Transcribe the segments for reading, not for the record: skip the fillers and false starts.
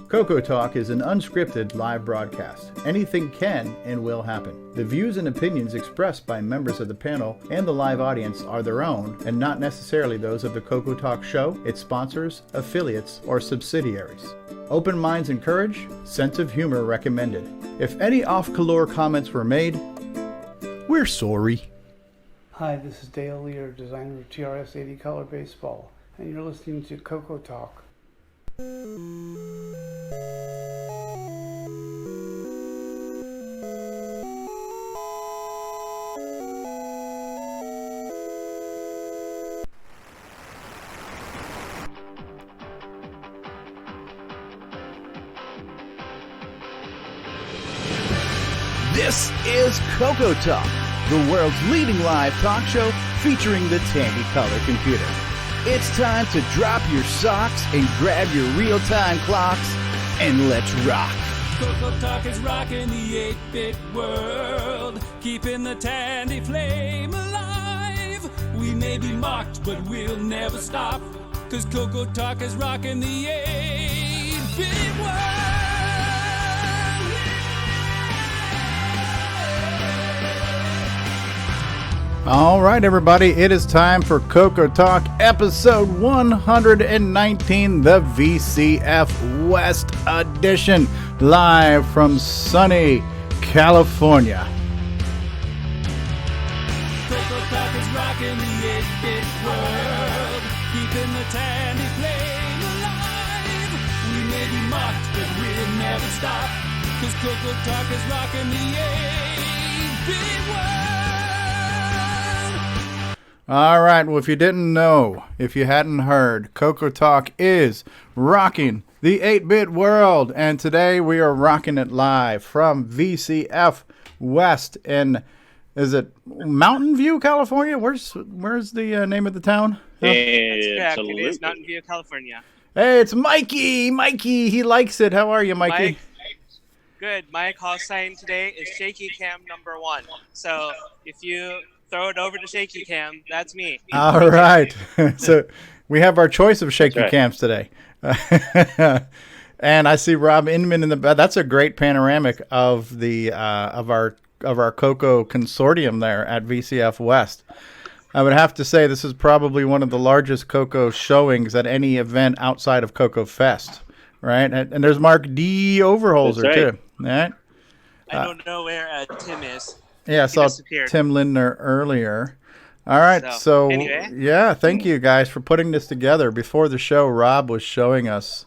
CoCoTALK is an unscripted live broadcast. Anything can and will happen. The views and opinions expressed by members of the panel and the live audience are their own and not necessarily those of the CoCoTALK show, its sponsors, affiliates, or subsidiaries. Open minds encouraged, sense of humor recommended. If any off-color comments were made, we're sorry. Hi, this is Dale Lear, designer of TRS 80 Color Baseball, and you're listening to CoCoTALK. This is CoCoTALK, the world's leading live talk show featuring the Tandy Color computer. It's time to drop your socks and grab your real-time clocks, and let's rock. CoCoTALK is rocking the 8-bit world, keeping the Tandy flame alive. We may be mocked, but we'll never stop, 'cause CoCoTALK is rocking the 8-bit world. All right, everybody, it is time for CoCoTALK episode 119, the VCF West edition, live from sunny California. CoCoTALK is rocking the 8-bit world, keeping the Tandy flame alive. We may be mocked, but we'll never stop, 'cause CoCoTALK is rocking the 8-bit world. All right, well, if you didn't know, if you hadn't heard, CoCoTALK is rocking the 8-bit world, and today we are rocking it live from VCF West in, is it Mountain View, California? Where's the name of the town? It is Mountain View, California. Hey, it's Mikey. Mikey, he likes it. How are you, Mikey? Good. My call sign today is Shaky Cam number 1. So if you throw it over to Shaky Cam, that's me. All right. So we have our choice of shaky cams today. And I see Rob Inman in the back. That's a great panoramic of the of our CoCo consortium there at VCF West. I would have to say this is probably one of the largest CoCo showings at any event outside of CoCo Fest, right? And there's Mark D. Overholser too. All right. I don't know where Tim is. Yeah, I saw Tim Lindner earlier. All right, so anyway. Yeah, thank you guys for putting this together. Before the show, Rob was showing us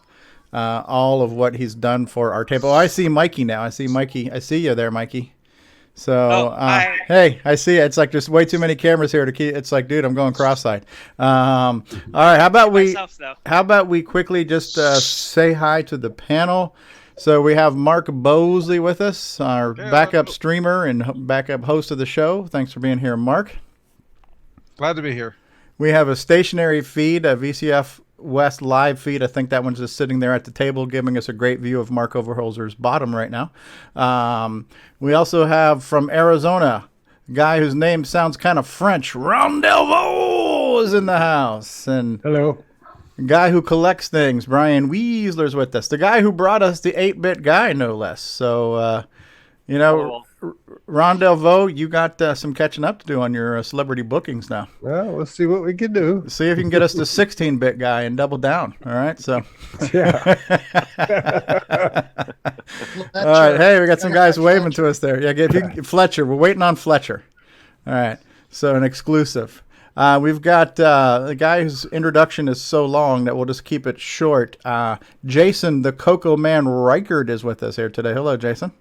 all of what he's done for our table. Oh, I see Mikey now. I see Mikey. I see you there, Mikey. So, hey, I see it. It's like there's way too many cameras here to keep. It's like, dude, I'm going cross-eyed. All right, how about we quickly just say hi to the panel? So we have Mark Bosley with us, our backup streamer and backup host of the show. Thanks for being here, Mark. Glad to be here. We have a stationary feed, a VCF West live feed. I think that one's just sitting there at the table giving us a great view of Mark Overholser's bottom right now. We also have from Arizona, a guy whose name sounds kind of French, Ron Delvaux is in the house. And hello. Guy who collects things, Brian Weasler's with us. The guy who brought us the 8-bit guy, no less. So, Ron Delvaux, you got some catching up to do on your celebrity bookings now. Well, let's see what we can do. See if you can get us the 16-bit guy and double down. All right, so. Yeah. All right, hey, we got some guys waving to us there. Yeah, Fletcher. We're waiting on Fletcher. All right, so an exclusive. We've got a guy whose introduction is so long that we'll just keep it short. Jason, the CoCo Man Reichert, is with us here today. Hello, Jason.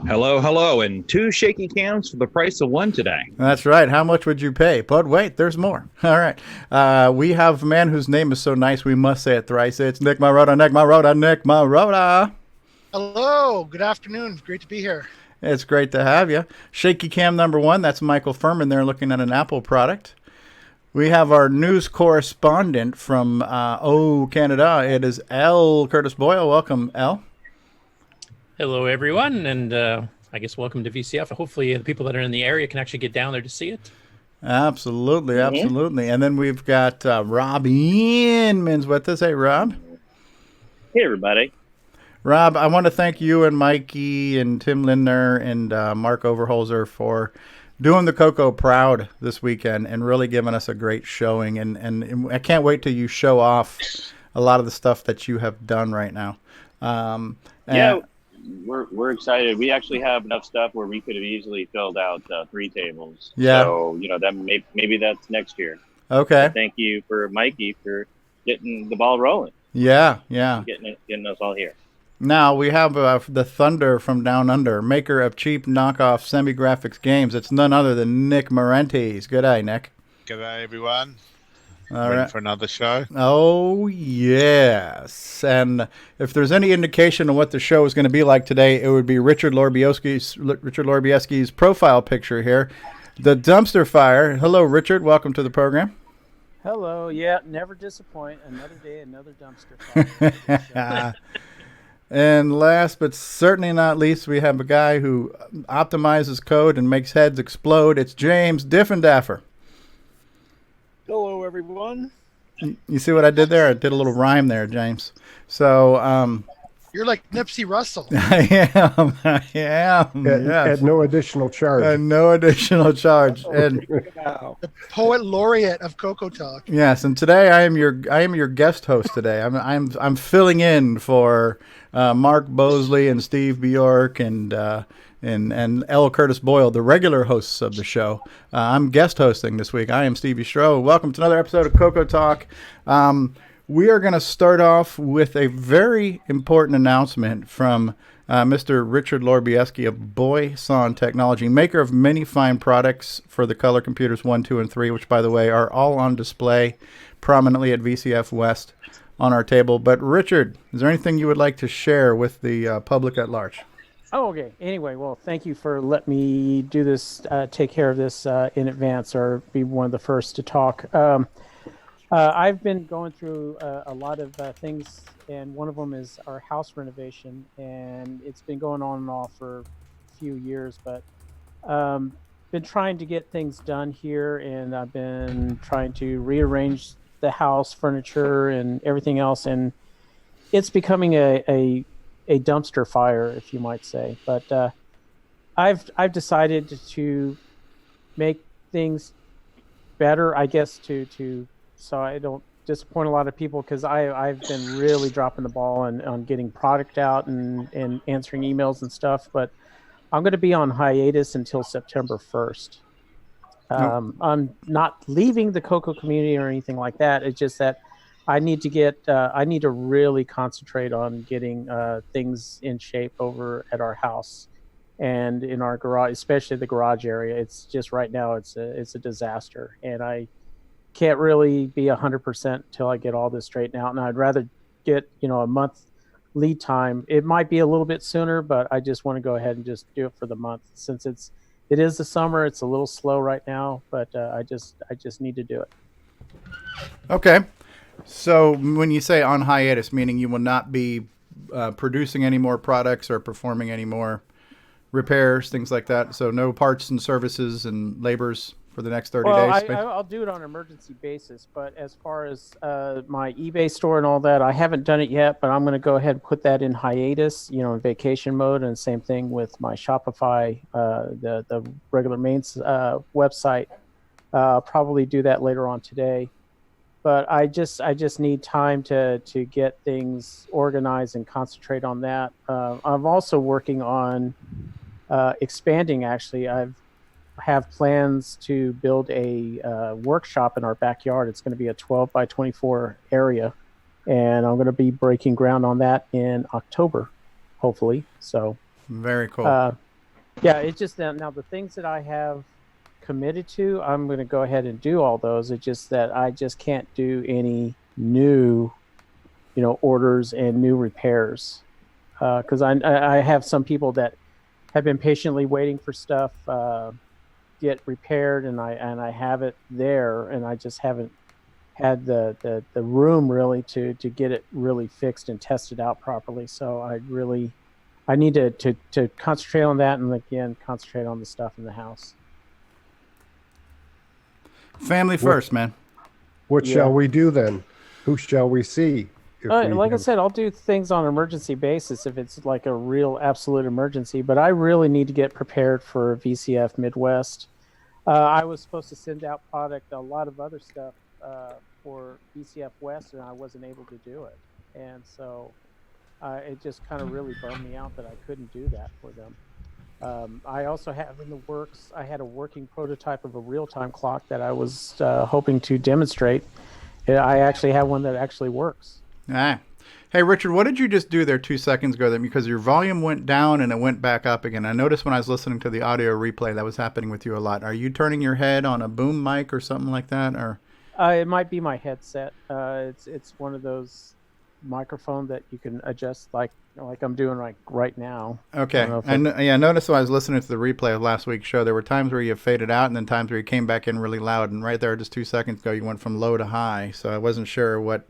Hello, and 2 shaky cams for the price of 1 today. That's right. How much would you pay? But wait, there's more. All right. We have a man whose name is so nice we must say it thrice. It's Nick Marotta, Nick Marotta, Nick Marotta. Hello. Good afternoon. Great to be here. It's great to have you. Shaky cam number 1, that's Michael Furman there looking at an Apple product. We have our news correspondent from Canada. It is L. Curtis Boyle. Welcome, L. Hello, everyone, and I guess welcome to VCF. Hopefully the people that are in the area can actually get down there to see it. Absolutely. And then we've got Rob Inman's with us. Hey, Rob. Hey, everybody. Rob, I want to thank you and Mikey and Tim Lindner and Mark Overholser for doing the CoCo proud this weekend and really giving us a great showing. And I can't wait till you show off a lot of the stuff that you have done right now. Yeah, we're excited. We actually have enough stuff where we could have easily filled out 3 tables. Yeah. So, that maybe that's next year. Okay. But thank you for Mikey for getting the ball rolling. Yeah. Getting us all here. Now we have the Thunder from Down Under, maker of cheap knockoff semi-graphics games. It's none other than Nick Marentes. Good day, Nick. Good day, everyone. All Ready right. for another show? Oh, yes. And if there's any indication of what the show is going to be like today, it would be Richard Lorbieski's profile picture here. The Dumpster Fire. Hello, Richard. Welcome to the program. Hello. Yeah, never disappoint. Another day, another dumpster fire. And last but certainly not least, we have a guy who optimizes code and makes heads explode. It's James Diffendaffer. Hello, everyone. You see what I did there? I did a little rhyme there, James. So you're like Nipsey Russell. I am. Yes. At no additional charge. At no additional charge. And the poet laureate of CoCoTALK. Yes, and today I am your guest host today. I'm filling in for Mark Bosley and Steve Bjork and L. Curtis Boyle, the regular hosts of the show. I'm guest hosting this week. I am Stevie Stroh. Welcome to another episode of CoCoTALK. We are going to start off with a very important announcement from Mr. Richard Lorbieski of Boyson Technology, maker of many fine products for the color computers 1, 2, and 3, which, by the way, are all on display prominently at VCF West on our table. But, Richard, is there anything you would like to share with the public at large? Oh, okay. Anyway, well, thank you for letting me do this, take care of this in advance, or be one of the first to talk. I've been going through a lot of things, and one of them is our house renovation, and it's been going on and off for a few years, but been trying to get things done here, and I've been trying to rearrange the house furniture and everything else, and it's becoming a dumpster fire, if you might say. But I've decided to make things better, I guess, so I don't disappoint a lot of people, because I've been really dropping the ball on getting product out and answering emails and stuff. But I'm going to be on hiatus until September 1st. I'm not leaving the CoCo community or anything like that. It's just that I need to really concentrate on getting things in shape over at our house and in our garage, especially the garage area. It's just right now it's a disaster, and I can't really be 100% till I get all this straightened out. And I'd rather get a month lead time. It might be a little bit sooner, but I just want to go ahead and just do it for the month, since it is the summer. It's a little slow right now, but I just need to do it. Okay. So when you say on hiatus, meaning you will not be producing any more products or performing any more repairs, things like that. So no parts and services and labors for the next 30 days? I'll do it on an emergency basis, but as far as my eBay store and all that, I haven't done it yet, but I'm going to go ahead and put that in hiatus, in vacation mode, and same thing with my Shopify, the regular mains website. Probably do that later on today. But I just need time to get things organized and concentrate on that. I'm also working on expanding, actually. I have plans to build a workshop in our backyard. It's going to be a 12 by 24 area, and I'm going to be breaking ground on that in October, hopefully. So very cool. Yeah, it's just that now the things that I have committed to, I'm going to go ahead and do all those. It's just that I just can't do any new, orders and new repairs, because I have some people that have been patiently waiting for stuff get repaired, and I have it there, and I just haven't had the room really to get it really fixed and tested out properly. So I need to concentrate on that, and again concentrate on the stuff in the house. Family first, man. What shall we do then? Who shall we see? Like I said, I'll do things on an emergency basis if it's like a real absolute emergency, but I really need to get prepared for VCF Midwest. I was supposed to send out a lot of other stuff for VCF West, and I wasn't able to do it. And so it just kind of really bummed me out that I couldn't do that for them. I also have in the works, I had a working prototype of a real-time clock that I was hoping to demonstrate. I actually have one that actually works. Ah. Hey, Richard, what did you just do there 2 seconds ago? Because your volume went down and it went back up again. I noticed when I was listening to the audio replay that was happening with you a lot. Are you turning your head on a boom mic or something like that? Or it might be my headset. It's one of those microphones that you can adjust like I'm doing right now. Okay. I noticed when I was listening to the replay of last week's show, there were times where you faded out and then times where you came back in really loud. And right there just 2 seconds ago, you went from low to high. So I wasn't sure what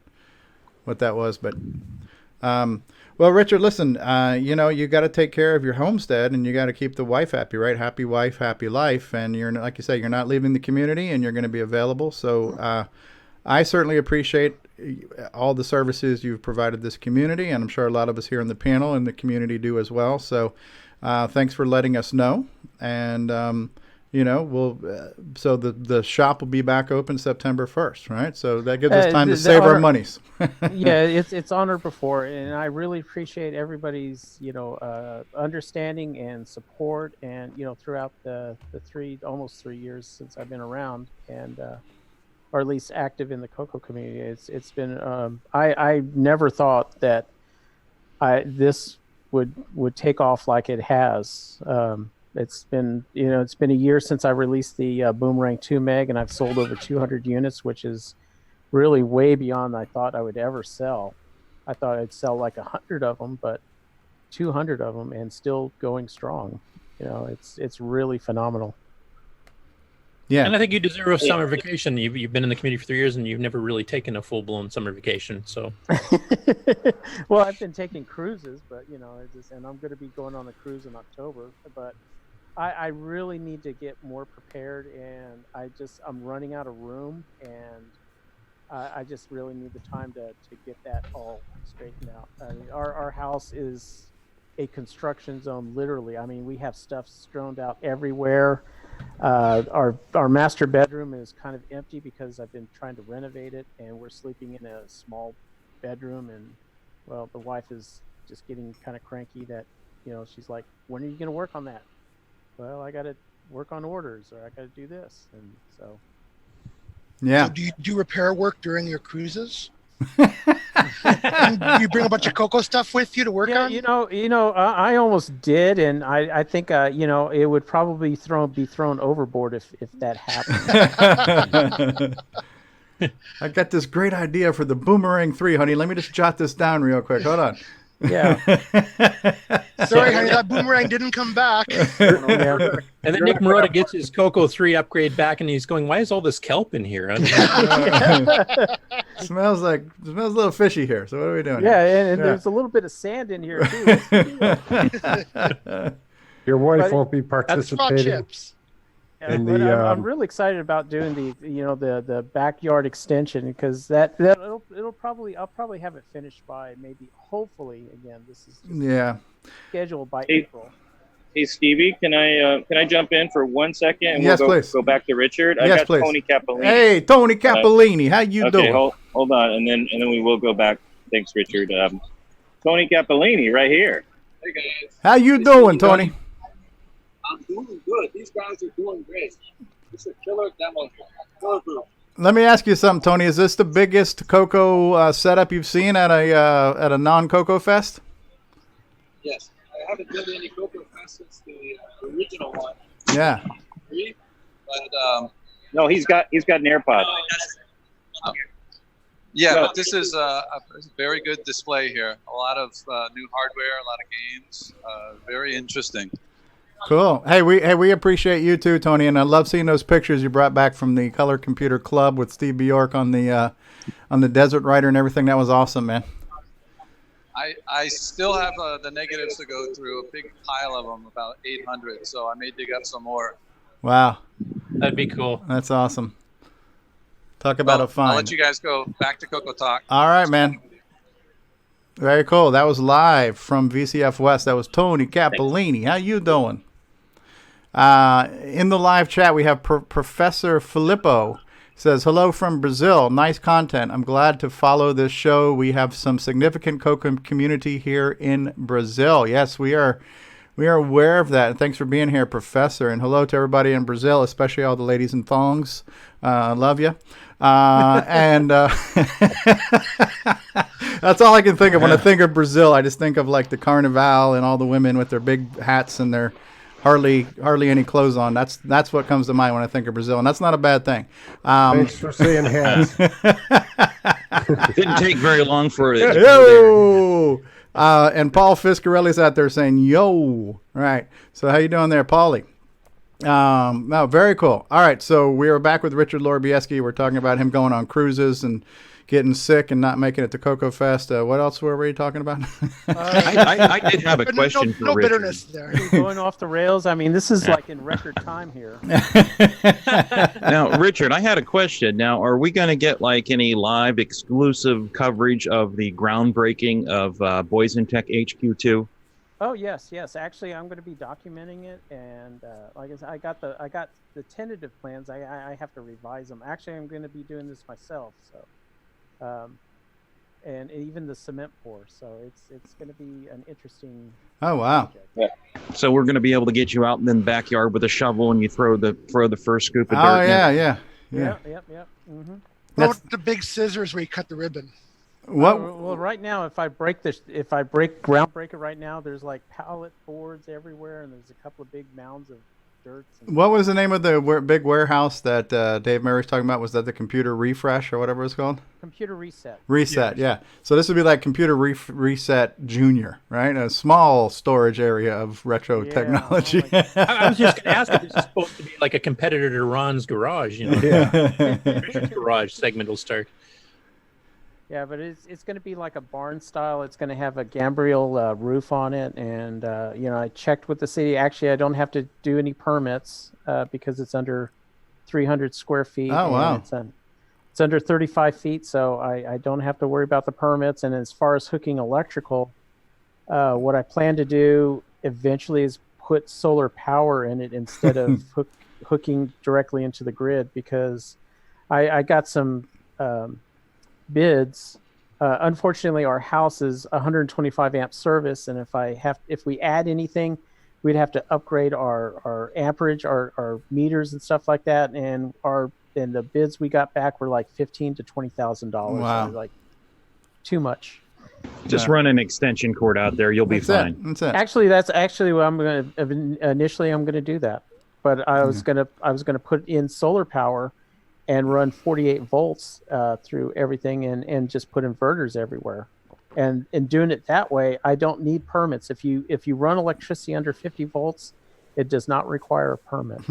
that was, but well, Richard, listen, you got to take care of your homestead and you got to keep the wife happy, right? Happy wife, happy life. And you're, like you say, you're not leaving the community and you're going to be available. So I certainly appreciate all the services you've provided this community, and I'm sure a lot of us here on the panel and the community do as well. So thanks for letting us know. And so the shop will be back open September 1st, right? So that gives us time to save our monies. Yeah, it's honored before, and I really appreciate everybody's understanding and support, and throughout the almost 3 years since I've been around, and or at least active in the CoCo community. It's been I never thought that this would take off like it has. It's been a year since I released the Boomerang 2 Meg, and I've sold over 200 units, which is really way beyond I thought I would ever sell. I thought I'd sell like 100 of them, but 200 of them, and still going strong. It's really phenomenal. Yeah, and I think you deserve a summer vacation. You've been in the community for 3 years, and you've never really taken a full-blown summer vacation. So, well, I've been taking cruises, but and I'm going to be going on a cruise in October. But I really need to get more prepared, and I'm running out of room, and I just really need the time to get that all straightened out. I mean, our house is a construction zone, literally. I mean, we have stuff strewn out everywhere. Our master bedroom is kind of empty because I've been trying to renovate it, and we're sleeping in a small bedroom, and well, the wife is just getting kind of cranky that she's like, when are you going to work on that? Well, I got to work on orders, or I got to do this, and so yeah. So do you do repair work during your cruises? Do you bring a bunch of CoCo stuff with you to work on? I almost did, and I think it would probably be thrown overboard if that happened. I got this great idea for the Boomerang 3, honey. Let me just jot this down real quick. Hold on. Yeah. Sorry, honey, that Boomerang didn't come back. Yeah. And then Nick Marotta gets his CoCo 3 upgrade back, and he's going, "Why is all this kelp in here?" Smells a little fishy here. So what are we doing? Yeah, and there's a little bit of sand in here too. Your wife won't be participating. I'm really excited about doing the backyard extension, because I'll probably have it finished by hopefully again, this is scheduled by April. Hey Stevie, can I jump in for 1 second? And yes, we'll please. Go back to Richard. Yes, I got please. Tony Capolini. Hey, Tony Capolini, how you doing? Hold on, and then we will go back. Thanks, Richard. Tony Capolini, right here. Hey guys. How you doing, Tony? I'm doing good. These guys are doing great. It's a killer demo. Let me ask you something, Tony. Is this the biggest CoCo setup you've seen at a non-CoCo fest? Yes, I haven't done any CoCo fest since the original one. Yeah. But no, he's got an AirPod. Yeah, but this is a very good display here. A lot of new hardware, a lot of games. Very interesting. Cool. Hey, we appreciate you too, Tony, and I love seeing those pictures you brought back from the Color Computer Club with Steve Bjork on the Desert Rider and everything. That was awesome, man. I still have the negatives to go through, a big pile of them, about 800. So I may dig up some more. Wow, that'd be cool. That's awesome. Talk about a find. I'll let you guys go back to CoCoTALK. All right, man. Very cool. That was live from VCF West. That was Tony Capolini. How you doing? In the live chat, we have Professor Filippo. Says, hello from Brazil. Nice content. I'm glad to follow this show. We have some significant CoCo community here in Brazil. Yes, we are aware of that. And thanks for being here, Professor. And hello to everybody in Brazil, especially all the ladies in thongs. Love you. And that's all I can think of when I think of Brazil. I just think of like the carnival and all the women with their big hats and their hardly any clothes on. That's what comes to mind when I think of Brazil, and that's not a bad thing. Thanks for saying hats. It didn't take very long for it. Yo! And Paul Fiscarelli's out there saying, yo. All right. So how you doing there, Paulie? No, very cool. All right. So we are back with Richard Lorbieski. We're talking about him going on cruises and getting sick and not making it to CoCo Fest. What else were we talking about? I did have a question for no Richard. bitterness there. Going off the rails. I mean, this is like in record time here. Now, Richard, I had a question. Now, are we going to get like any live exclusive coverage of the groundbreaking of Boys in Tech HQ2? Oh yes. Actually, I'm going to be documenting it, and like I said, I got the tentative plans. I have to revise them. Actually, I'm going to be doing this myself. So. And even the cement pour, so it's going to be an interesting. Oh wow! Project. Yeah. So we're going to be able to get you out in the backyard with a shovel, and you throw the first scoop of dirt. Oh yeah. Yep. Mm-hmm. That's the big scissors where you cut the ribbon. What? Well, right now, if I break groundbreaker right now, there's like pallet boards everywhere, and there's a couple of big mounds of dirt. What was the name of the big warehouse that Dave Murray's talking about? Was that the Computer Refresh or whatever it's called? Computer Reset. Reset, yeah. So this would be like Computer Reset Junior, right? A small storage area of retro technology. Oh I was just going to ask if this is supposed to be like a competitor to Ron's Garage, you know? Yeah. Richard's Garage segment will start. Yeah, but it's going to be like a barn style. It's going to have a gambrel roof on it, and I checked with the city. Actually, I don't have to do any permits because it's under 300 square feet. Oh wow! It's under 35 feet, so I don't have to worry about the permits. And as far as hooking electrical, what I plan to do eventually is put solar power in it instead of hooking directly into the grid, because I got some. Bids. Unfortunately, our house is 125 amp service, and if we add anything, we'd have to upgrade our amperage, our meters and stuff like that. And the bids we got back were like $15,000 to $20,000. Wow. So like too much. Just run an extension cord out there, you'll be fine. That's it. Actually, that's actually what I'm going to initially. I'm going to do that, but I was going to put in solar power and run 48 volts through everything, and just put inverters everywhere. And in doing it that way, I don't need permits. If you run electricity under 50 volts, it does not require a permit.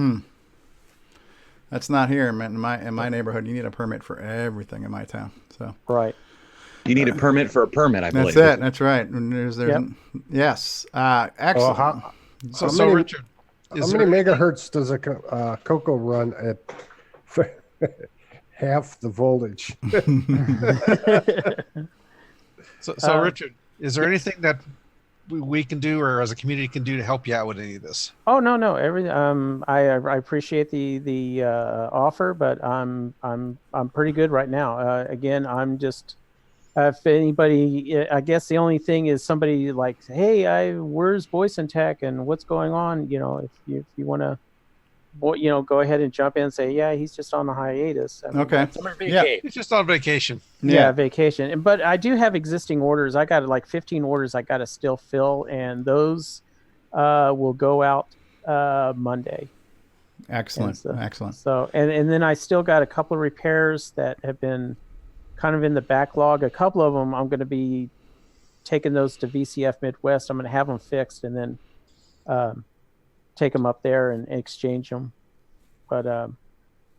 That's not here in my neighborhood. You need a permit for everything in my town. So right. You need a permit for a permit, I believe. That's it. That's right. Yes. Excellent. Well, So Richard, how many megahertz does a CoCo run at? Half the voltage. So Richard, is there anything that we can do, or as a community can do, to help you out with any of this? Oh no, everything. I appreciate the offer, but I'm pretty good right now. Again, I'm just if anybody, I guess the only thing is somebody like, hey, where's Boys in Tech and what's going on? If you want to. Go ahead and jump in and say, yeah, he's just on a hiatus. Okay. Yeah, he's just on vacation. Yeah, vacation. But I do have existing orders. I got like 15 orders I got to still fill, and those will go out Monday. Excellent. Excellent. So, and then I still got a couple of repairs that have been kind of in the backlog. A couple of them, I'm going to be taking those to VCF Midwest. I'm going to have them fixed, and then take them up there and exchange them. But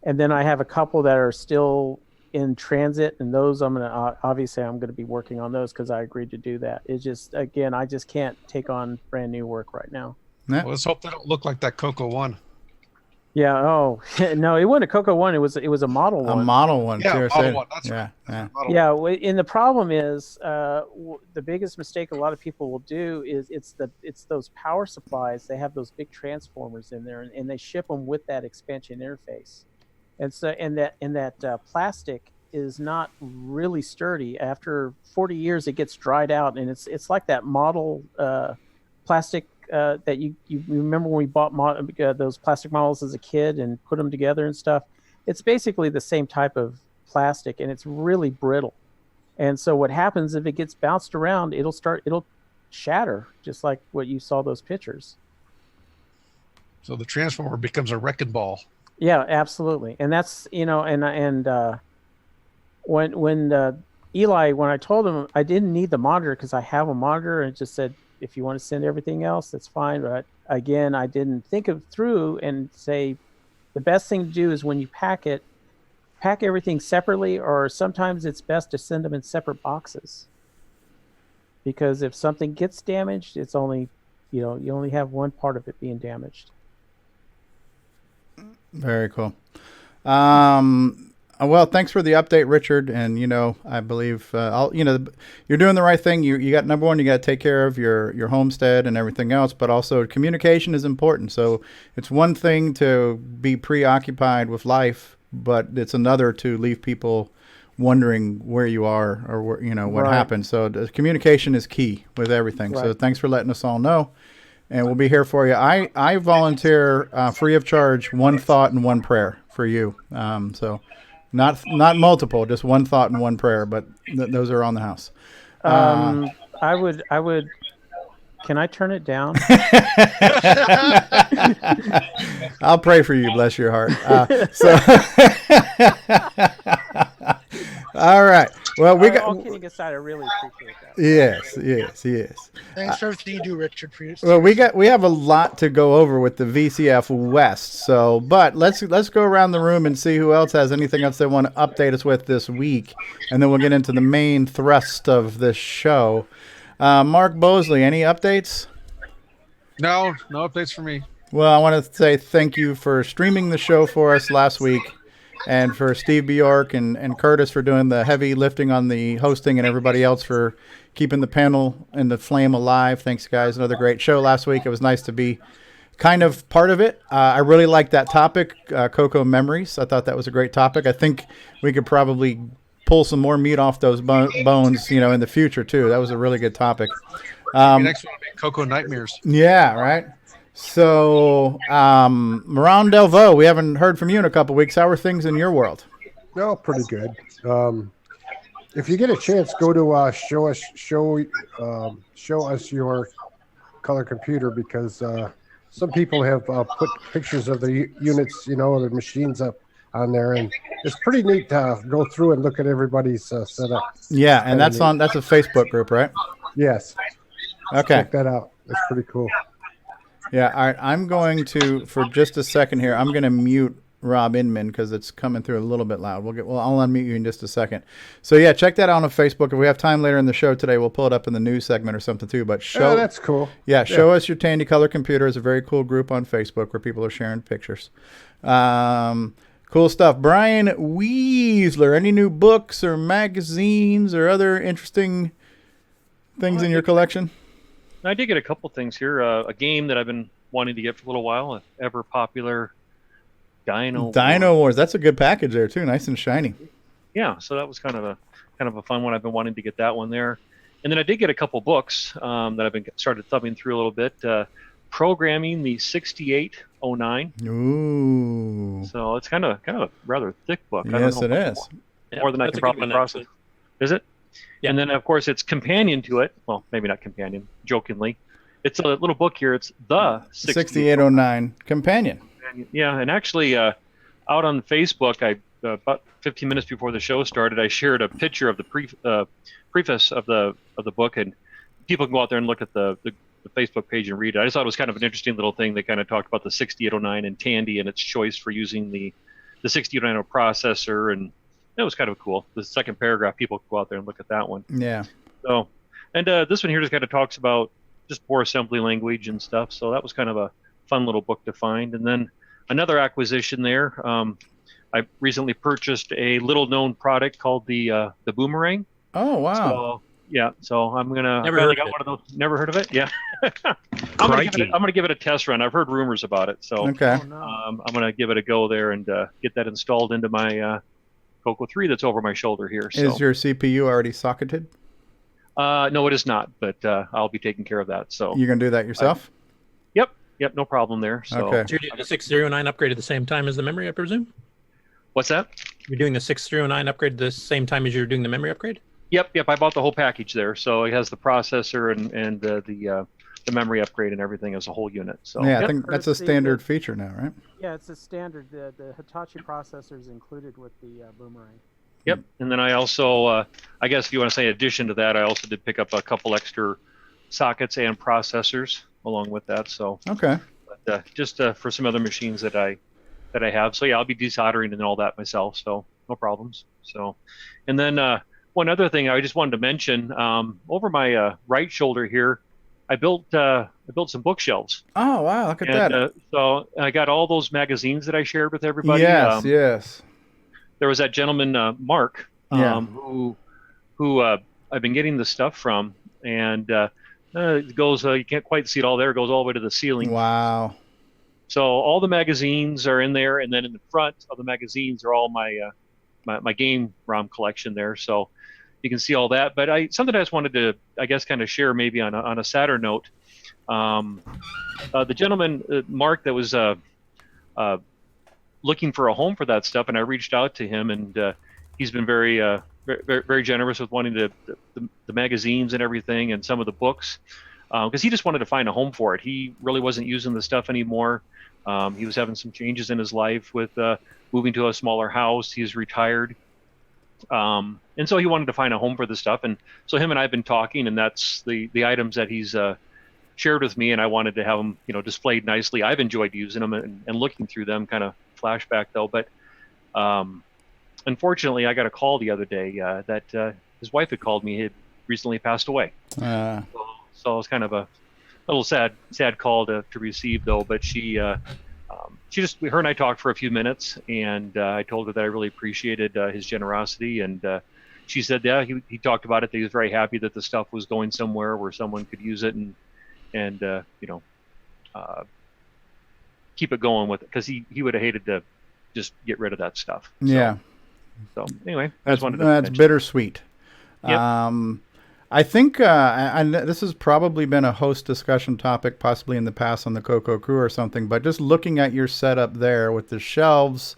and then I have a couple that are still in transit, and those I'm gonna be working on those because I agreed to do that. It's just, again, I just can't take on brand new work right now. Yeah. Well, let's hope they don't look like that CoCo one. Yeah. Oh no, it wasn't a CoCo one. It was a model one. A model one. Yeah, too, model one. That's yeah, right. yeah. Yeah. And the problem is, the biggest mistake a lot of people will do is it's those power supplies. They have those big transformers in there, and they ship them with that expansion interface, and so that plastic is not really sturdy. After 40 years, it gets dried out, and it's like that model plastic. That you remember when we bought those plastic models as a kid and put them together and stuff. It's basically the same type of plastic, and it's really brittle. And so what happens if it gets bounced around, it'll shatter, just like what you saw those pictures. So the transformer becomes a wrecking ball. Yeah, absolutely. And that's, when Eli, when I told him I didn't need the monitor because I have a monitor, and just said, if you want to send everything else, that's fine. But again, I didn't think of through and say the best thing to do is when you pack everything separately, or sometimes it's best to send them in separate boxes. Because if something gets damaged, it's only, you only have one part of it being damaged. Very cool. Well, thanks for the update, Richard. And I believe you're doing the right thing. You got number one, you got to take care of your homestead and everything else, but also communication is important. So it's one thing to be preoccupied with life, but it's another to leave people wondering where you are or what Right. happened. So the communication is key with everything. So Right. thanks for letting us all know. And we'll be here for you. I volunteer free of charge, one thought and one prayer for you. So not multiple, just one thought and one prayer, but those are on the house. I would. Can I turn it down? I'll pray for you, bless your heart. All right. Well, all kidding aside, I really appreciate that. Yes. Thanks for everything you do, Richard. For your Well, we have a lot to go over with the VCF West. So, but let's go around the room and see who else has anything else they want to update us with this week, and then we'll get into the main thrust of this show. Mark Bosley, any updates? No updates for me. Well, I want to say thank you for streaming the show for us last week, and for Steve Bjork and Curtis for doing the heavy lifting on the hosting, and everybody else for keeping the panel and the flame alive. Thanks, guys. Another great show last week. It was nice to be kind of part of it. I really liked that topic, CoCo memories. I thought that was a great topic. I think we could probably pull some more meat off those bones, in the future, too. That was a really good topic. Next one will be CoCo nightmares. Yeah, right. So, Moran Delvaux, we haven't heard from you in a couple weeks. How are things in your world? No, pretty good. If you get a chance, go to show us your color computer, because some people have put pictures of the units, the machines up on there, and it's pretty neat to go through and look at everybody's setup. Yeah, and that's a Facebook group, right? Yes. Okay. Check that out. That's pretty cool. Yeah, all right. I'm going to, for just a second here, I'm going to mute Rob Inman because it's coming through a little bit loud. I'll unmute you in just a second. So yeah, check that out on Facebook. If we have time later in the show today, we'll pull it up in the news segment or something too. But show that's cool. Yeah, show us your Tandy Color Computer is a very cool group on Facebook where people are sharing pictures. Cool stuff. Brian Weasler, any new books or magazines or other interesting things in your collection? I did get a couple things here. A game that I've been wanting to get for a little while, an ever popular Dino Wars. That's a good package there too, nice and shiny. Yeah, so that was kind of a fun one. I've been wanting to get that one there, and then I did get a couple books that I've been started thumbing through a little bit. Programming the 6809. Ooh. So it's kind of a rather thick book. Yes, it is. More than I can probably process. Is it? Yeah. And then, of course, it's companion to it. Well, maybe not companion, jokingly. It's a little book here. It's the 6809 Companion. Yeah, and actually, out on Facebook, about 15 minutes before the show started, I shared a picture of the preface of the book, and people can go out there and look at the Facebook page and read it. I just thought it was kind of an interesting little thing. They kind of talked about the 6809 and Tandy and its choice for using the 6809 processor, and it was kind of cool. The second paragraph, people can go out there and look at that one. Yeah. So, and this one here just kind of talks about just more assembly language and stuff. So that was kind of a fun little book to find. And then another acquisition there. I recently purchased a little-known product called the Boomerang. Oh wow! So yeah, so I'm gonna. Never heard of it. One of those. Never heard of it? Yeah. I'm gonna give it a test run. I've heard rumors about it, so okay. I'm gonna give it a go there and get that installed into my CoCo 3 that's over my shoulder here. So. Is your CPU already socketed? No, it is not, but I'll be taking care of that. So you're gonna do that yourself? Yep, no problem there. So, okay. So you're doing the 609 upgrade at the same time as the memory, I presume? What's that? You're doing the 609 upgrade at the same time as you're doing the memory upgrade? Yep. I bought the whole package there, so it has the processor and the memory upgrade and everything as a whole unit. So yeah, I think that's a standard feature now, right? Yeah, it's a standard. The Hitachi processor is included with the Boomerang. Yep, and then I also, I guess if you want to say in addition to that, I also did pick up a couple extra sockets and processors along with that. So okay, but, just for some other machines that I have. So yeah, I'll be desoldering and all that myself. So no problems. So, and then one other thing I just wanted to mention, over my right shoulder here, I built some bookshelves. Oh wow, look at that! So I got all those magazines that I shared with everybody. Yes, yes. There was that gentleman Mark, who I've been getting the stuff from, and it goes. You can't quite see it all there. It goes all the way to the ceiling. Wow. So all the magazines are in there, and then in the front of the magazines are all my my game ROM collection there. So you can see all that. But something I just wanted to, I guess, kind of share maybe on a sadder note. The gentleman Mark that was looking for a home for that stuff, and I reached out to him, and he's been very very generous with wanting the magazines and everything, and some of the books, because he just wanted to find a home for it. He really wasn't using the stuff anymore. He was having some changes in his life with moving to a smaller house. He's retired, and so he wanted to find a home for the stuff. And so him and I have been talking, and that's the items that he's shared with me, and I wanted to have them, displayed nicely. I've enjoyed using them and looking through them. Kind of flashback though, but unfortunately, I got a call the other day that his wife had called me. He had recently passed away. So it was kind of a little sad call to receive though. But she just, her and I talked for a few minutes, and I told her that I really appreciated his generosity, and she said, yeah, he talked about it. That he was very happy that the stuff was going somewhere where someone could use it and keep it going with it, because he would have hated to just get rid of that stuff. Yeah. So anyway, that's bittersweet. Yep. I think this has probably been a host discussion topic, possibly in the past on the CoCo crew or something. But just looking at your setup there with the shelves,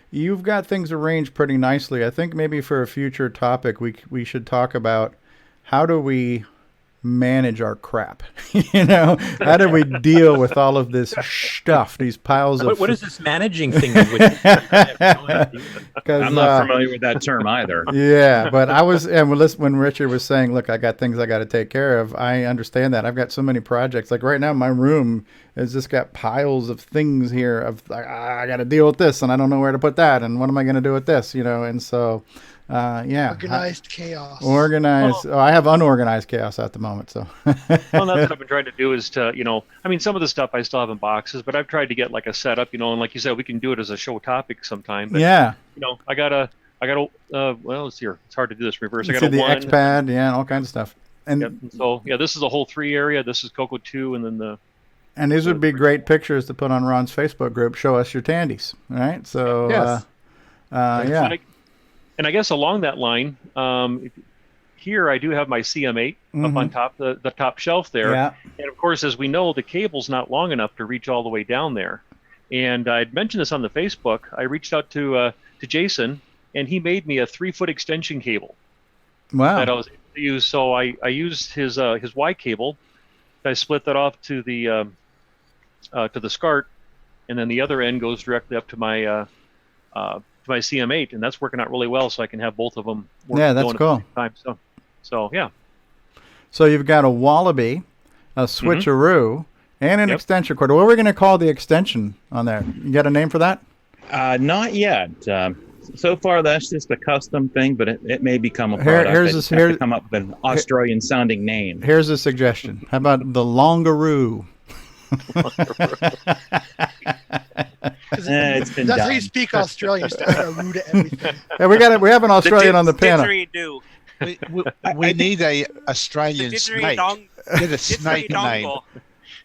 you've got things arranged pretty nicely. I think maybe for a future topic, we should talk about how do we manage our crap. How do we deal with all of this stuff, these piles of what is this managing thing? I'm not familiar with that term either. Yeah, but I was, and when Richard was saying, look, I got things I got to take care of, I understand that. I've got so many projects. Like right now, my room has just got piles of things here of I got to deal with this, and I don't know where to put that, and what am I going to do with this, and so yeah. Organized chaos. Organized. Oh, I have unorganized chaos at the moment. So. Well, that's what I've been trying to do is to, some of the stuff I still have in boxes, but I've tried to get like a setup, and like you said, we can do it as a show topic sometime. But, yeah. I got a, well, let's see here. It's hard to do this reverse. I got the X-Pad, yeah, all kinds of stuff. And so, yeah, this is a whole 3 area. This is CoCo 2, and then and these would be great pictures to put on Ron's Facebook group. Show us your tandies, right? So, yes. Yeah. And I guess along that line, here I do have my CM8 up on top, the top shelf there. Yeah. And of course, as we know, the cable's not long enough to reach all the way down there. And I'd mentioned this on the Facebook. I reached out to Jason, and he made me a 3-foot extension cable. Wow. That I was able to use. So I used his Y cable. I split that off to the SCART, and then the other end goes directly up to my CM8, and that's working out really well. So I can have both of them. Yeah, that's cool. At the same time. So yeah. So you've got a Wallaby, a switcheroo, and an extension cord. What are we going to call the extension on there? You got a name for that? Not yet. So far, that's just a custom thing, but it may become a product. Here's to come up with an Australian-sounding name. Here's a suggestion. How about the Longaroo? It's been That's done. how you speak Australian. Just add a roo to everything. Yeah, we have an Australian on the panel. Didgeridoo. We need a Australian snake. Get a snake name.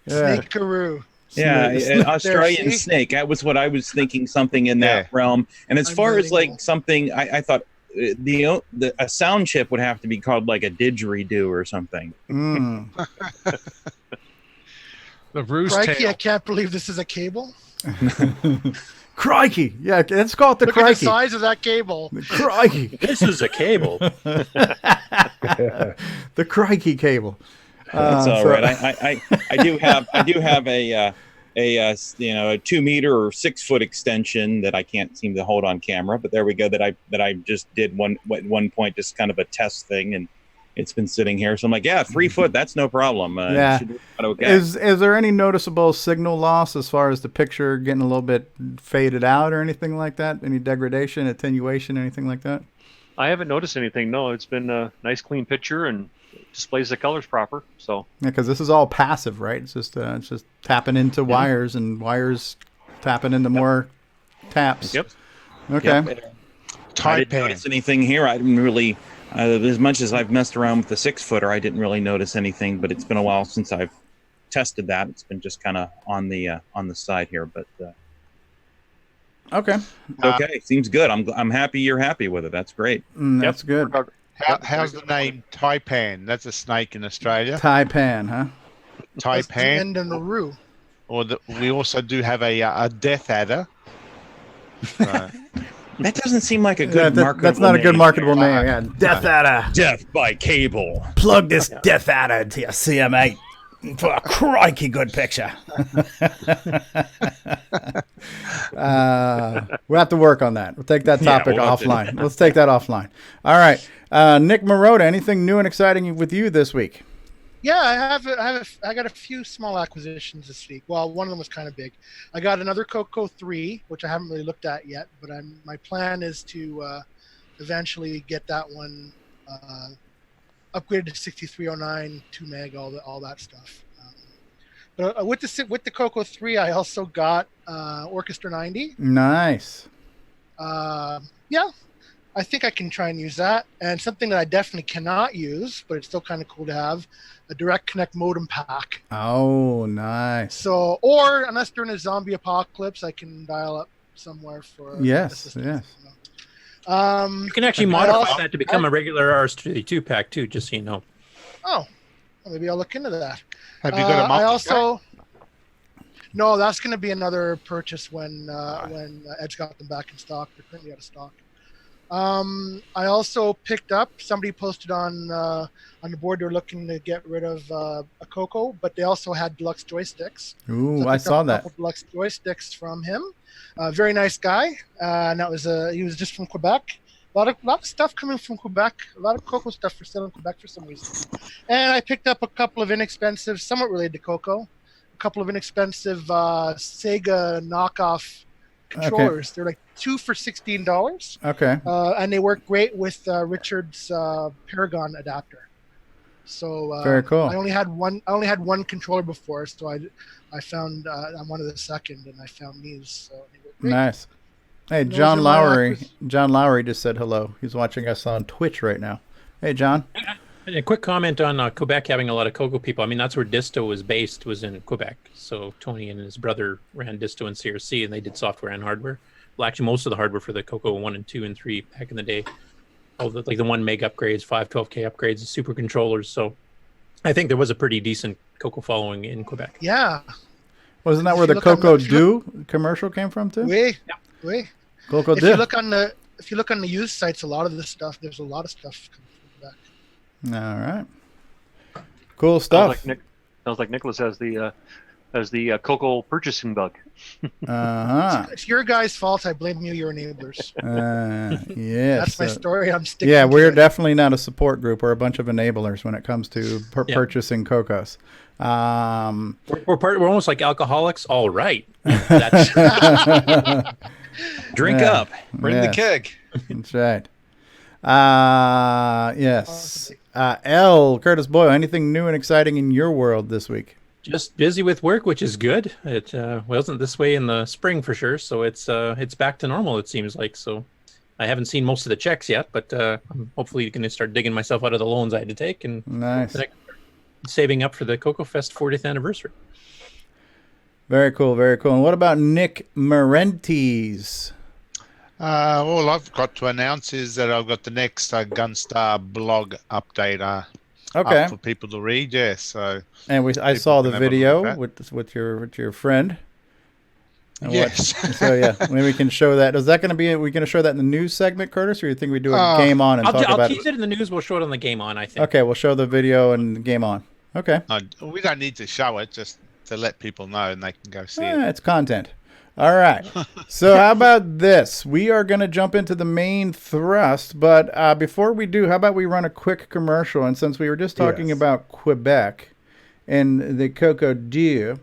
Snakearoo. Yeah, an Australian see? snake. That was what I was thinking, something in that realm. And as far as like something, I thought a sound chip would have to be called like a didgeridoo or something. The roost Crikey, tail. I can't believe this is a cable. Crikey. Yeah, let's call it the Look crikey. at the size of that cable. Crikey. This is a cable. The crikey cable. That's all right. I do have a 2 meter or 6 foot extension that I can't seem to hold on camera, but there we go. That I just did at one point, just kind of a test thing, and it's been sitting here. So I'm like, yeah, 3 foot, that's no problem. Yeah. Should be okay. Is there any noticeable signal loss as far as the picture getting a little bit faded out or anything like that? Any degradation, attenuation, anything like that? I haven't noticed anything. No, it's been a nice, clean picture and displays the colors proper. So Yeah, because this is all passive, right? It's just tapping into wires and wires tapping into more taps. Yep. Okay. Yep. I didn't notice anything here. I didn't really, as much as I've messed around with the 6-footer, I didn't really notice anything. But it's been a while since I've tested that. It's been just kind of on the side here, but. Okay. Okay, seems good. I'm happy you're happy with it. That's great. That's good. How's the name Taipan? That's a snake in Australia. Taipan, huh? Taipan. And a roo. Or we also do have a death adder. That doesn't seem like a good marketable That's not a good name. marketable name. Yeah. Death adder. Death by cable. Plug this death adder into your CM8 for a crikey good picture. We'll have to work on that. We'll take that topic offline. Let's take that offline. All right. Nick Marotta, anything new and exciting with you this week? Yeah, I got a few small acquisitions this week. Well, one of them was kind of big. I got another CoCo 3, which I haven't really looked at yet, but my plan is to eventually get that one upgraded to 6309, 2 meg, all that stuff. But with the CoCo 3, I also got Orchestra 90. Nice. Yeah, I think I can try and use that. And something that I definitely cannot use, but it's still kind of cool to have, a direct connect modem pack. Oh, nice. So, or unless during a zombie apocalypse, I can dial up somewhere for Yes. You can actually modify that to become a regular RS-32 pack too, just so you know. Oh, well, maybe I'll look into that. Have you got a multi-pack? No, that's going to be another purchase when Edge got them back in stock. They're currently out of stock. I also picked up, somebody posted on the board they're looking to get rid of a CoCo, but they also had deluxe joysticks. Ooh, So I saw picked up a that. couple deluxe joysticks from him. Very nice guy. And that was he was just from Quebec. A lot of stuff coming from Quebec. A lot of CoCo stuff for sale in Quebec for some reason. And I picked up a couple of inexpensive, somewhat related to CoCo, a couple of inexpensive Sega knockoff controllers. They're like 2 for $16. Okay. And they work great with Richard's Paragon adapter. So Very cool. I only had one controller before, so I found I wanted a second, and I found these. So they work great. Nice. Hey, Those John are my Lowry. John Lowry just said hello. He's watching us on Twitch right now. Hey, John. A quick comment on Quebec having a lot of CoCo people. I mean, that's where Disto was based, was in Quebec. So Tony and his brother ran Disto and CRC, and they did software and hardware. Well, actually, most of the hardware for the CoCo 1 and 2 and 3 back in the day. All the 1 meg upgrades, 512K upgrades, the super controllers. So I think there was a pretty decent CoCo following in Quebec. Yeah. Wasn't that where the CoCo Do commercial came from too? Oui. CoCo If Do. you look on the used sites, a lot of this stuff, there's a lot of stuff coming from Quebec. All right. Cool stuff. Sounds like Nicholas has the CoCo purchasing bug. It's your guys' fault. I blame you. You're enablers. Yes. That's my story. I'm sticking. Yeah, to we're it. definitely not a support group. We're a bunch of enablers when it comes to purchasing CoCos. We're almost like alcoholics. All right. Drink up. Bring the keg. That's right. Yes. L. Curtis Boyle, anything new and exciting in your world this week? Just busy with work, which is good. It wasn't this way in the spring for sure, so it's back to normal. It seems like. So I haven't seen most of the checks yet, but I'm hopefully going to start digging myself out of the loans I had to take and saving up for the CoCo Fest 40th anniversary. Very cool, very cool. And what about Nick Marentes? All I've got to announce is that I've got the next Gunstar blog update up for people to read. Yeah, so I saw the video with your friend. And yes. So yeah, maybe we can show that. Is that going to be? Are we going to show that in the news segment, Curtis, or you think we do a game on and talk about it? I'll tease it in the news. We'll show it on the game on. I think. Okay, we'll show the video and game on. Okay. We don't need to show it, just to let people know, and they can go see it. It's content. All right. So how about this? We are going to jump into the main thrust, but before we do, how about we run a quick commercial? And since we were just talking about Quebec and the CoCo,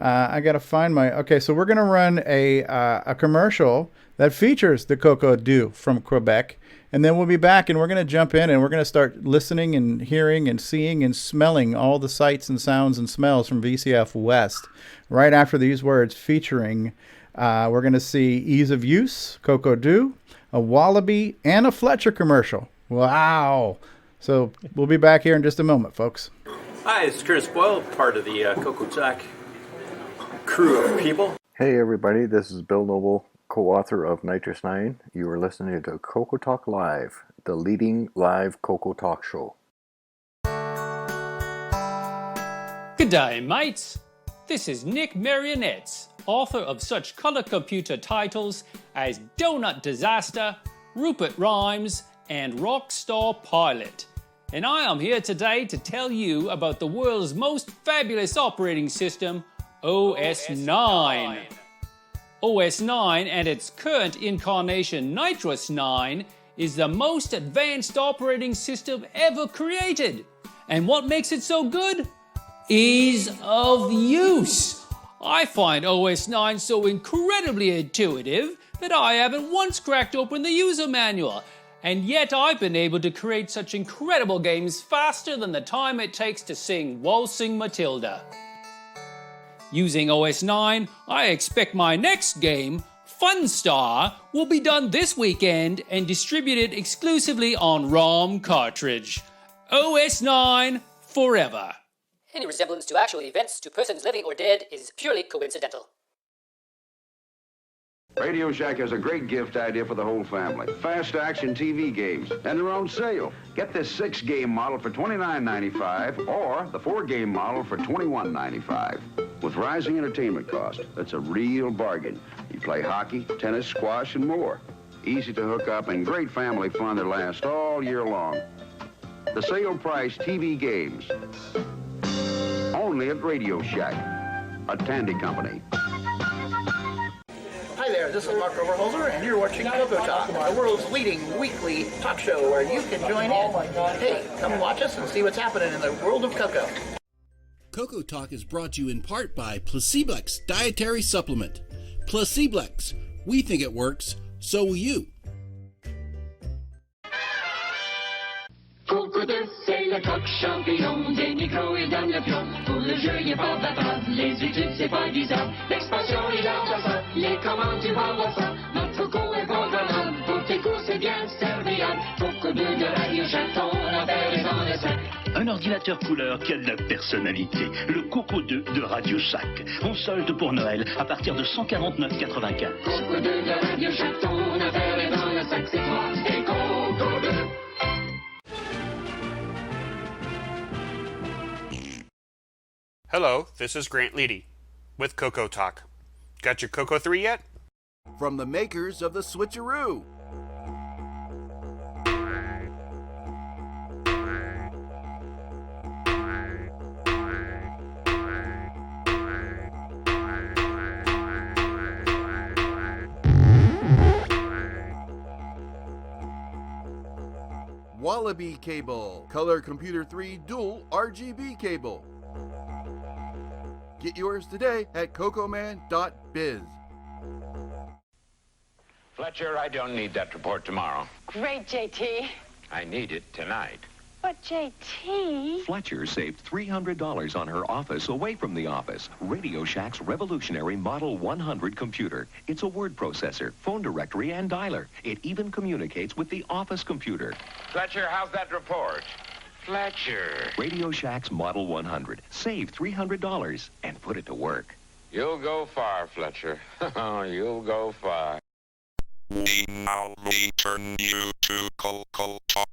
I got to find my... Okay, so we're going to run a commercial that features the CoCo from Quebec, and then we'll be back, and we're going to jump in, and we're going to start listening and hearing and seeing and smelling all the sights and sounds and smells from VCF West. Right after these words featuring, we're going to see ease of use, CoCo, a Wallaby, and a Fletcher commercial. Wow. So we'll be back here in just a moment, folks. Hi, it's Curtis Boyle, part of the CoCoTALK crew of people. Hey everybody, this is Bill Noble, co-author of Nitrous 9. You are listening to CoCoTALK Live, the leading live CoCoTALK show. Good day, mates. This is Nick Marionettes, author of such color computer titles as Donut Disaster, Rupert Rhymes, and Rockstar Pilot. And I am here today to tell you about the world's most fabulous operating system, OS 9. OS 9 and its current incarnation Nitrous 9 is the most advanced operating system ever created. And what makes it so good? Ease of use. I find OS 9 so incredibly intuitive that I haven't once cracked open the user manual, and yet I've been able to create such incredible games faster than the time it takes to sing Waltzing Matilda. Using OS 9, I expect my next game, Funstar, will be done this weekend and distributed exclusively on ROM cartridge. OS 9 forever. Any resemblance to actual events to persons living or dead is purely coincidental. Radio Shack has a great gift idea for the whole family. Fast action TV games, and they're on sale. Get this 6-game model for $29.95 or the 4-game model for $21.95. With rising entertainment costs, that's a real bargain. You play hockey, tennis, squash, and more. Easy to hook up and great family fun that lasts all year long. The sale price TV games. Only at Radio Shack, a Tandy company. Hi there, this is Mark Overholser, and you're watching CoCoTALK, the world's leading weekly talk show where you can join in. Hey, come watch us and see what's happening in the world of Coco. CoCoTALK is brought to you in part by Placeblex Dietary Supplement. Placeblex, we think it works, so will you. CoCo2, c'est le coq champignon, des micros et dans le pion. Pour le jeu, il est pas battable, les études, c'est pas disable. L'expansion, il a ça, les commandes, tu vas ça. Notre CoCo est programmable, pour tes cours, c'est bien serviable. CoCo2 de Radio Shack, ton affaire est dans le sac. Un ordinateur couleur qui a de la personnalité. Le CoCo2 de Radio Shack. On solde pour Noël à partir de 149,95. CoCo2 de Radio Shack, ton affaire est dans le sac, c'est toi et CoCo2. Hello, this is Grant Leedy with CoCoTALK. Got your CoCo 3 yet? From the makers of the Switcheroo. Wallaby cable, Color Computer 3 dual RGB cable. Get yours today at cocoman.biz. Fletcher, I don't need that report tomorrow. Great, JT. I need it tonight. But JT... Fletcher saved $300 on her office away from the office. Radio Shack's revolutionary Model 100 computer. It's a word processor, phone directory, and dialer. It even communicates with the office computer. Fletcher, how's that report? Fletcher. Radio Shack's Model 100. Save $300 and put it to work. You'll go far, Fletcher. You'll go far. We now return you to CoCoTALK.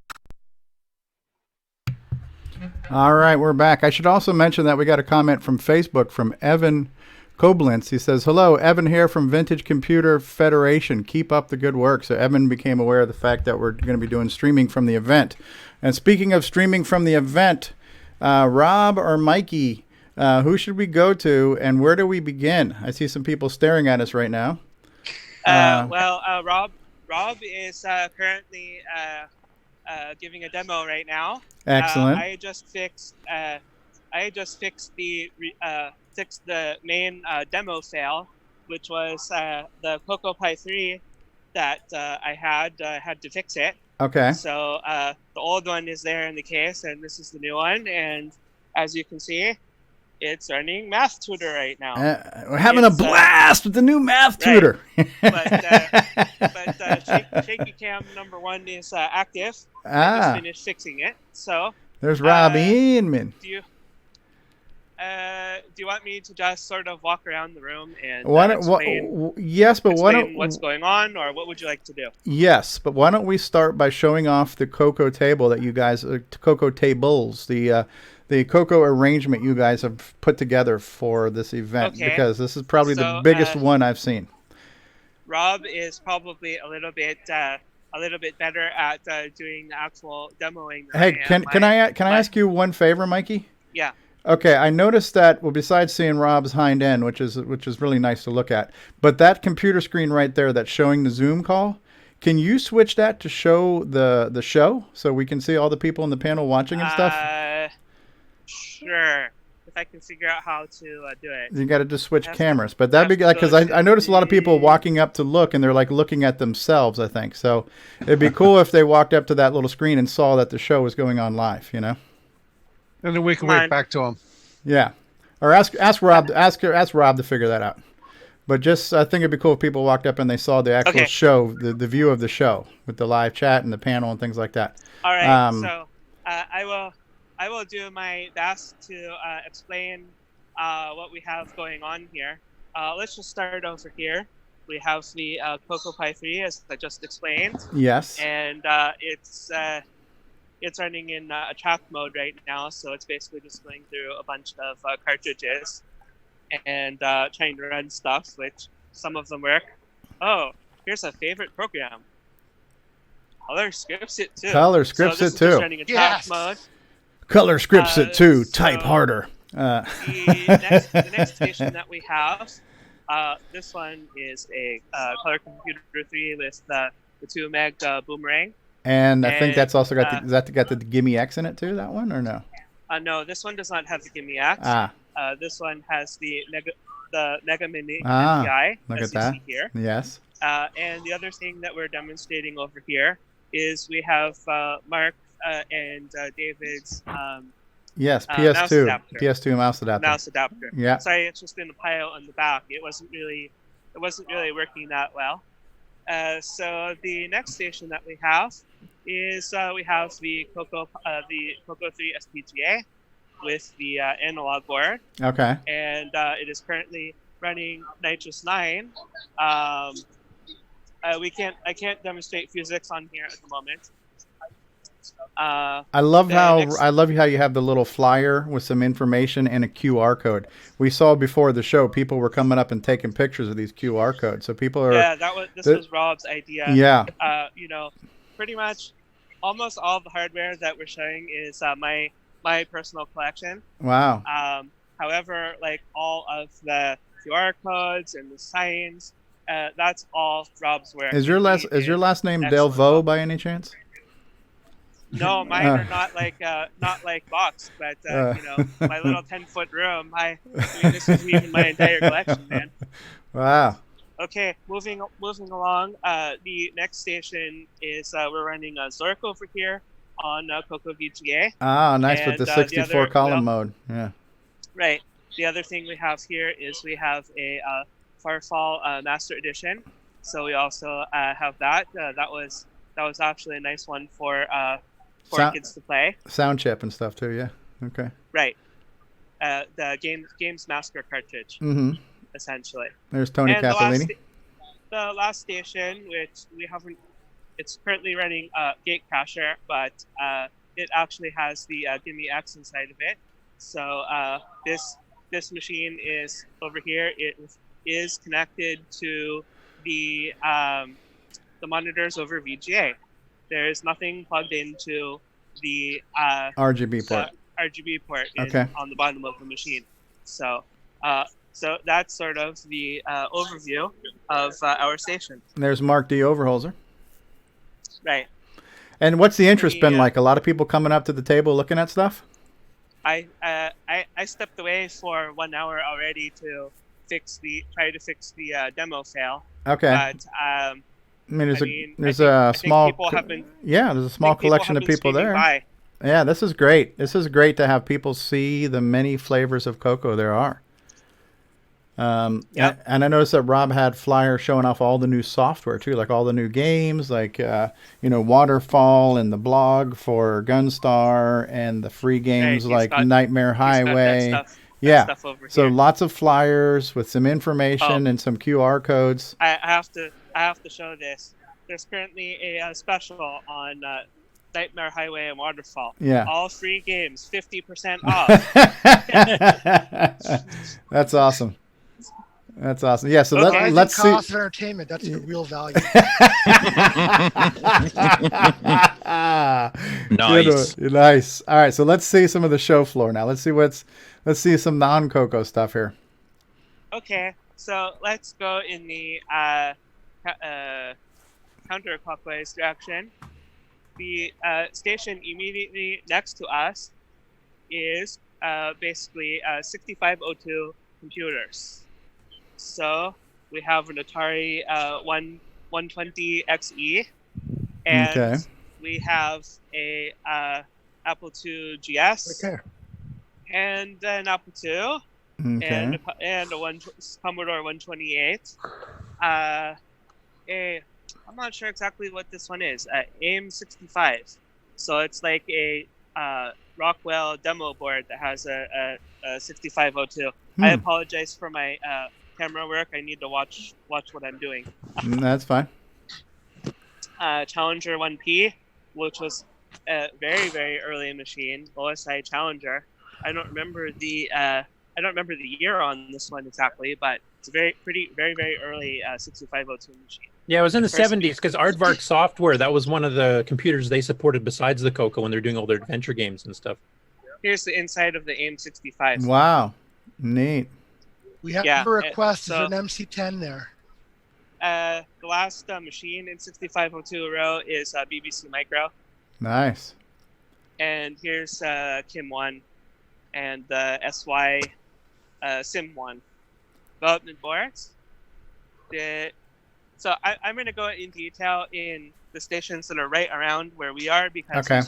All right, we're back. I should also mention that we got a comment from Facebook from Evan Koblenz. He says, hello, Evan here from Vintage Computer Federation. Keep up the good work. So Evan became aware of the fact that we're going to be doing streaming from the event. And speaking of streaming from the event, Rob or Mikey, who should we go to and where do we begin? I see some people staring at us right now. Rob is currently giving a demo right now. Excellent. I just fixed the main demo fail, which was the CoCo Pi 3 that I had to fix it. Okay. So the old one is there in the case, and this is the new one. And as you can see, it's running Math Tutor right now. We're having a blast with the new Math Tutor. But Shaky Cam number 1 is active. I just finished fixing it. So there's Rob Inman. Do you want me to just sort of walk around the room and explain? Yes, but why don't what's going on, or what would you like to do? Yes, but why don't we start by showing off the CoCo table that you guys, CoCo tables, the CoCo arrangement you guys have put together for this event, because this is probably the biggest one I've seen. Rob is probably a little bit better at doing the actual demoing. Hey, can I ask you one favor, Mikey? Yeah. Okay, I noticed that. Well, besides seeing Rob's hind end, which is really nice to look at, but that computer screen right there that's showing the Zoom call. Can you switch that to show the show so we can see all the people in the panel watching and stuff? Sure, if I can figure out how to do it. You got to just switch cameras, but that'd be like, because I noticed a lot of people walking up to look, and they're like looking at themselves, I think. So it'd be cool if they walked up to that little screen and saw that the show was going on live, you know. And then we can wait back to them. Yeah, or ask Rob ask Rob to figure that out. But just I think it'd be cool if people walked up and they saw the actual show, the view of the show with the live chat and the panel and things like that. All right, so I will do my best to explain what we have going on here. Let's just start over here. We have the CoCo Pi 3, as I just explained. Yes. And it's running in attack mode right now, so it's basically just going through a bunch of cartridges and trying to run stuff, which some of them work. Oh, here's a favorite program. Color scripts it too. Color scripts it too. Running attack mode. Color scripts it too. Type harder. The next station that we have, this one is a Color Computer 3 with the 2 meg boomerang. And I think that's also got the Gimme X in it too. That one or no? No, this one does not have the Gimme X. This one has the Mega Mini MPI. Look at that. See here. Yes. And the other thing that we're demonstrating over here is we have Mark and David's yes, PS2 mouse adapter. Mouse adapter. Yeah. Sorry, it's just in a pile on the back. It wasn't really working that well. So the next station that we have is we have the CoCo 3 SPGA with the analog board. Okay. And it is currently running Nitrous 9. I can't demonstrate physics on here at the moment. I love how you have the little flyer with some information and a QR code. We saw before the show people were coming up and taking pictures of these QR codes. So people are this was Rob's idea. Yeah. Pretty much almost all of the hardware that we're showing is my personal collection. Wow. However, like all of the QR codes and the signs, that's all Rob's work. Is your last name Delvaux by any chance? No, mine are not like Box, but my little 10-foot room. This is even my entire collection, man. Wow. Okay, moving along. The next station is we're running Zork over here on CoCo VGA. Ah, nice with And, the 64 column mode. Yeah. Right. The other thing we have here is we have a Farfall Master Edition. So we also have that. That was actually a nice one for kids to play. Sound chip and stuff too. Yeah. Okay. Right. The Games Master cartridge. Mm-hmm. Essentially. There's Tony Cappellini. The last station, which we haven't, it's currently running Gate Crasher, but it actually has the Gimme X inside of it. So this machine is over here. It is connected to the monitors over VGA. There's nothing plugged into the RGB port. RGB port Okay. on the bottom of the machine. So that's sort of the overview of our station. There's Mark D. Overholser. Right. And what's the interest been like? A lot of people coming up to the table looking at stuff? I stepped away for 1 hour already to try to fix the demo fail. Okay. But I mean, there's a small collection of people there. By. Yeah, this is great. This is great to have people see the many flavors of CoCo there are. Yep. And I noticed that Rob had flyers showing off all the new software too, like all the new games, like Waterfall and the blog for Gunstar and the free games like Nightmare Highway. Stuff over so here. lots of flyers with some information and some QR codes. I have to show this. There's currently a special on Nightmare Highway and Waterfall. Yeah. All free games, 50% off. That's awesome. That's awesome. Yeah, so let's see. Cost of entertainment, that's the real value. Nice. Nice. All right, so let's see some of the show floor now. Let's see some non-CoCo stuff here. Okay, so let's go in the counterclockwise direction. The station immediately next to us is basically 6502 computers. So we have an Atari 120 XE, and we have a Apple II GS, and an Apple II, and a Commodore 128. I'm not sure exactly what this one is. AIM65. So it's like a Rockwell demo board that has a 6502. I apologize for my camera work. I need to watch what I'm doing. That's fine. Challenger 1P, which was a very, very early machine, OSI Challenger. I don't remember the year on this one exactly, but it's a very early 6502 machine. Yeah, it was in the 70s because Aardvark Software, that was one of the computers they supported besides the CoCo when they're doing all their adventure games and stuff. Here's the inside of the AIM65. Wow. Neat. We have a request. Is there an MC10 there? The last machine in 6502 row is BBC Micro. Nice. And here's Kim 1 and the SY Sim 1 development boards. So I'm going to go in detail in the stations that are right around where we are because we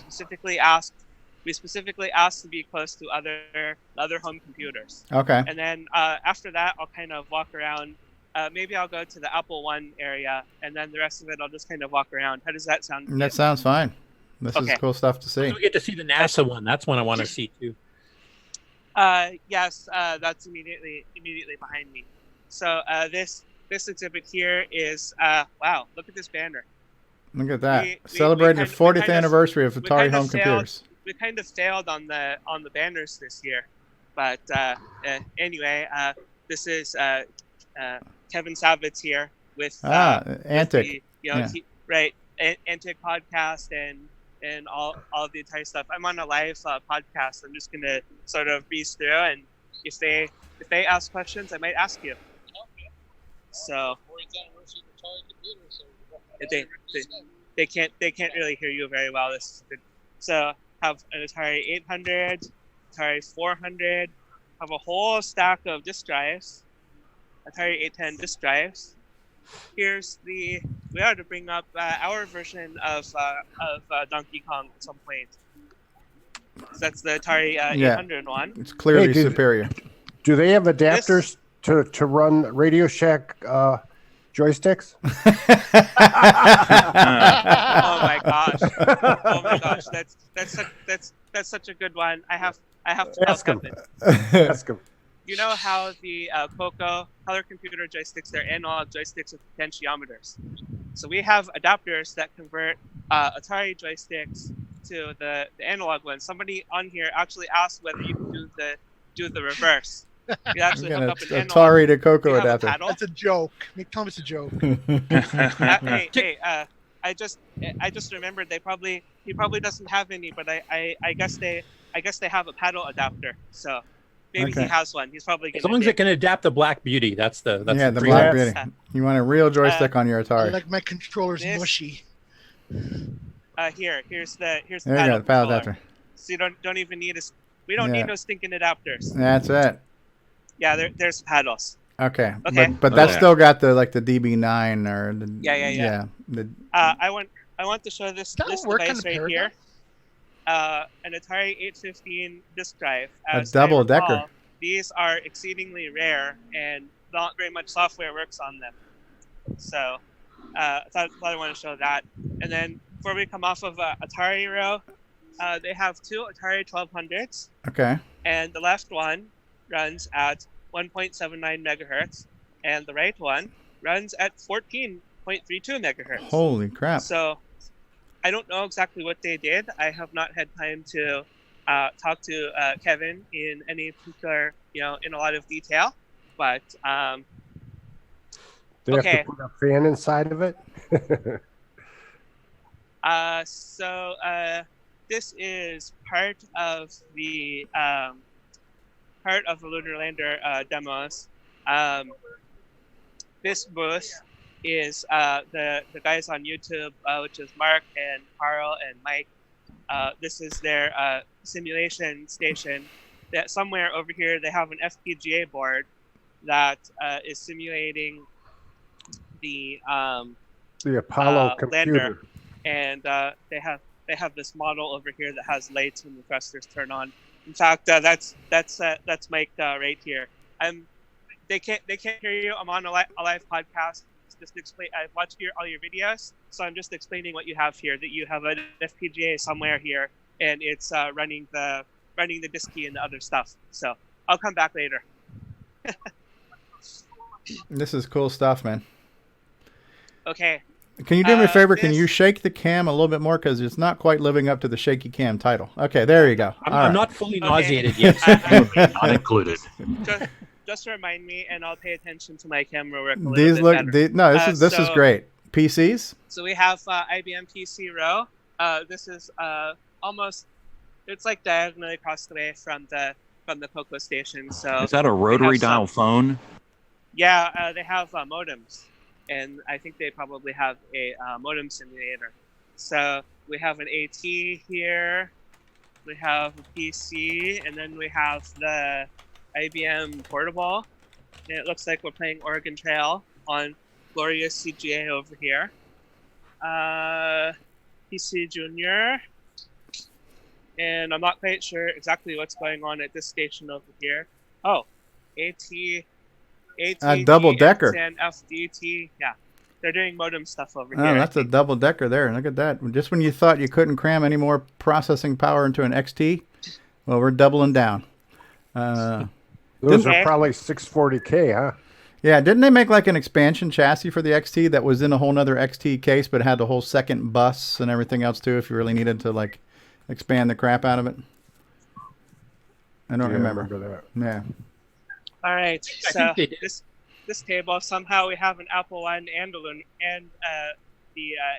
specifically asked to be close to other home computers. Okay. And then after that, I'll kind of walk around. Maybe I'll go to the Apple I area, and then the rest of it I'll just kind of walk around. How does that sound? That sounds fine. This is cool stuff to see. We get to see the NASA one. That's one I want to see too. Yes, that's immediately behind me. So this exhibit here is wow! Look at this banner. Look at that! Celebrating the 40th anniversary of Atari home computers. We kind of failed on the banners this year, but anyway, this is Kevin Savitz here with Antic, Antic podcast and all the entire stuff. I'm on a live podcast. I'm just gonna sort of breeze through, and if they ask questions, I might ask you. So they can't really hear you very well. This is good. So have an Atari 800, Atari 400, have a whole stack of disk drives, Atari 810 disk drives. Here's the to bring up our version of Donkey Kong at some point. So that's the Atari 800 one. It's clearly superior. Do they have adapters to run Radio Shack joysticks? Oh my gosh! That's such a good one. I have to Ask him. Ask him. You know how the CoCo color computer joysticks, they're analog joysticks with potentiometers. So we have adapters that convert Atari joysticks to the analog ones. Somebody on here actually asked whether you can do the reverse. You actually hook up an Atari to CoCo adapter. That's a joke. Tell me it's a joke. I just remembered he probably doesn't have any, but I guess they have a paddle adapter. So maybe he has one. He's probably as long as it can adapt the Black Beauty. That's the Black Beauty. You want a real joystick on your Atari. I like my controllers mushy. Here's the there you go, the paddle adapter. So you don't even need we don't need no stinking adapters. That's it. Yeah, there's paddles. Okay. But that's still got the DB9 or the yeah. I want to show this device right here. An Atari 815 disk drive. A double decker. These are exceedingly rare, and not very much software works on them. So I thought I want to show that. And then before we come off of Atari row, they have two Atari 1200s. Okay. And the left one runs at 1.79 megahertz, and the right one runs at 14.32 megahertz. Holy crap. So I don't know exactly what they did. I have not had time to talk to Kevin in any particular, in a lot of detail, but they have to put a fan inside of it? So this is part of the Lunar Lander demos. This booth is the guys on YouTube, which is Mark and Carl and Mike. This is their simulation station. That somewhere over here they have an FPGA board that is simulating the Apollo computer. Lander, and they have this model over here that has lights when the thrusters turn on. In fact, that's Mike right here. They can't hear you. I'm on a live podcast. Just explain. I've watched all your videos, so I'm just explaining what you have here. That you have an FPGA somewhere here, and it's running the disk key and the other stuff. So I'll come back later. This is cool stuff, man. Okay. Can you do me a favor? Can you shake the cam a little bit more, because it's not quite living up to the shaky cam title? Okay, there you go. I'm not fully nauseated yet. Not included. Just remind me, and I'll pay attention to my camera work. This is great. PCs. So we have IBM PC row. This is almost. It's like diagonally across the way from the CoCo station. So is that a rotary dial phone? Yeah, they have modems, and I think they probably have a modem simulator. So we have an AT here. We have a PC, and then we have the IBM portable. And it looks like we're playing Oregon Trail on glorious CGA over here. PC Junior. And I'm not quite sure exactly what's going on at this station over here. Oh, AT double decker. and FDT. Yeah, they're doing modem stuff over here. Oh, that's a double decker there. Look at that. Just when you thought you couldn't cram any more processing power into an XT, well, we're doubling down. Those are probably 640K, huh? Yeah, didn't they make like an expansion chassis for the XT that was in a whole nother XT case, but had the whole second bus and everything else too, if you really needed to like expand the crap out of it? I don't remember that. Yeah. All right. So this table, somehow we have an Apple One and the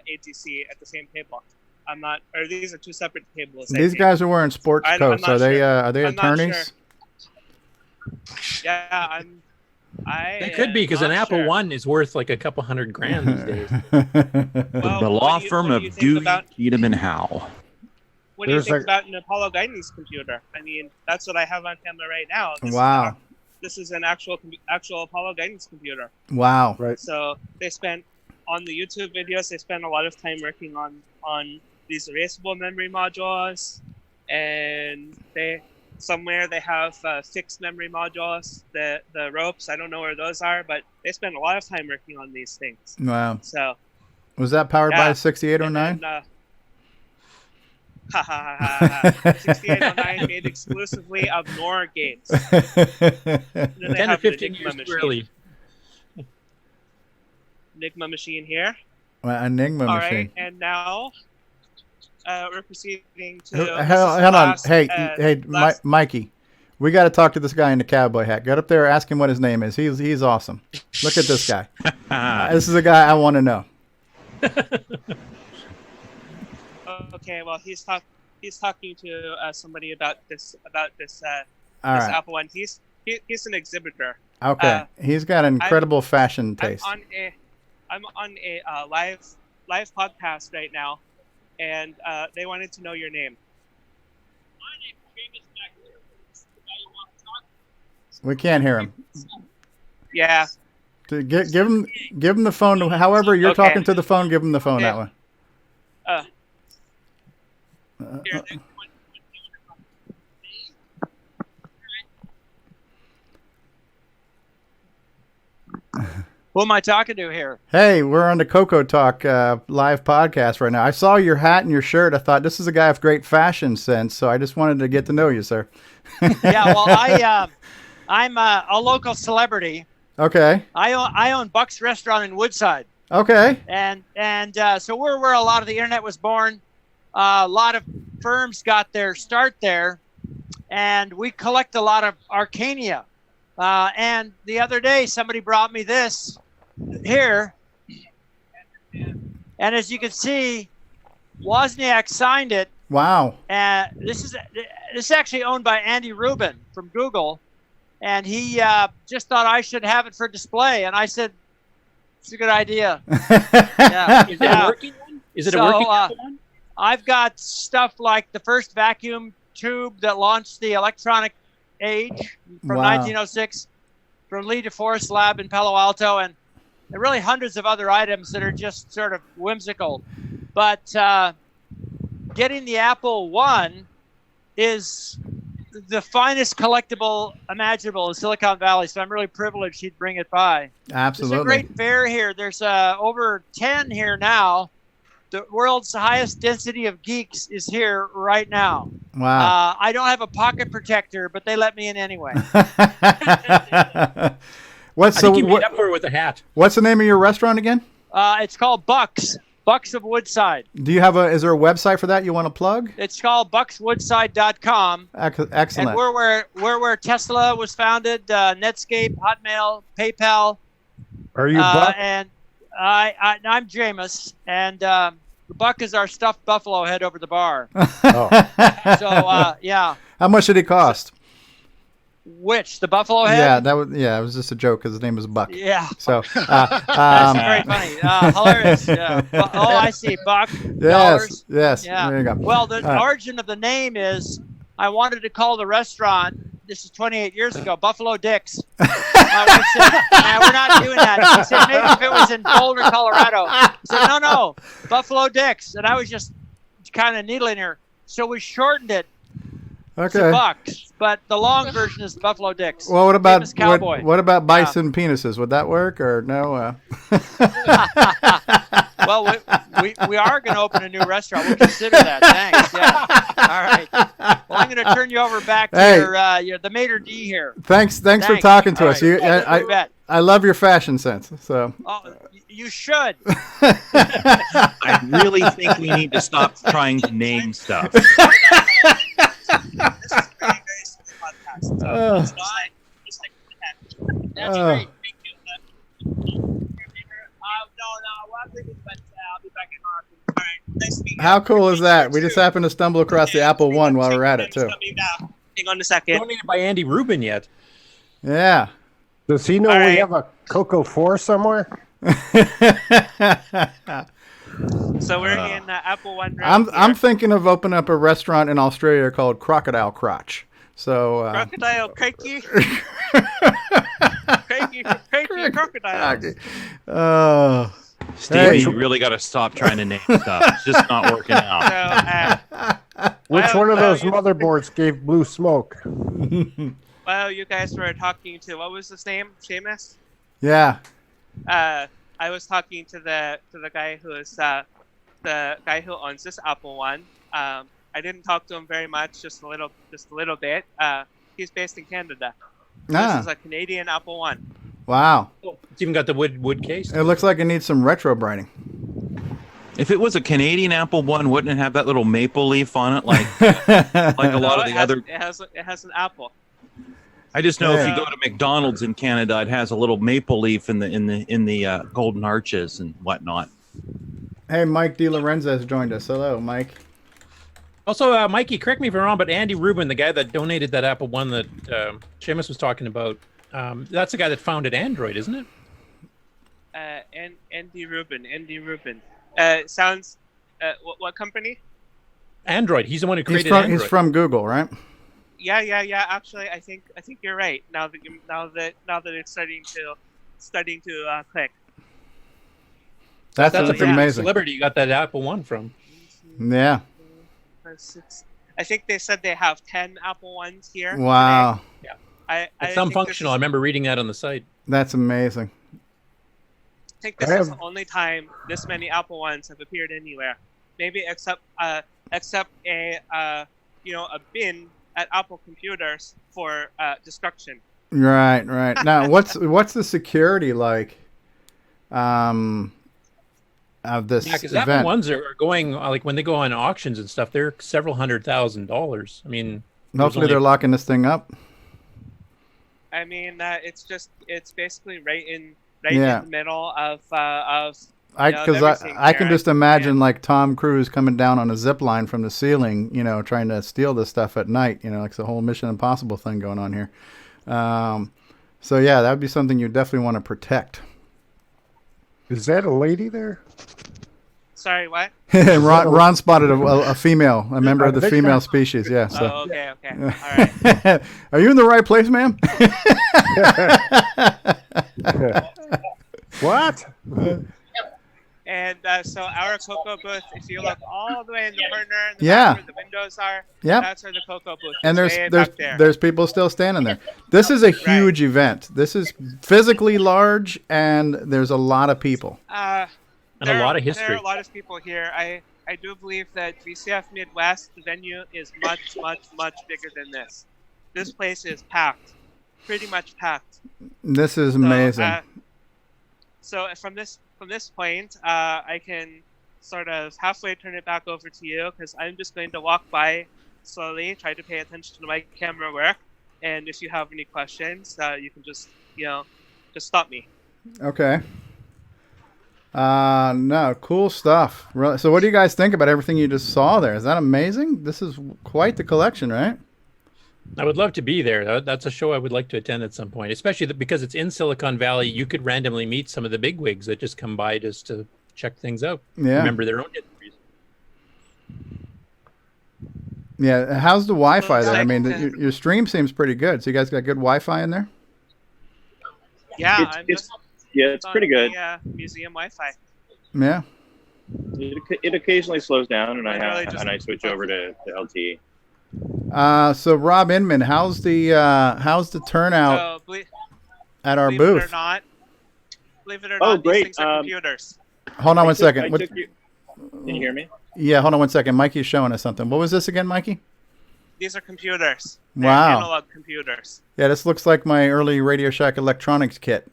ATC at the same table. I'm not, or these are two separate tables. These guys are wearing sports coats. Are they attorneys? Yeah, It could be, because an Apple One is worth like a couple $100,000 these days. The law firm of Dewey, Cheatham and Howe. What do you think about an Apollo guidance computer? I mean, that's what I have on camera right now. Wow. This is an actual Apollo guidance computer. Wow. Right. So they spent on the YouTube videos, they spend a lot of time working on these erasable memory modules, and they have fixed memory modules. The ropes, I don't know where those are, but they spend a lot of time working on these things. Wow. So was that powered by a 6809? 6809 made exclusively of NOR games. 10 to 15 years too early. Enigma machine here. Well, Enigma All machine. right, and now we're proceeding to. Hold on. Hey, Mikey. We got to talk to this guy in the cowboy hat. Get up there, ask him what his name is. He's awesome. Look at this guy. This is a guy I want to know. Okay, well, he's talking to somebody about this All right. Apple one. He's an exhibitor. Okay, he's got incredible fashion taste. I'm on a live podcast right now, and they wanted to know your name. We can't hear him. Yeah. Give him the phone. However you're talking to the phone, give him the phone that way. Who am I talking to here? Hey, we're on the CoCoTALK live podcast right now. I saw your hat and your shirt. I thought this is a guy with great fashion sense, so I just wanted to get to know you, sir. Yeah, well, I'm a local celebrity. Okay. I own Buck's Restaurant in Woodside. Okay. And so we're where a lot of the internet was born. A lot of firms got their start there, and we collect a lot of Arcania. And the other day, somebody brought me this here, and as you can see, Wozniak signed it. Wow. This is actually owned by Andy Rubin from Google, and he just thought I should have it for display, and I said, it's a good idea. Yeah. Is it a working one? Is it a working one? I've got stuff like the first vacuum tube that launched the electronic age from 1906 from Lee DeForest Lab in Palo Alto, and really hundreds of other items that are just sort of whimsical. But getting the Apple One is the finest collectible imaginable in Silicon Valley, so I'm really privileged he'd bring it by. Absolutely. There's a great fair here. There's over 10 here now. The world's highest density of geeks is here right now. Wow. I don't have a pocket protector, but they let me in anyway. I think you made up for it with a hat. What's the name of your restaurant again? It's called Buck's of Woodside. Do you is there a website for that you want to plug? It's called buckswoodside.com. Excellent. And we're where Tesla was founded, Netscape, Hotmail, PayPal. Are you Buck? And I'm Jameis, and Buck is our stuffed buffalo head over the bar. So yeah. How much did it cost? Which, the buffalo head? Yeah, it was just a joke because his name was Buck. Yeah. So that's very funny. Hilarious. Yeah. Oh, I see. Buck. Yes. Dollars. Yeah. There you go. Well, the origin of the name is I wanted to call the restaurant. This is 28 years ago. Buffalo Dick's. My wife said, we're not doing that. She said, maybe if it was in Boulder, Colorado. I said, no, Buffalo Dick's. And I was just kind of needling her. So we shortened it to Bucks. But the long version is Buffalo Dick's. Well, what about what about bison penises? Would that work or no? Well, we are going to open a new restaurant. We'll consider that. Thanks. Yeah. All right. Well, I'm going to turn you over back to the maitre d' here. Thanks for talking to us. Right. I love your fashion sense. So. You should. I really think we need to stop trying to name stuff. That's great. How cool is that? We just happened to stumble across the Apple One while we're at it too. Hang on a second. Donated by Andy Rubin yet? Yeah. Does he know we have a CoCo 4 somewhere? So we're in Apple One. I'm thinking of opening up a restaurant in Australia called Crocodile Crotch. So Crocodile Crikey. Crikey Crocodile. Stevie, you really got to stop trying to name stuff. It's just not working out. Which one of those motherboards gave blue smoke? Well, you guys were talking to, what was his name? Seamus? Yeah. I was talking to the guy who is the guy who owns this Apple One. I didn't talk to him very much, just a little bit. He's based in Canada. This is a Canadian Apple One. Wow. It's even got the wood case. It looks like it needs some retro brighting. If it was a Canadian Apple One, wouldn't it have that little maple leaf on it, like a lot of the other? It has an apple. I just know if you go to McDonald's in Canada, it has a little maple leaf in the golden arches and whatnot. Hey, Mike DeLorenzo has joined us. Hello, Mike. Also, Mikey, correct me if I'm wrong, but Andy Rubin, the guy that donated that Apple One that Seamus was talking about, that's the guy that founded Android, isn't it? Andy Rubin. Sounds. What company? Android. He's the one who created Android. He's from Google, right? Yeah. Actually, I think you're right. Now that it's starting to click. That's amazing. Celebrity you got that Apple One from. Yeah. I think they said they have 10 Apple Ones here. Wow. Today. Yeah. It's some functional. I remember reading that on the site. That's amazing. I think this is the only time this many Apple Ones have appeared anywhere. Maybe except a bin at Apple computers for destruction. Right. Now, what's the security like? Of this because event? Apple Ones are going, like when they go on auctions and stuff, they're several $100,000. I mean, hopefully they're locking this thing up. I mean, it's basically right in the middle of I can just imagine like Tom Cruise coming down on a zip line from the ceiling, trying to steal this stuff at night. Like it's a whole Mission Impossible thing going on here. So yeah, that would be something you definitely want to protect. Is that a lady there? Sorry, what? Ron spotted a female, a member of the female species. Yeah. So. Oh, okay. All right. Are you in the right place, ma'am? What? And so our CoCo booth, if you look all the way in the corner, back where the windows are, that's where the CoCo booth is. And there's there's people still standing there. This is a huge event. This is physically large, and there's a lot of people. And a lot of history. There are a lot of people here. I do believe that VCF Midwest, the venue, is much, much, much bigger than this. This place is packed, pretty much packed. This is amazing. So from this point, I can sort of halfway turn it back over to you because I'm just going to walk by slowly, try to pay attention to my camera work, and if you have any questions, you can just stop me. Okay. No, cool stuff. So what do you guys think about everything you just saw there? Is that amazing? This is quite the collection, right? I would love to be there. That's a show I would like to attend at some point, especially because it's in Silicon Valley. You could randomly meet some of the big wigs that just come by just to check things out. Yeah. Remember their own histories. Yeah. How's the Wi-Fi there? I mean, your stream seems pretty good. So you guys got good Wi-Fi in there? Yeah. It's pretty good. Museum Wi-Fi. Yeah. It occasionally slows down, and I switch over to LTE. So Rob Inman, how's the turnout at our booth? Believe it or not, great. These things are computers. Hold on one second. Can you hear me? Yeah, hold on one second. Mikey's showing us something. What was this again, Mikey? These are computers. They're wow. Analog computers. Yeah, this looks like my early Radio Shack electronics kit.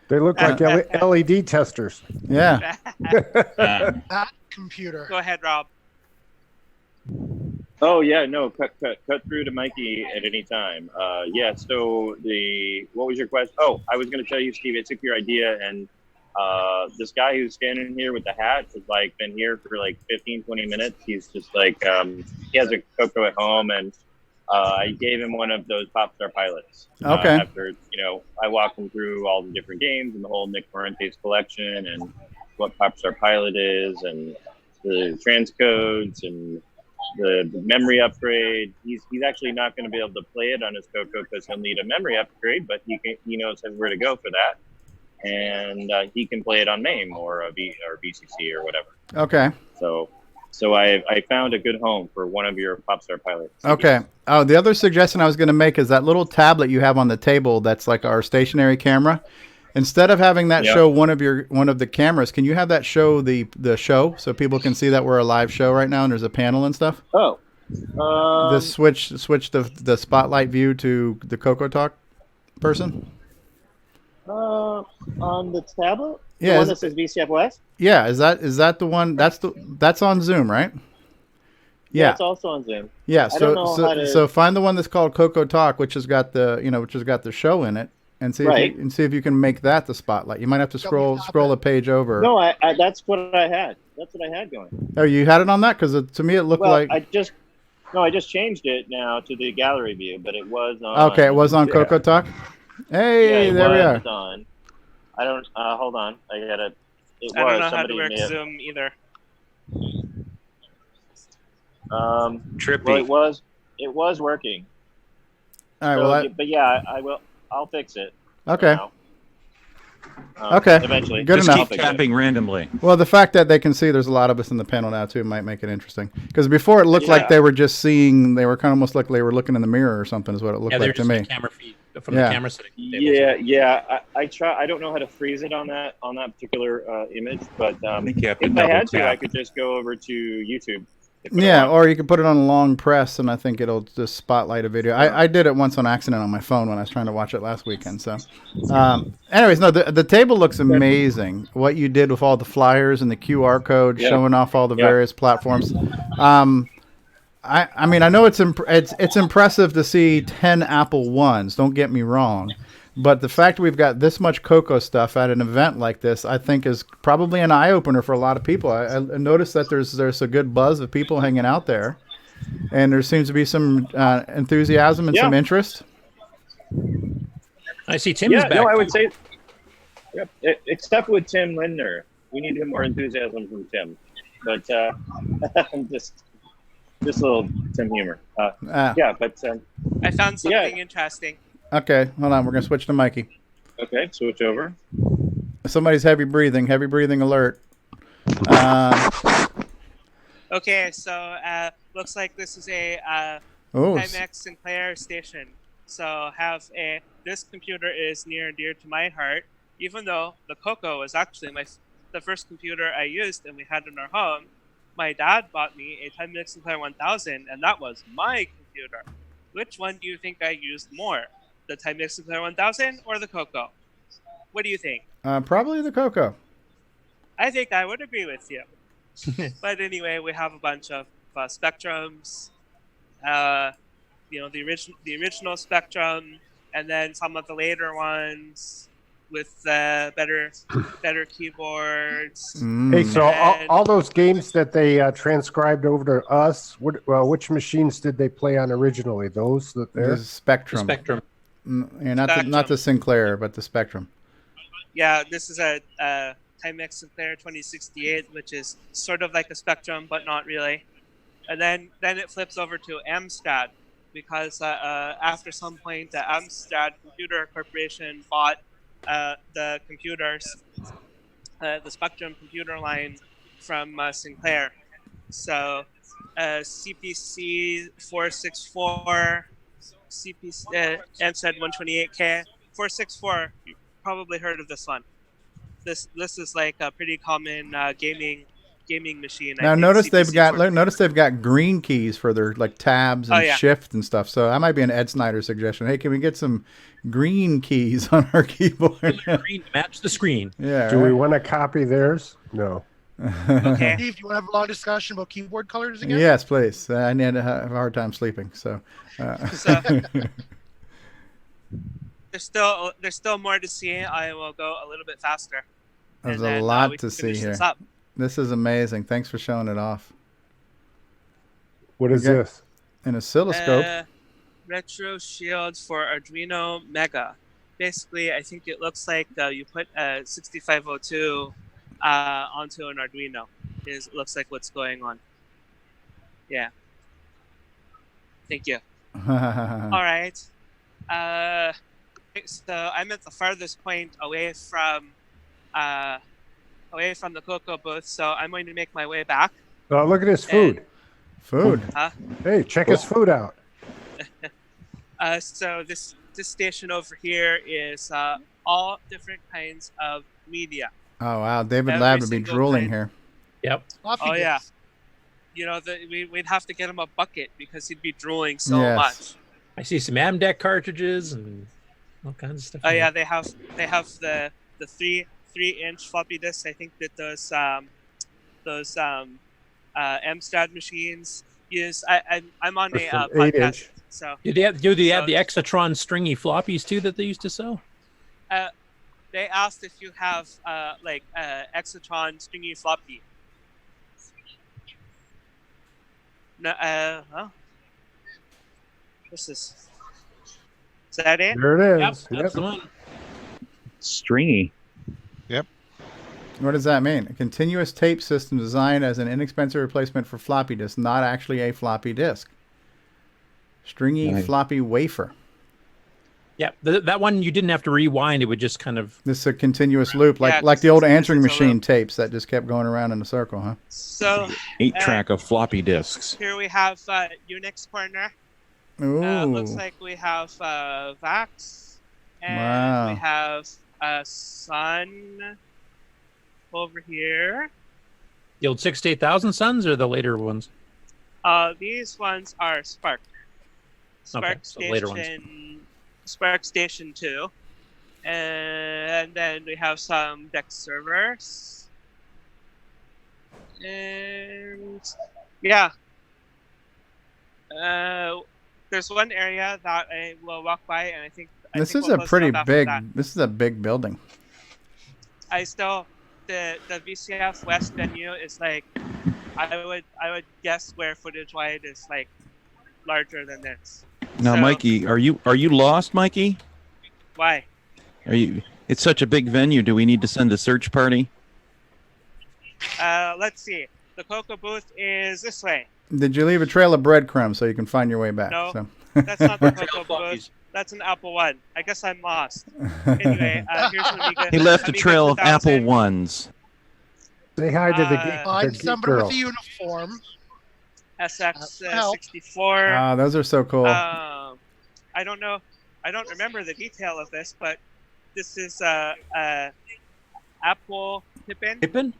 They look like LED testers. Yeah. That computer. Go ahead, Rob. Oh yeah, no, cut through to Mikey at any time. So what was your question? Oh, I was going to tell you, Steve, I took your idea, and this guy who's standing here with the hat has like been here for like 15, 20 minutes. He's just like he has a CoCo at home, and I gave him one of those Popstar pilots. Okay. After I walked him through all the different games and the whole Nick Morente's collection and what Popstar Pilot is and the transcodes and the memory upgrade. He's actually not going to be able to play it on his CoCo because he'll need a memory upgrade, but he knows where to go for that. and he can play it on MAME or VCC or whatever. Okay. So I found a good home for one of your Popstar Pilot CDs. Okay. Oh, the other suggestion I was going to make is that little tablet you have on the table that's like our stationary camera. Instead of having that show one of the cameras, can you have that show the show so people can see that we're a live show right now and there's a panel and stuff? Oh. Switch the spotlight view to the CoCoTALK person. On the tablet? Yeah, the one that says VCF West? Yeah, is that the one? That's on Zoom, right? Yeah, it's also on Zoom. Yeah, I don't know how to... so find the one that's called CoCoTALK, which has got the show in it, and see if you can make that the spotlight. You might have to scroll a page over. No, I that's what I had. That's what I had going. Oh, you had it on that? Because to me it looked like. I just changed it now to the gallery view, but it was on. Okay, it was on CoCoTALK. Hey, there we are. On. I don't. Hold on. I gotta. I don't know how to work Zoom either. Trippy. Well, it was working. All right. But yeah, I will. I'll fix it. Okay. Okay. Eventually. Good enough. Just keep tapping randomly. Well, the fact that they can see there's a lot of us in the panel now too might make it interesting. Because before it looked like they were just seeing. They were kind of almost like they were looking in the mirror or something. Is what it looked like to me. The camera feed from the camera setting. Yeah. I try. I don't know how to freeze it on that particular image, but if I had to, I could just go over to YouTube. Yeah, or you can put it on long press, and I think it'll just spotlight a video. I did it once on accident on my phone when I was trying to watch it last weekend. So, anyways, no, the table looks amazing. What you did with all the flyers and the QR code showing off all the various platforms. I mean, I know it's impressive to see 10 Apple Ones. Don't get me wrong. But the fact we've got this much CoCo stuff at an event like this, I think, is probably an eye-opener for a lot of people. I noticed that there's a good buzz of people hanging out there, and there seems to be some enthusiasm and some interest. I see Tim's back. No, I would say, except with Tim Lindner. We need more enthusiasm from Tim. But just a little Tim humor. But I found something interesting. Okay, hold on. We're going to switch to Mikey. Okay, switch over. Somebody's heavy breathing alert. Okay, so looks like this is a Timex Sinclair station. So this computer is near and dear to my heart, even though the CoCo was actually the first computer I used and we had in our home. My dad bought me a Timex Sinclair 1000, and that was my computer. Which one do you think I used more? The Timex Sinclair 1000 or the CoCo? What do you think? Probably the CoCo. I think I would agree with you. But anyway, we have a bunch of Spectrums, the original Spectrum, and then some of the later ones with better keyboards. Hey, so all those games that they transcribed over to us, which machines did they play on originally? Those that there? The Spectrum. The Spectrum. Yeah, not the Sinclair, but the Spectrum. Yeah, this is a Timex Sinclair 2068, which is sort of like a Spectrum, but not really. And then it flips over to Amstrad, because after some point, the Amstrad Computer Corporation bought the computers, the Spectrum computer line from Sinclair. So CPC 464, CPC Amstrad 128K 464. You probably heard of this one. This is like a pretty common gaming machine. Now notice they've got green keys for their like tabs and shift and stuff. So that might be an Ed Snyder suggestion. Hey, can we get some green keys on our keyboard? Green match the screen. Yeah. Do we want to copy theirs? No. Okay. Steve, do you want to have a long discussion about keyboard colors again? Yes, please. I need to have a hard time sleeping. So. There's still more to see. I will go a little bit faster. There's a lot to see here. This is amazing. Thanks for showing it off. What is this? An oscilloscope. Retro shields for Arduino Mega. Basically, I think it looks like you put a 6502 onto an Arduino. It looks like what's going on. Yeah. Thank you. All right. So I'm at the farthest point away from the CoCo booth. So I'm going to make my way back. Oh, look at his food. Food. Huh? Hey, check his food out. So this station over here is all different kinds of media. Oh wow, David Every Lab would be single drooling kind. here. Yep. Oh yeah. You know, we'd have to get him a bucket because he'd be drooling so Yes. much. I see some Amdec cartridges and all kinds of stuff. Oh yeah, they have the 3-inch floppy disks. I think that those MSTAD machines use. I'm on a podcast, 8-inch. so Do they have the Exatron stringy floppies too that they used to sell? they asked if you have Exatron stringy floppy. No, well, what's this? Is that it? There it Yep, is. that's the one. Stringy. Yep. What does that mean? A continuous tape system designed as an inexpensive replacement for floppy disk, not actually a floppy disk. Stringy Nice. floppy wafer. Yeah, that one you didn't have to rewind; it would just kind of. This is a continuous loop, like Yeah, the old this answering is a machine loop. tapes that just kept going around in a circle, huh? So 8-track of floppy disks. here we have Unix corner. Ooh. Looks like we have Vax, and Wow. we have Sun over here. The old 6,000 Suns or the later ones? These ones are Spark. Okay, so later ones. Spark Station 2. And then we have some Dex servers. And yeah. There's one area that I will walk by, and I think This we'll is a close it pretty up after big. that. This is a big building. The VCF West venue is like, I would guess square footage wise is like larger than this. Now, So, Mikey, are you lost, Mikey? Why? Are you? It's such a big venue. Do we need to send a search party? Let's see. The CoCo booth is this way. Did you leave a trail of breadcrumbs so you can find your way back? No, So. that's not the CoCo booth. That's an Apple One. I guess I'm lost. Anyway, here's Amiga. He left a Amiga trail of 2000. Apple Ones. Say hi to the geek, Find the geek somebody girl. with a uniform. SX64. Those are so cool. I don't know. I don't remember the detail of this, but this is Apple Pippin. Pippin?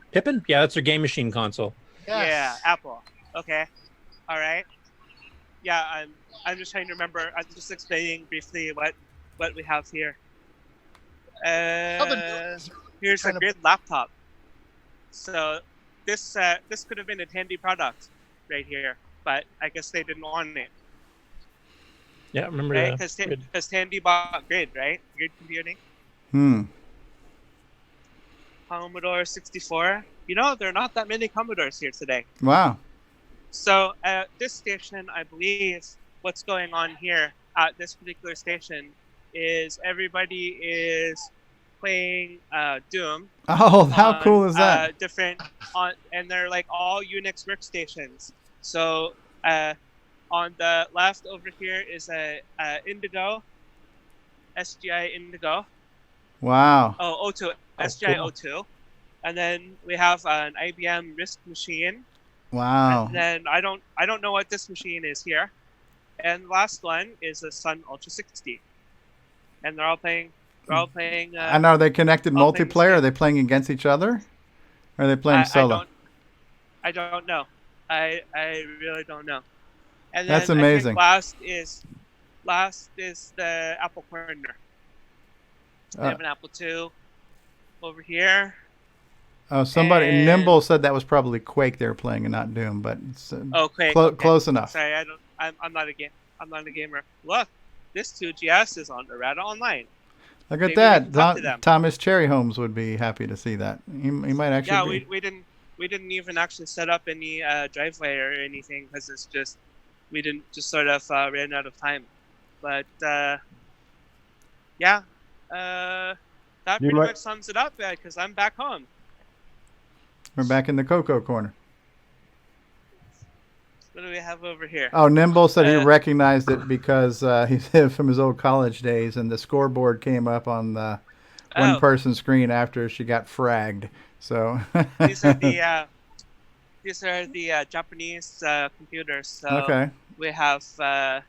Yeah, that's their game machine console. Yes. Yeah, Apple. Okay. All right. Yeah, I'm just trying to remember. I'm just explaining briefly what we have here. Here's a great laptop. So this could have been a Tandy product right here, but I guess they didn't want it. Yeah, I remember Right? that. Because Tandy bought Grid, right? Grid computing. Commodore 64. You know, there are not that many Commodores here today. Wow. So at this station, I believe what's going on here at this particular station is everybody is playing Doom. Oh, how cool is that? And they're like all Unix workstations. So on the left over here is a Indigo, SGI Indigo. Wow. Oh, O2, SGI O2. And then we have an IBM RISC machine. Wow. And then I don't know what this machine is here. And the last one is a Sun Ultra 60. And they're all playing. And are they connected multiplayer? Are they playing against each other? Or are they playing solo? I don't know. I really don't know. And That's then amazing. I think last is the Apple corner. They have an Apple II over here. Oh, somebody Nimble said that was probably Quake they were playing and not Doom, but it's Quake. Close enough. Sorry, I'm not a gamer. Look, this 2GS is on Errata Online. Look at Maybe we can talk that. to them. Thomas Cherry Holmes would be happy to see that. He might actually. Yeah, we didn't even actually set up any driveway or anything because it's just we didn't just sort of ran out of time. But yeah, that pretty much sums it up because I'm back home. We're back in the CoCo corner. What do we have over here? Oh, Nimble said he recognized it because he's from his old college days, and the scoreboard came up on the one-person screen after she got fragged. So these are the Japanese computers. So okay. We have Sharp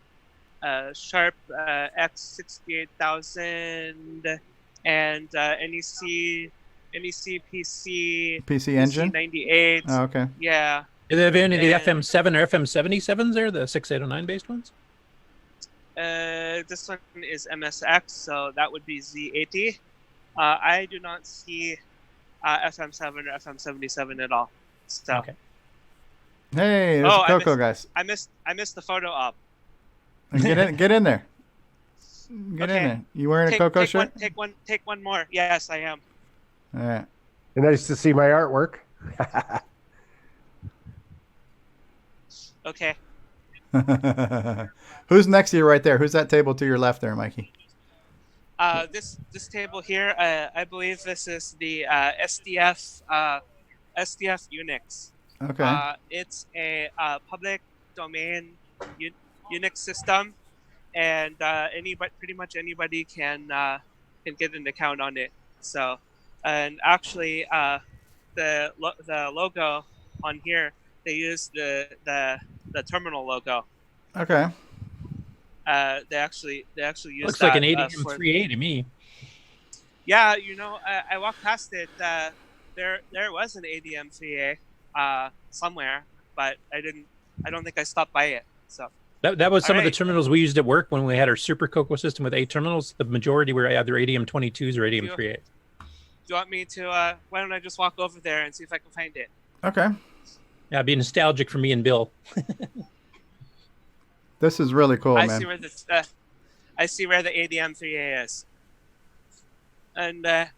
X68000 and NEC PC Engine? PC98. Oh, okay. Yeah. Do they have any of the FM7 or FM77s there, the 6809 based ones? This one is MSX, so that would be Z80. I do not see FM7 or FM77 at all. So. Okay. Hey, there's CoCo guys. I missed the photo op. Get in there. Get in there. You wearing a CoCo shirt? Take one more. Yes, I am. All right. Nice to see my artwork. Okay. Who's next to you right there? Who's that table to your left there, Mikey? This table here, I believe this is the SDF Unix. Okay. It's a public domain Unix system, and pretty much anybody can get an account on it. So, and actually, the logo on here, they use the terminal logo. Okay. They actually use. Looks like an ADM3A to me. Yeah, I walked past it. There was an ADM3A somewhere, but I don't think I stopped by it. So that was some of the terminals we used at work when we had our Super CoCo system with 8 terminals. The majority were either ADM22s or ADM3A. Do you want me to? Why don't I just walk over there and see if I can find it? Okay. Yeah, it'd be nostalgic for me and Bill. This is really cool, man. I see where the ADM3A is, and I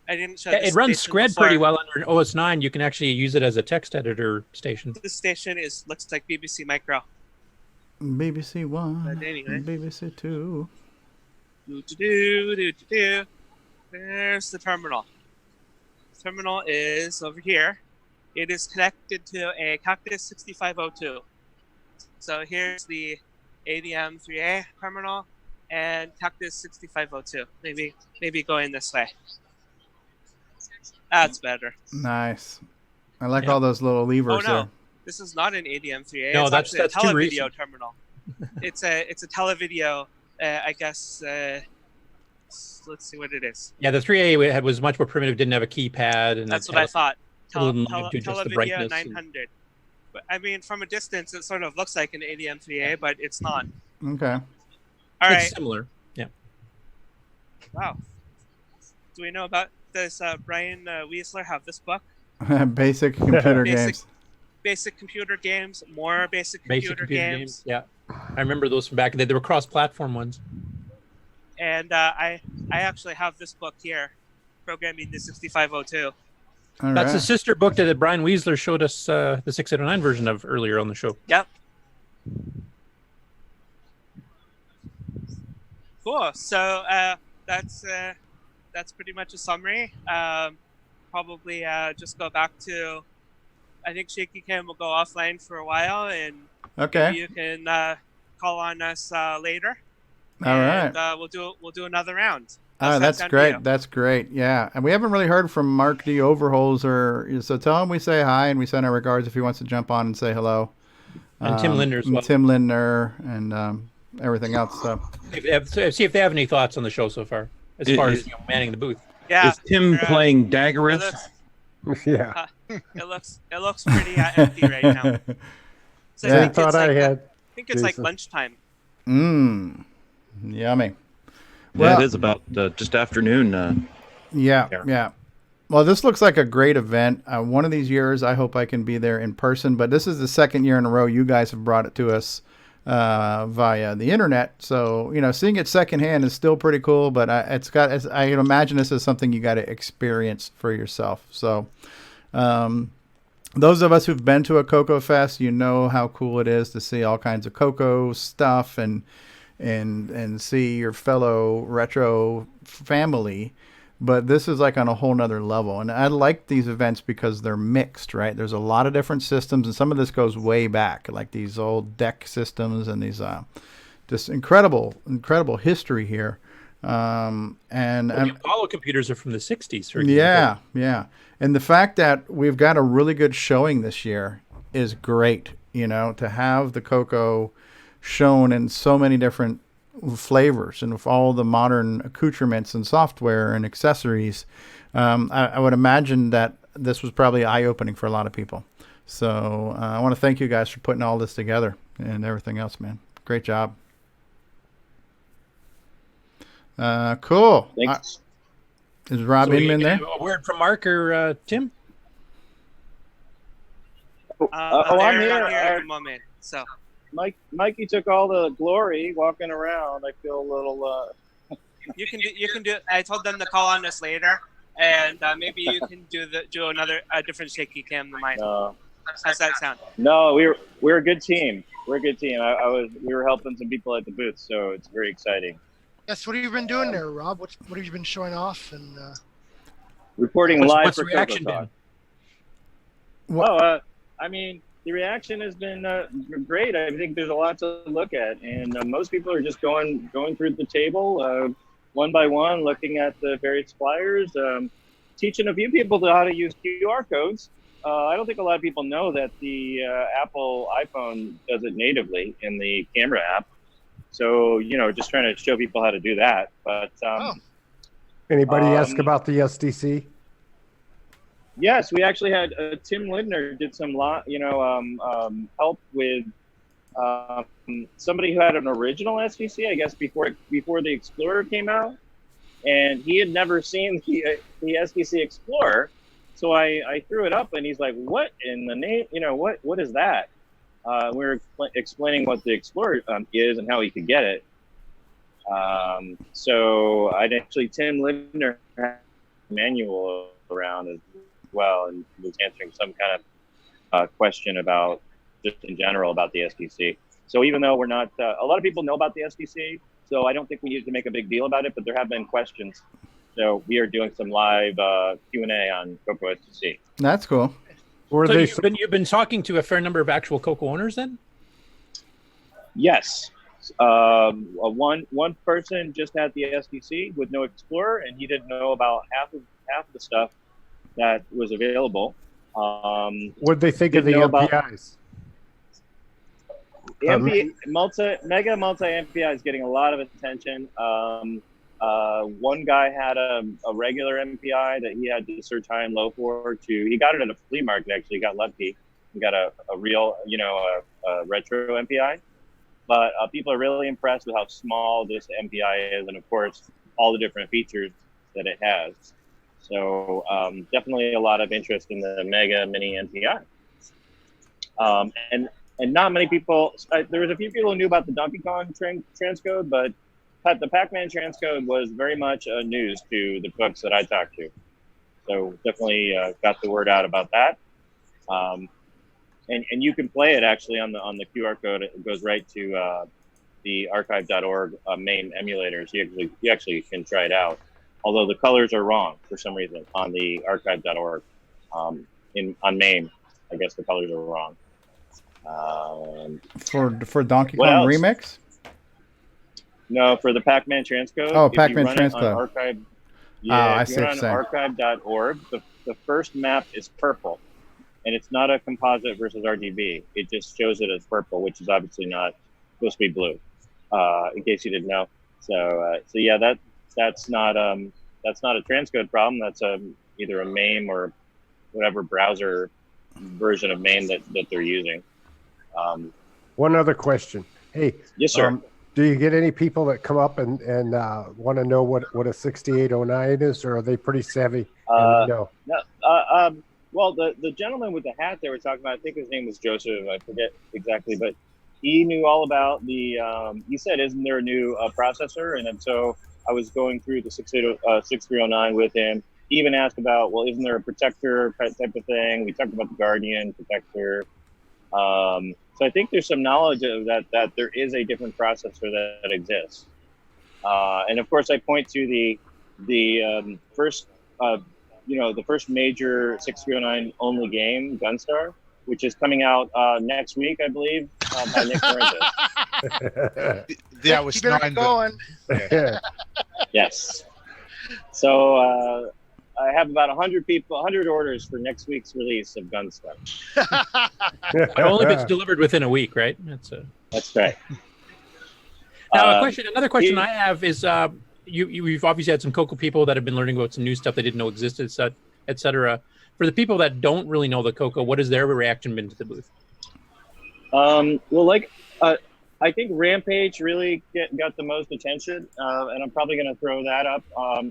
didn't show. It runs Scred pretty well under OS 9. You can actually use it as a text editor station. This station looks like BBC Micro. BBC One. But anyway. BBC Two. There's the terminal. The terminal is over here. It is connected to a Cactus 6502. So here's the ADM3A terminal and Cactus 6502. Maybe going this way. That's better. Nice. I like all those little levers there. there. This is not an ADM3A. No, that's a televideo too terminal. It's a televideo. I guess. Let's see what it is. Yeah, the 3A was much more primitive. Didn't have a keypad, and that's what I thought. Televideo 900. But I mean, from a distance, it sort of looks like an ADM3A, but it's not. Okay. All right. It's similar. Yeah. Wow. Do we know about does Brian Weisler have this book? Basic computer games. Basic computer games. More basic computer games. Yeah. I remember those from back in the day. They were cross-platform ones. And I actually have this book here, Programming the 6502. That's the sister book that Brian Weisler showed us the 609 version of earlier on the show. Yep. Cool. So that's pretty much a summary. Probably just go back to. I think Shaky Cam will go offline for a while, and maybe you can call on us later. All right. We'll do another round. That's great. That's great. Yeah. And we haven't really heard from Mark D. Overholser. So tell him we say hi and we send our regards if he wants to jump on and say hello. And Tim Lindner as well. Tim Lindner and everything else. So see if they have any thoughts on the show so far, as far as manning the booth. Yeah. Is Tim playing Daggerith? Yeah. It looks pretty empty right now. So I thought I had. I think it's like lunchtime. Yummy. Well, it is about just afternoon. Yeah. Well, this looks like a great event. One of these years, I hope I can be there in person. But this is the second year in a row you guys have brought it to us via the internet. So seeing it secondhand is still pretty cool. But I can imagine this is something you got to experience for yourself. So those of us who've been to a CoCo Fest, you know how cool it is to see all kinds of CoCo stuff and see your fellow retro family. but this is like on a whole nother level. And I like these events because they're mixed, right? There's a lot of different systems, and some of this goes way back, like these old deck systems and these just incredible history here. And the Apollo computers are from the 60s, for example. Yeah. And the fact that we've got a really good showing this year is great, to have the CoCo shown in so many different flavors and with all the modern accoutrements and software and accessories. I would imagine that this was probably eye-opening for a lot of people. So I want to thank you guys for putting all this together and everything else, man. Great job. Cool. Thanks. Is Rob Inman there? A word from Mark or Tim? I'm here. At the moment. So, Mikey took all the glory walking around. I feel a little. You can do. I told them to call on us later, and maybe you can do a different shaky cam than mine. How's that sound? No, we're a good team. We're a good team. We were helping some people at the booth, so it's very exciting. Yes, what have you been doing there, Rob? What have you been showing off and reporting live what's for the reaction CoCoTALK? been? Well, I mean, the reaction has been great. I think there's a lot to look at, and most people are just going through the table one by one, looking at the various flyers, teaching a few people how to use QR codes. I don't think a lot of people know that the Apple iPhone does it natively in the camera app. So, just trying to show people how to do that. But anybody ask about the SDC? Yes, we actually had Tim Lindner did some help with somebody who had an original SDC, I guess before the Explorer came out, and he had never seen the SDC Explorer. So I threw it up, and he's like, "What in the name? What is that?" We were explaining what the Explorer is and how he could get it. So Tim Lindner had a manual around as well, and was answering some kind of question about just in general about the SDC. So even though we're not, a lot of people know about the SDC, so I don't think we need to make a big deal about it, but there have been questions. So we are doing some live Q&A on CoCo SDC. That's cool. You've been talking to a fair number of actual CoCo owners then? Yes. One person just had the SDC with no Explorer, and he didn't know about half of the stuff that was available. What did they think of the MPIs? Mega multi MPI is getting a lot of attention. One guy had a regular MPI that he had to search high and low for. He got it at a flea market. Actually, he got lucky. He got a real, a retro MPI. But people are really impressed with how small this MPI is, and of course, all the different features that it has. So definitely a lot of interest in the Mega Mini MPI. And not many people. There was a few people who knew about the Donkey Kong transcode, but the Pac-Man transcode was very much news to the folks that I talked to. So definitely got the word out about that. And you can play it actually on the QR code. It goes right to the archive.org MAME emulators. You actually can try it out. Although the colors are wrong for some reason on the archive.org. On MAME, I guess the colors are wrong. For Donkey Kong Remix? No, for the Pac-Man transcode. Oh, Pac-Man transcode. Archive, I if see you're what on you're saying. archive.org, the first map is purple. And it's not a composite versus RGB. It just shows it as purple, which is obviously not supposed to be blue, in case you didn't know. So yeah, that's not a transcode problem. That's either a MAME or whatever browser version of MAME that they're using. One other question. Hey, yes, sir. Do you get any people that come up and want to know what a 6809 is, or are they pretty savvy? No. Well, the gentleman with the hat they were talking about, I think his name was Joseph. I forget exactly, but he knew all about the. He said, "Isn't there a new processor?" And then so I was going through the 6309 with him. He even asked about, well, isn't there a protector type of thing? We talked about the Guardian protector. So I think there's some knowledge of that there is a different processor that exists. And of course, I point to the the first, the first major 6309 only game, Gunstar, which is coming out next week, I believe, by Nick Fuentes. Yeah, was going. Yes. So I have about 100 orders for next week's release of Gunstar. Only if it's delivered within a week, right? That's right. Now, another question I have is, you've obviously had some CoCo people that have been learning about some new stuff they didn't know existed, et cetera. For the people that don't really know the CoCo, what has their reaction been to the booth? I think Rampage really got the most attention, and I'm probably going to throw that up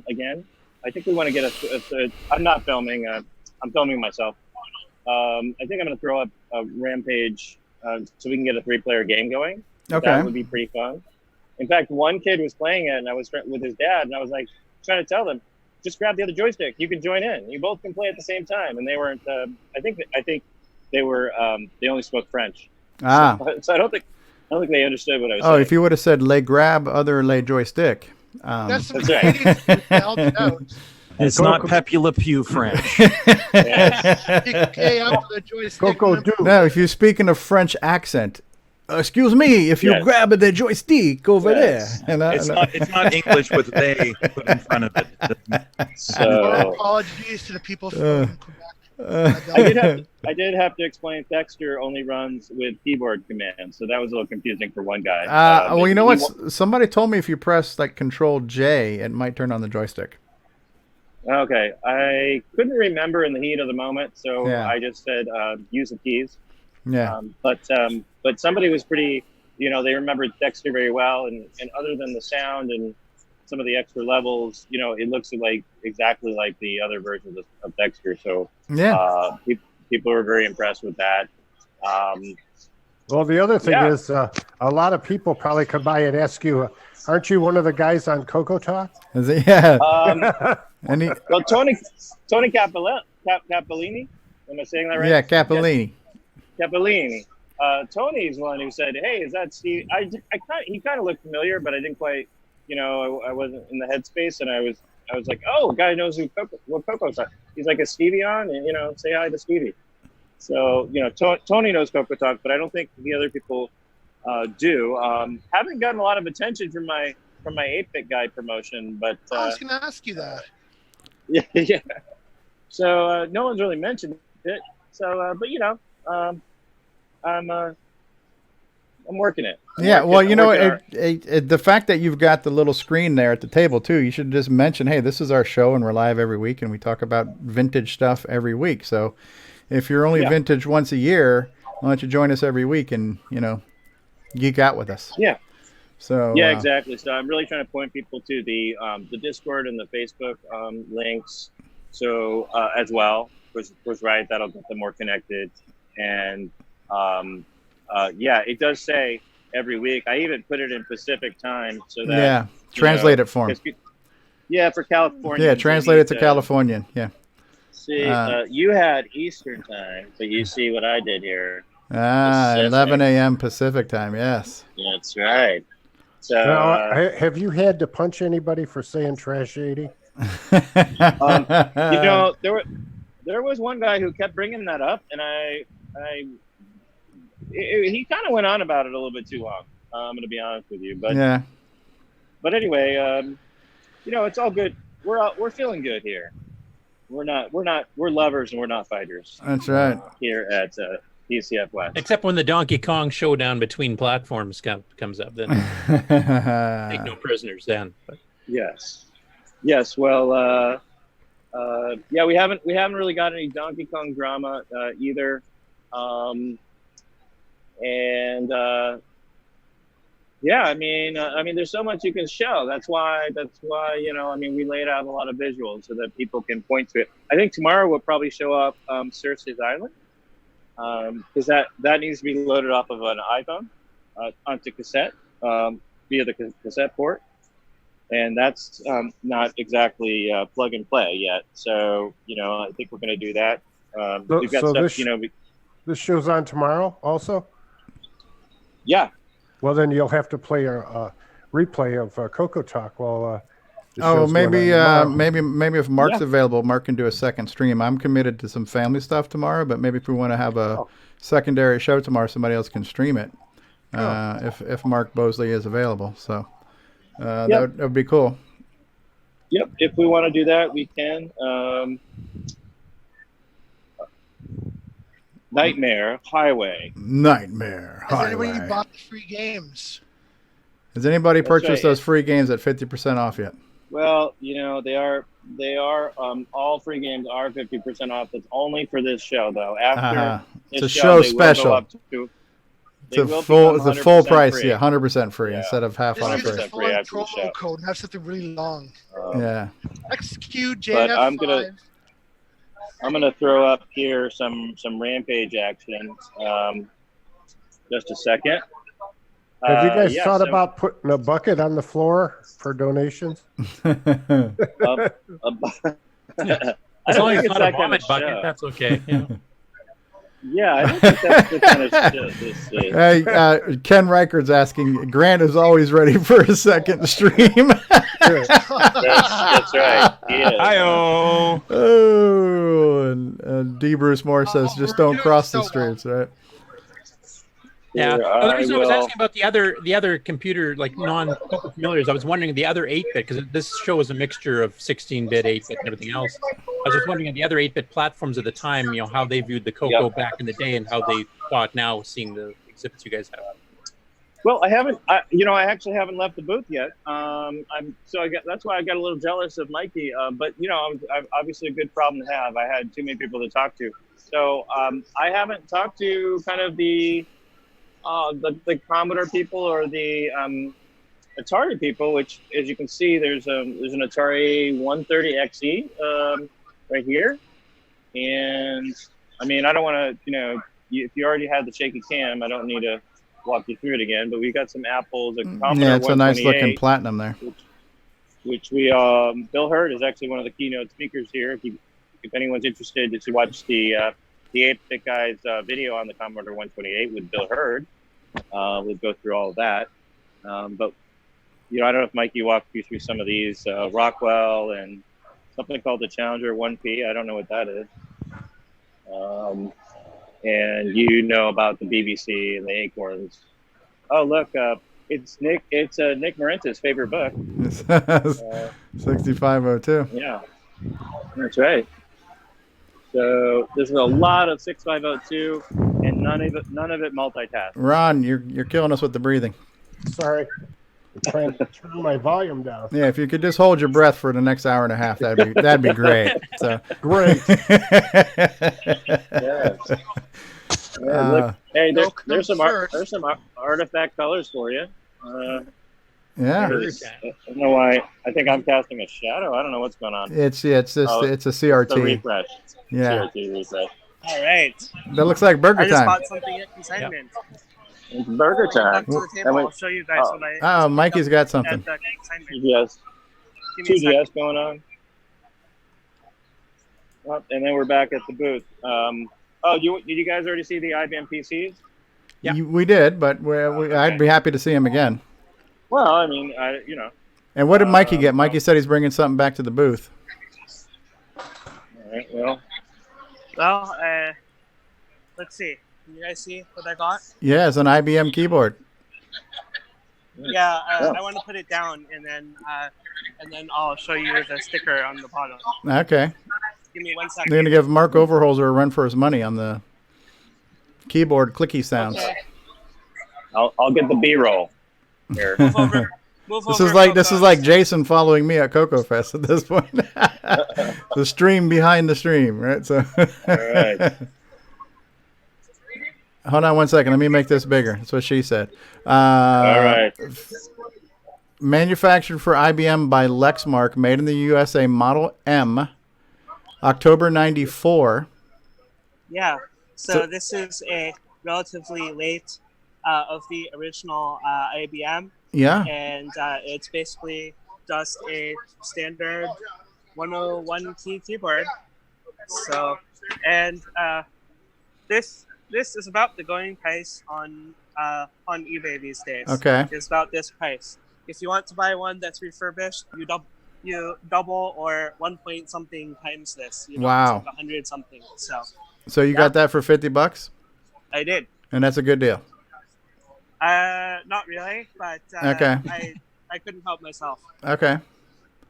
again. I think we want to get I'm not filming. I'm filming myself. I think I'm going to throw up a Rampage so we can get a 3-player game going. Okay. That would be pretty fun. In fact, one kid was playing it, and I was with his dad, and I was like trying to tell them, just grab the other joystick. You can join in. You both can play at the same time. And they weren't. I think they were. They only spoke French. Ah. So I don't think they understood what I was saying. Oh, if you would have said "lay grab other lay joystick." That's right. It's not Pepe Le Pew French. CoCo do. Now, if you're speaking a French accent, excuse me, if you grab the joystick over there. And it's not English with they put in front of it. So apologies to the people from I did have to explain Dexter only runs with keyboard commands, so that was a little confusing for one guy. Well, you know what? Somebody told me if you press like Control J, it might turn on the joystick. Okay, I couldn't remember in the heat of the moment, so I just said use the keys. Yeah. But somebody was pretty, they remembered Dexter very well, and other than the sound and some of the extra levels, it looks exactly like the other versions of Dexter. So people were very impressed with that. Well, the other thing is a lot of people probably come by and ask you, aren't you one of the guys on CoCoTALK? Is it? Yeah. Well, Tony Cappellini, am I saying that right? Yeah, Cappellini. Cappellini. Tony's one who said, "Hey, is that Steve?" He kind of looked familiar, but I didn't quite, I wasn't in the headspace, and I was like, "Oh, guy knows what CoCo's on." He's like, "Is Stevie on?" And say hi to Stevie. So Tony knows CoCoTALK, but I don't think the other people do. Haven't gotten a lot of attention from my 8-bit guy promotion, but I was going to ask you that. Yeah. So no one's really mentioned it. So, but I'm working it. The fact that you've got the little screen there at the table too, you should just mention, hey, this is our show and we're live every week and we talk about vintage stuff every week. So if you're only vintage once a year, why don't you join us every week and, geek out with us? Yeah. So exactly. So I'm really trying to point people to the Discord and the Facebook links. So as well, was right. That'll get them more connected. And it does say every week. I even put it in Pacific time so that translate it for them. For California. Yeah, translate it to Californian. Yeah. See, you had Eastern time, but you see what I did here. 11 a.m. Pacific time. Yes. That's right. So, have you had to punch anybody for saying Trash 80? There was one guy who kept bringing that up, and he kind of went on about it a little bit too long. I'm going to be honest with you, but anyway, it's all good. We're feeling good here. We're lovers and we're not fighters. That's right. Here at VCF West. Except when the Donkey Kong showdown between platforms comes up, then take no prisoners then. But. Yes. Well, we haven't really got any Donkey Kong drama either, there's so much you can show. That's why we laid out a lot of visuals so that people can point to it. I think tomorrow we'll probably show up Cersei's Island. Because that needs to be loaded off of an iPhone onto cassette via the cassette port, and that's not exactly plug and play yet. So I think we're going to do that. We've got stuff. This show's on tomorrow, also. Yeah. Well, then you'll have to play a replay of CoCoTALK while Oh, maybe if Mark's available, Mark can do a second stream. I'm committed to some family stuff tomorrow, but maybe if we want to have a secondary show tomorrow, somebody else can stream it. If Mark Bosley is available, so that would be cool. Yep, if we want to do that, we can. Nightmare Highway. Has anybody bought the free games? Has anybody purchased those free games at 50% off yet? Well, they are all free games are 50% off. It's only for this show, though. After it's a show special. It's a full price, free. 100% free instead of half off. This is a promo code and have something really long. Yeah. XQJF5. But I'm gonna throw up here some Rampage action. Just a second. Have you guys thought about putting a bucket on the floor for donations? As long as it's not a vomit bucket, that's okay. Yeah, I don't think that's the kind of shit this is. Hey, Ken Reichert's asking, Grant is always ready for a second stream. That's right. Hi-oh. And D. Bruce Moore says, just don't cross the streets, right? Yeah. Well, the reason I was asking about the other computer, like non-Coco familiars, I was wondering the other 8-bit, because this show is a mixture of 16-bit, 8-bit, and everything else. I was just wondering the other 8-bit platforms at the time, how they viewed the Coco back in the day and how they thought now, seeing the exhibits you guys have. Well, I actually haven't left the booth yet. That's why I got a little jealous of Mikey. But I'm obviously a good problem to have. I had too many people to talk to, so I haven't talked to kind of the Commodore people or the Atari people, which, as you can see, there's an Atari 130XE right here, and I mean, I don't want to, if you already had the shaky cam, I don't need to walk you through it again. But we got some Apples, a Commodore yeah, it's a nice looking platinum there. Which we Bill Hurd is actually one of the keynote speakers here. If anyone's interested to watch the 8-bit guy's video on the Commodore 128 with Bill Hurd. We'll go through all of that. But, I don't know if Mikey walked you through some of these. Rockwell and something called the Challenger 1P. I don't know what that is. And about the BBC and the Acorns. Oh, look, it's Nick Marenta's favorite book. 6502. Yeah, that's right. So there's a lot of 6502, and none of it multitask. Ron, you're killing us with the breathing. Sorry, I'm trying to turn my volume down. Yeah, if you could just hold your breath for the next hour and a half, that'd be great. So great. Yes. Yeah, look, hey, there's some artifact colors for you. Yeah. I don't know why. I think I'm casting a shadow. I don't know what's going on. It's a CRT. It's a refresh. Yeah. CRT refresh. All right. That looks like burger I just time. bought something at consignment. It's burger time. Back to the table. I'll show you guys what I. Oh, Mikey's got something. At the consignment. Yes. Give me a 2DS second. going on. Oh, and then we're back at the booth. Did you guys already see the IBM PCs? Yeah. We did, but I'd be happy to see him again. Well, I mean, And what did Mikey get? Mikey said he's bringing something back to the booth. All right. Well, let's see. Can you guys see what I got? Yeah, it's an IBM keyboard. Yeah, I want to put it down, and then I'll show you the sticker on the bottom. Okay. Give me 1 second. They're going to give Mark Overholser a run for his money on the keyboard clicky sounds. Okay. I'll get the B-roll here. Move over. This is like Jason following me at Coco Fest at this point. The stream behind the stream, right? So. All right. Hold on 1 second. Let me make this bigger. That's what she said. All right. Manufactured for IBM by Lexmark, made in the USA, Model M, October '94. Yeah. So this is a relatively late of the original IBM. Yeah. And it's basically just a standard 101 key keyboard. So, and this is about the going price on eBay these days. Okay. It's about this price. If you want to buy one that's refurbished, you you double or 1 point something times this. Wow. It's like 100 something. So you got that for $50? I did. And that's a good deal. Not really, but Okay. I couldn't help myself. Okay.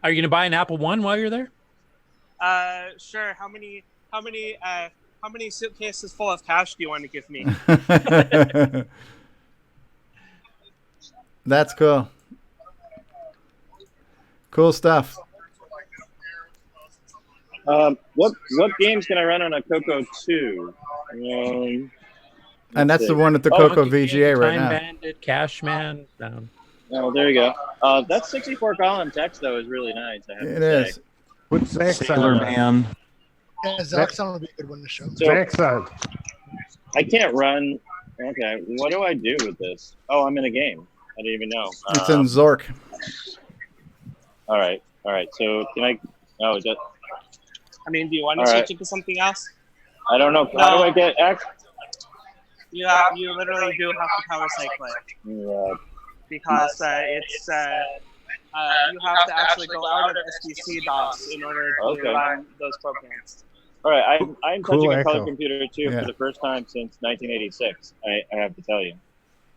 Are you going to buy an Apple One while you're there? Sure. How many suitcases full of cash do you want to give me? That's cool. Cool stuff. What games can I run on a CoCo 2? And that's the one at the CoCo VGA right now. Time Bandit, Cashman. Oh, there you go. That 64 column text though is really nice. I have to say. Is. Put Zach's Sailor on. Man. Yeah, Zach's on would be a good one to show. Zach's on. I can't run. Okay, what do I do with this? Oh, I'm in a game. I didn't even know. It's in Zork. All right. So can I? Oh, is that? I mean, do you want to switch it to something else? I don't know. How do I get X? You literally do have to power cycle it. Because it's you have to actually go out of SBC DOS in order to run those programs. All right, I'm touching a color echo. computer too for the first time since 1986. I have to tell you.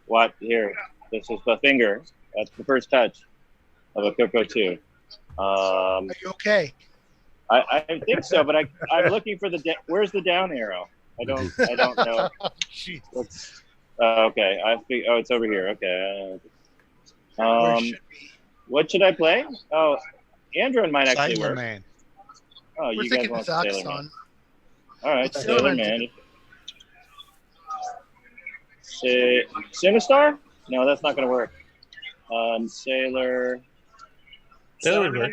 What here? This is the finger. That's the first touch of a CoCo 2. Are you okay? I think so, but I'm looking for where's the down arrow? I don't know. Jeez. Okay, it's over here. Okay. What should I play? Oh, Android might actually Sailor work. Man. Oh, We're you guys thinking want Zach's Sailor Man? on. All right, What's Sailor Sailor Man. Sinistar? No, that's not going to work. Sailor Man.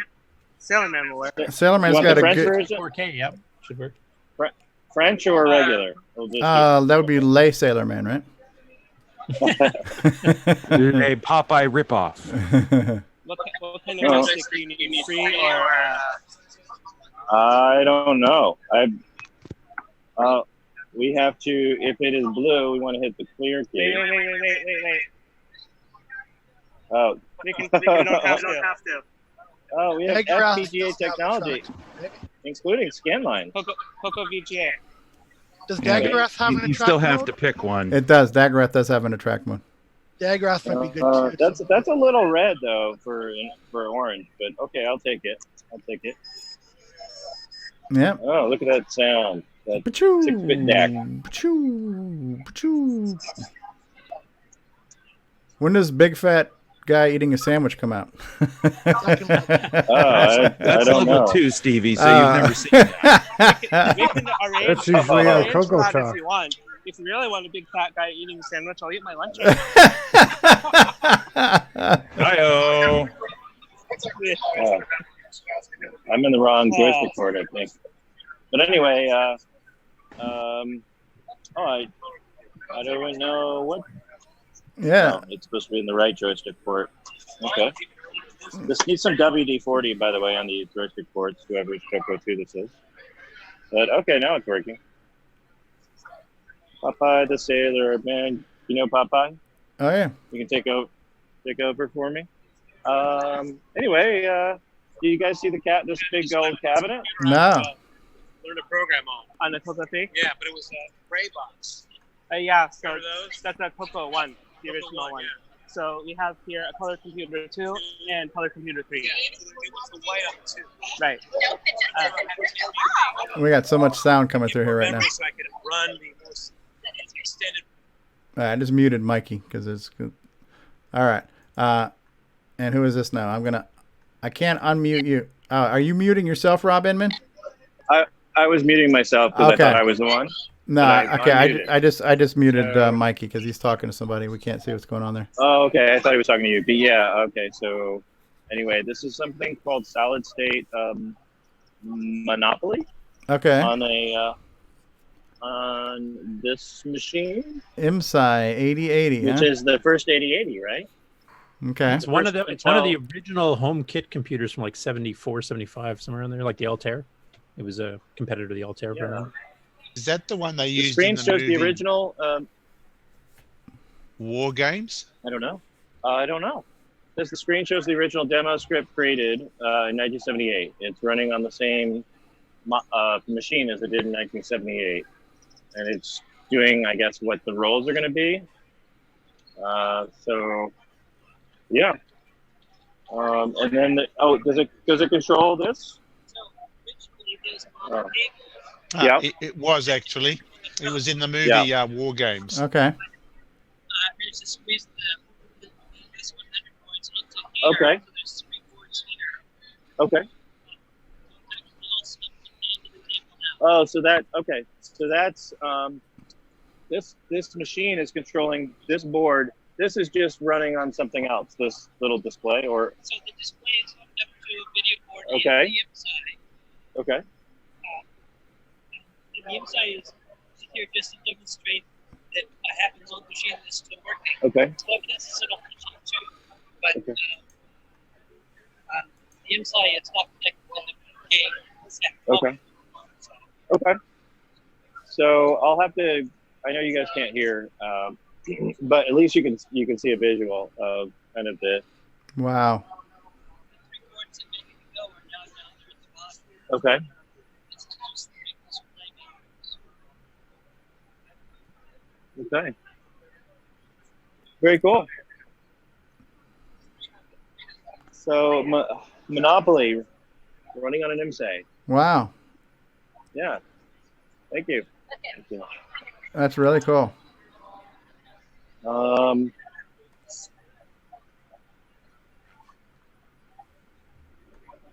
Sailor Man will work. Sailor Man's You want got the a French good. version? 4K, yep. Should work. French or regular? We'll just That would be Lay Sailor Man, right? A Popeye ripoff. What kind of music do you need? Free or? I don't know. We have to. If it is blue, we want to hit the clear key. Wait. Oh, We don't have to. Oh, we have Digraph. FPGA technology, including scanline. CoCo VGA. Does Digraph have an You attract still have mode? to pick one. It does. Dagrath does have an attract mode. Digraph might be good too. That's a little red though for orange, but okay, I'll take it. Yeah. Oh, look at that sound. That Pachoo. 6-bit DAC. Pachoo. When does Big Fat Guy Eating a Sandwich come out? I That's don't level know. 2, Stevie, so you've never seen that. We can arrange That's usually on CoCoTALk. if you want. If you really want a big fat guy eating a sandwich, I'll eat my lunch. Hi-oh. I'm in the wrong joystick port, I think. But anyway, I don't even know what. Yeah. Oh, it's supposed to be in the right joystick port. Okay. This needs some WD-40, by the way, on the joystick ports, whoever's CoCo 2 this is. But okay, now it's working. Popeye the Sailor Man. You know Popeye? Oh yeah. You can take over for me. Anyway, do you guys see this big gold cabinet? No. Learn a program on the CoCo thing? Yeah, but it was a gray box. Yeah, so that's a CoCo 1, the original one. Yeah. So we have here a color computer 2 and color computer 3. Yeah, it was the white on 2. Right. We got so much sound coming through here right now. So I could run the most extended. All right, I just muted Mikey because it's good. All right. And who is this now? I can't unmute you. Are you muting yourself, Rob Inman? I was muting myself because I thought I was the one. No, I just muted Mikey because he's talking to somebody. We can't see what's going on there. Oh, okay. I thought he was talking to you. But yeah, okay. So anyway, this is something called solid state Monopoly. Okay. On this machine. IMSI 8080, which is the first 8080, right? Okay. It's one of the original home kit computers from like 74, 75, somewhere in there, like the Altair. It was a competitor to the Altair. Yeah. Is that the one they used? The screen shows the original War Games. I don't know. This screen shows the original demo script created in 1978. It's running on the same machine as it did in 1978, and it's doing, I guess, what the roles are going to be. So, yeah. And then, does it control this? Yeah, it was actually. It was in the movie War Games. Okay. Okay. Okay. Oh, so that's this machine is controlling this board. This is just running on something else. This little display, or so the display is hooked up to a video board. Okay. On the inside. Okay. And the inside is here just to demonstrate that what happens on the machine is still working. Okay. This is an old machine too, but the inside is not connected to the game. Okay. Okay. So I'll have to. I know you guys can't hear, but at least you can see a visual of kind of the. Wow. Okay. Okay. Very cool. So Monopoly, running on an IMSA. Wow. Yeah. Thank you. Thank you. That's really cool.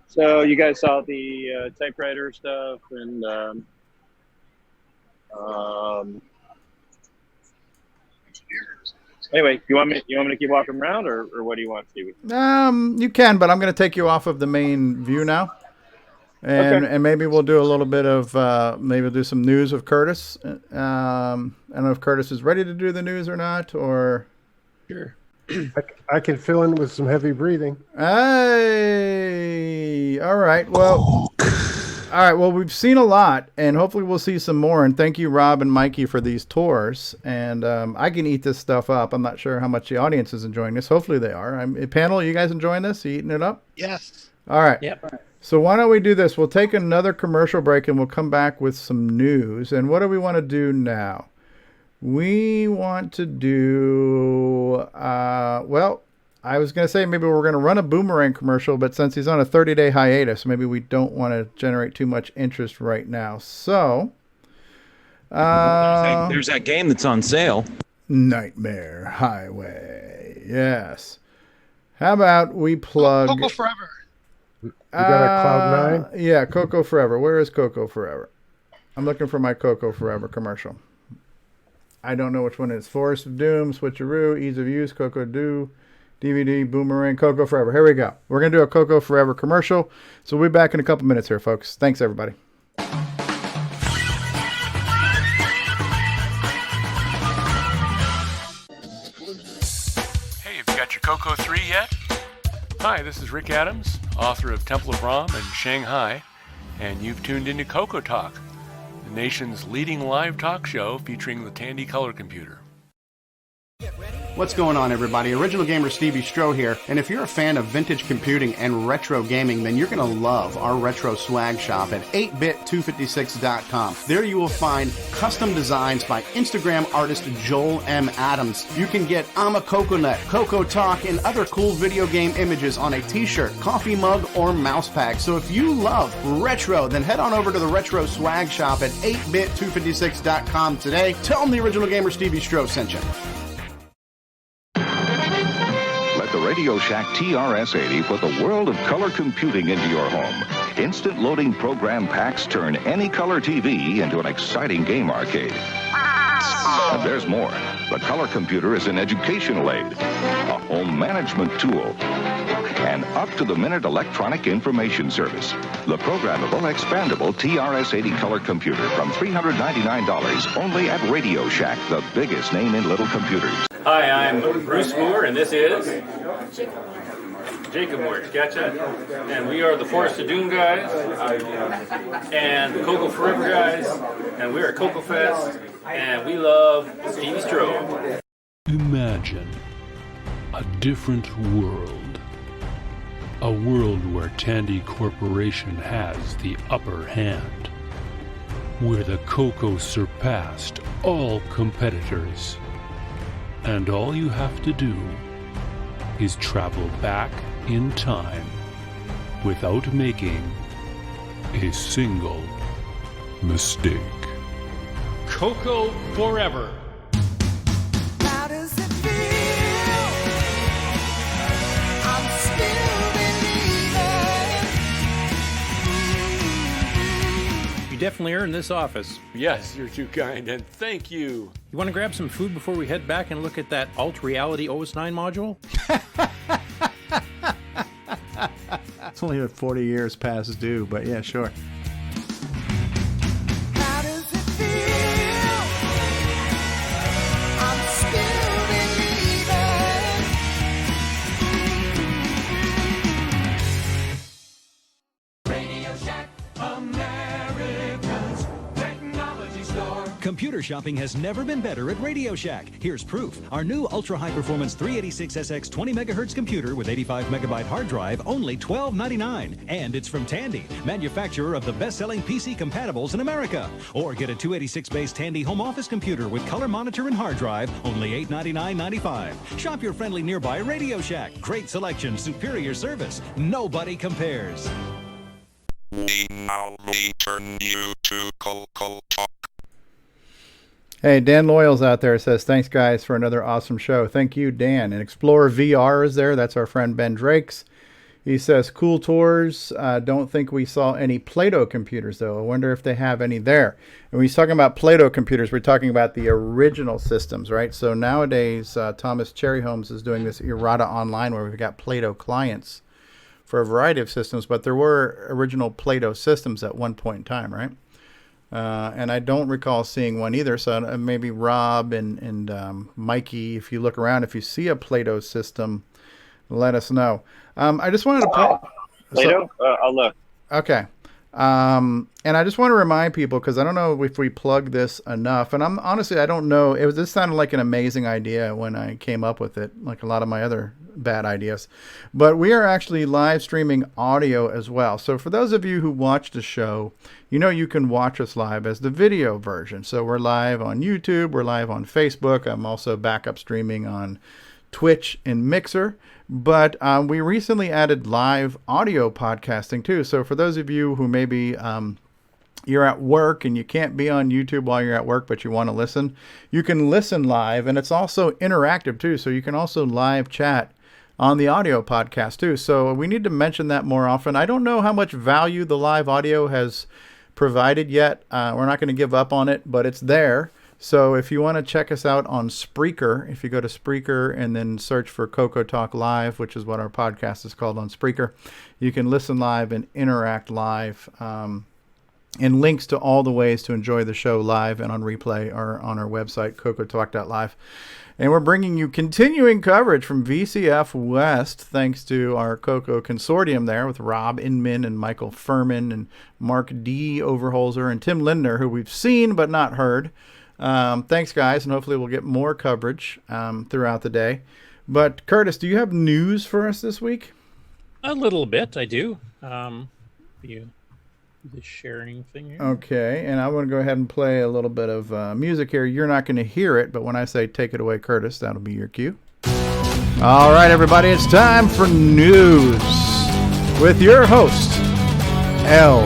So you guys saw the typewriter stuff, and anyway, you want me to keep walking around, or what do you want, Stevie? You can, but I'm going to take you off of the main view now. And maybe we'll do a little bit of maybe we'll do some news of Curtis. I don't know if Curtis is ready to do the news or not, or sure. I can fill in with some heavy breathing. Hey, all right. Well, we've seen a lot, and hopefully we'll see some more. And thank you, Rob and Mikey, for these tours. And I can eat this stuff up. I'm not sure how much the audience is enjoying this. Hopefully they are. Panel, are you guys enjoying this? Are you eating it up? Yes. All right. Yep. So why don't we do this? We'll take another commercial break, and we'll come back with some news. And what do we want to do now? We want to do, well, I was going to say maybe we're going to run a Boomerang commercial, but since he's on a 30-day hiatus, maybe we don't want to generate too much interest right now. So, there's that game that's on sale. Nightmare Highway. Yes. How about we plug... CoCo Forever. You got a Cloud 9? Yeah, CoCo Forever. Where is CoCo Forever? I'm looking for my CoCo Forever commercial. I don't know which one it is. Forest of Doom, Switcheroo, Ease of Use, CoCo Do, DVD, Boomerang, CoCo Forever. Here we go. We're going to do a CoCo Forever commercial. So we'll be back in a couple minutes here, folks. Thanks, everybody. Hey, have you got your CoCo 3 yet? Hi, this is Rick Adams, author of Temple of Ram and Shanghai, and you've tuned into CoCoTALK, the nation's leading live talk show featuring the Tandy color computer. What's going on, everybody? Original Gamer Stevie Stroh here, and if you're a fan of vintage computing and retro gaming, then you're going to love our retro swag shop at 8bit256.com. There you will find custom designs by Instagram artist Joel M. Adams. You can get I'm a Coconut, CoCoTALK, and other cool video game images on a t-shirt, coffee mug, or mouse pad. So if you love retro, then head on over to the retro swag shop at 8bit256.com today. Tell them the Original Gamer Stevie Stroh sent you. The Radio Shack TRS-80 put the world of color computing into your home. Instant loading program packs turn any color TV into an exciting game arcade. And there's more. The color computer is an educational aid, a home management tool, an up-to-the-minute electronic information service. The programmable, expandable TRS-80 color computer from $399 only at Radio Shack, the biggest name in little computers. Hi, I'm Bruce Moore, and this is Jacob Moore, gotcha. And we are the Forest of Doom guys, and the CoCo Forever guys, and we are CoCo Fest, and we love Stevie Stroh. Imagine a different world. A world where Tandy Corporation has the upper hand. Where the CoCo surpassed all competitors. And all you have to do is travel back in time without making a single mistake. CoCo forever. How does it feel? I'm still You definitely earned this office. Yes, you're too kind, and thank you. You want to grab some food before we head back and look at that alt reality OS9 module? It's only 40 years past due, but yeah, sure. How does it feel? I'm still believing. Radio Shack, America's technology store. Computer shopping has never been better at Radio Shack. Here's proof. Our new ultra-high-performance 386SX 20 megahertz computer with 85 megabyte hard drive, only $12.99. And it's from Tandy, manufacturer of the best-selling PC compatibles in America. Or get a 286-based Tandy home office computer with color monitor and hard drive, only $899.95. Shop your friendly nearby Radio Shack. Great selection, superior service. Nobody compares. We now return you to CoCoTALK. Hey, Dan Loyals out there says, thanks, guys, for another awesome show. Thank you, Dan. And Explorer VR is there. That's our friend Ben Drakes. He says, cool tours. Don't think we saw any Play-Doh computers, though. I wonder if they have any there. And when he's talking about Play-Doh computers, we're talking about the original systems, right? So nowadays, Thomas Cherry Holmes is doing this Errata Online where we've got Play-Doh clients for a variety of systems. But there were original Play-Doh systems at one point in time, right? And I don't recall seeing one either. So maybe Rob and Mikey, if you look around, if you see a Play-Doh system, let us know. I just wanted to Play-Doh? I'll look. Okay. And I just want to remind people, because I don't know if we plug this enough, and I don't know. This sounded like an amazing idea when I came up with it, like a lot of my other bad ideas. But we are actually live streaming audio as well. So for those of you who watch the show, you know you can watch us live as the video version. So we're live on YouTube, we're live on Facebook. I'm also backup streaming on Twitch and Mixer. But we recently added live audio podcasting too. So for those of you who maybe you're at work and you can't be on YouTube while you're at work, but you want to listen, you can listen live, and it's also interactive too. So you can also live chat on the audio podcast too. So we need to mention that more often. I don't know how much value the live audio has provided yet. We're not going to give up on it, but it's there. So if you want to check us out on Spreaker, if you go to Spreaker and then search for CoCoTALK Live, which is what our podcast is called on Spreaker, you can listen live and interact live. And links to all the ways to enjoy the show live and on replay are on our website, CoCoTalk.live. And we're bringing you continuing coverage from VCF West, thanks to our CoCo consortium there with Rob Inman and Michael Furman and Mark D. Overholser and Tim Lindner, who we've seen but not heard. Thanks, guys, and hopefully we'll get more coverage throughout the day. But, Curtis, do you have news for us this week? A little bit, I do. The sharing thing here. Okay, and I'm going to go ahead and play a little bit of music here. You're not going to hear it, but when I say take it away, Curtis, that'll be your cue. All right, everybody, it's time for news with your host, L.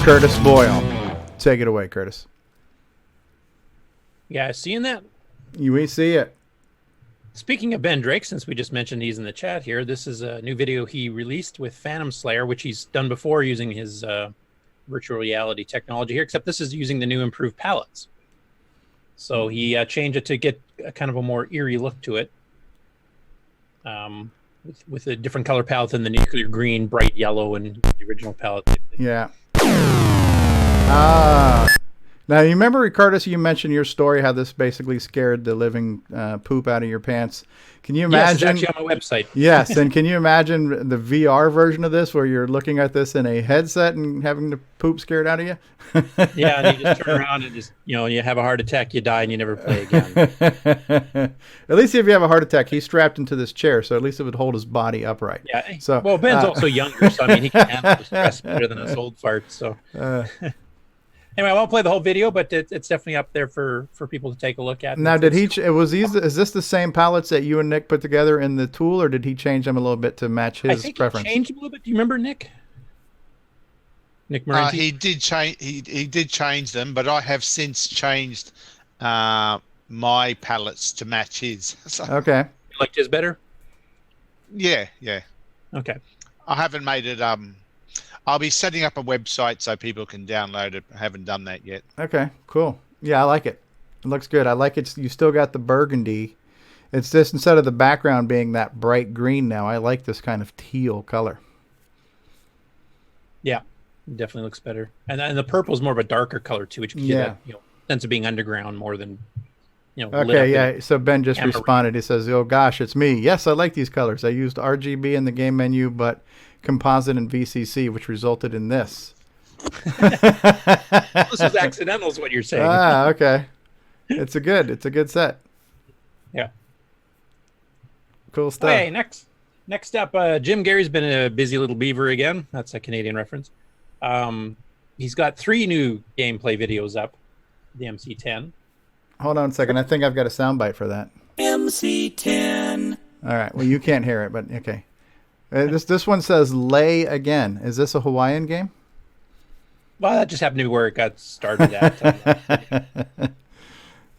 Curtis Boyle. Take it away, Curtis. Yeah, seeing that? You see it. Speaking of Ben Drake, since we just mentioned he's in the chat here, this is a new video he released with Phantom Slayer, which he's done before using his virtual reality technology here, except this is using the new improved palettes. So he changed it to get a kind of a more eerie look to it, with a different color palette than the nuclear green, bright yellow, and the original palette. Yeah. Now, you remember, Ricardo, you mentioned your story, how this basically scared the living poop out of your pants. Can you imagine? Yes, it's actually on my website. Yes, and can you imagine the VR version of this where you're looking at this in a headset and having the poop scared out of you? Yeah, and you just turn around and just, you have a heart attack, you die, and you never play again. At least if you have a heart attack, he's strapped into this chair, so at least it would hold his body upright. Yeah. So, well, Ben's also younger, so I mean, he can handle the stress better than us old farts. So. Anyway, I won't play the whole video, but it's definitely up there for people to take a look at. Now, is this the same palettes that you and Nick put together in the tool, or did he change them a little bit to match his preference? He changed them a little bit. Do you remember Nick? Nick Marenti? He did change. He did change them, but I have since changed my palettes to match his. So, okay. You liked his better? Yeah. Okay. I haven't made it. I'll be setting up a website so people can download it. I haven't done that yet. Okay, cool. Yeah, I like it. It looks good. I like it. You still got the burgundy. It's just instead of the background being that bright green now, I like this kind of teal color. Yeah, it definitely looks better. And the purple is more of a darker color too, which gives you that sense of being underground more than Okay, yeah. So Ben just responded. He says, "Oh gosh, it's me. Yes, I like these colors. I used RGB in the game menu, but composite and VCC, which resulted in this." This is accidental, is what you're saying. Ah, okay. It's a good set. Yeah. Cool stuff. Okay, next up, Jim Gary's been a busy little beaver again. That's a Canadian reference. He's got 3 new gameplay videos up. The MC10. Hold on a second. I think I've got a soundbite for that. MC10. All right. Well, you can't hear it, but okay. This one says "lay again." Is this a Hawaiian game? Well, that just happened to be where it got started at.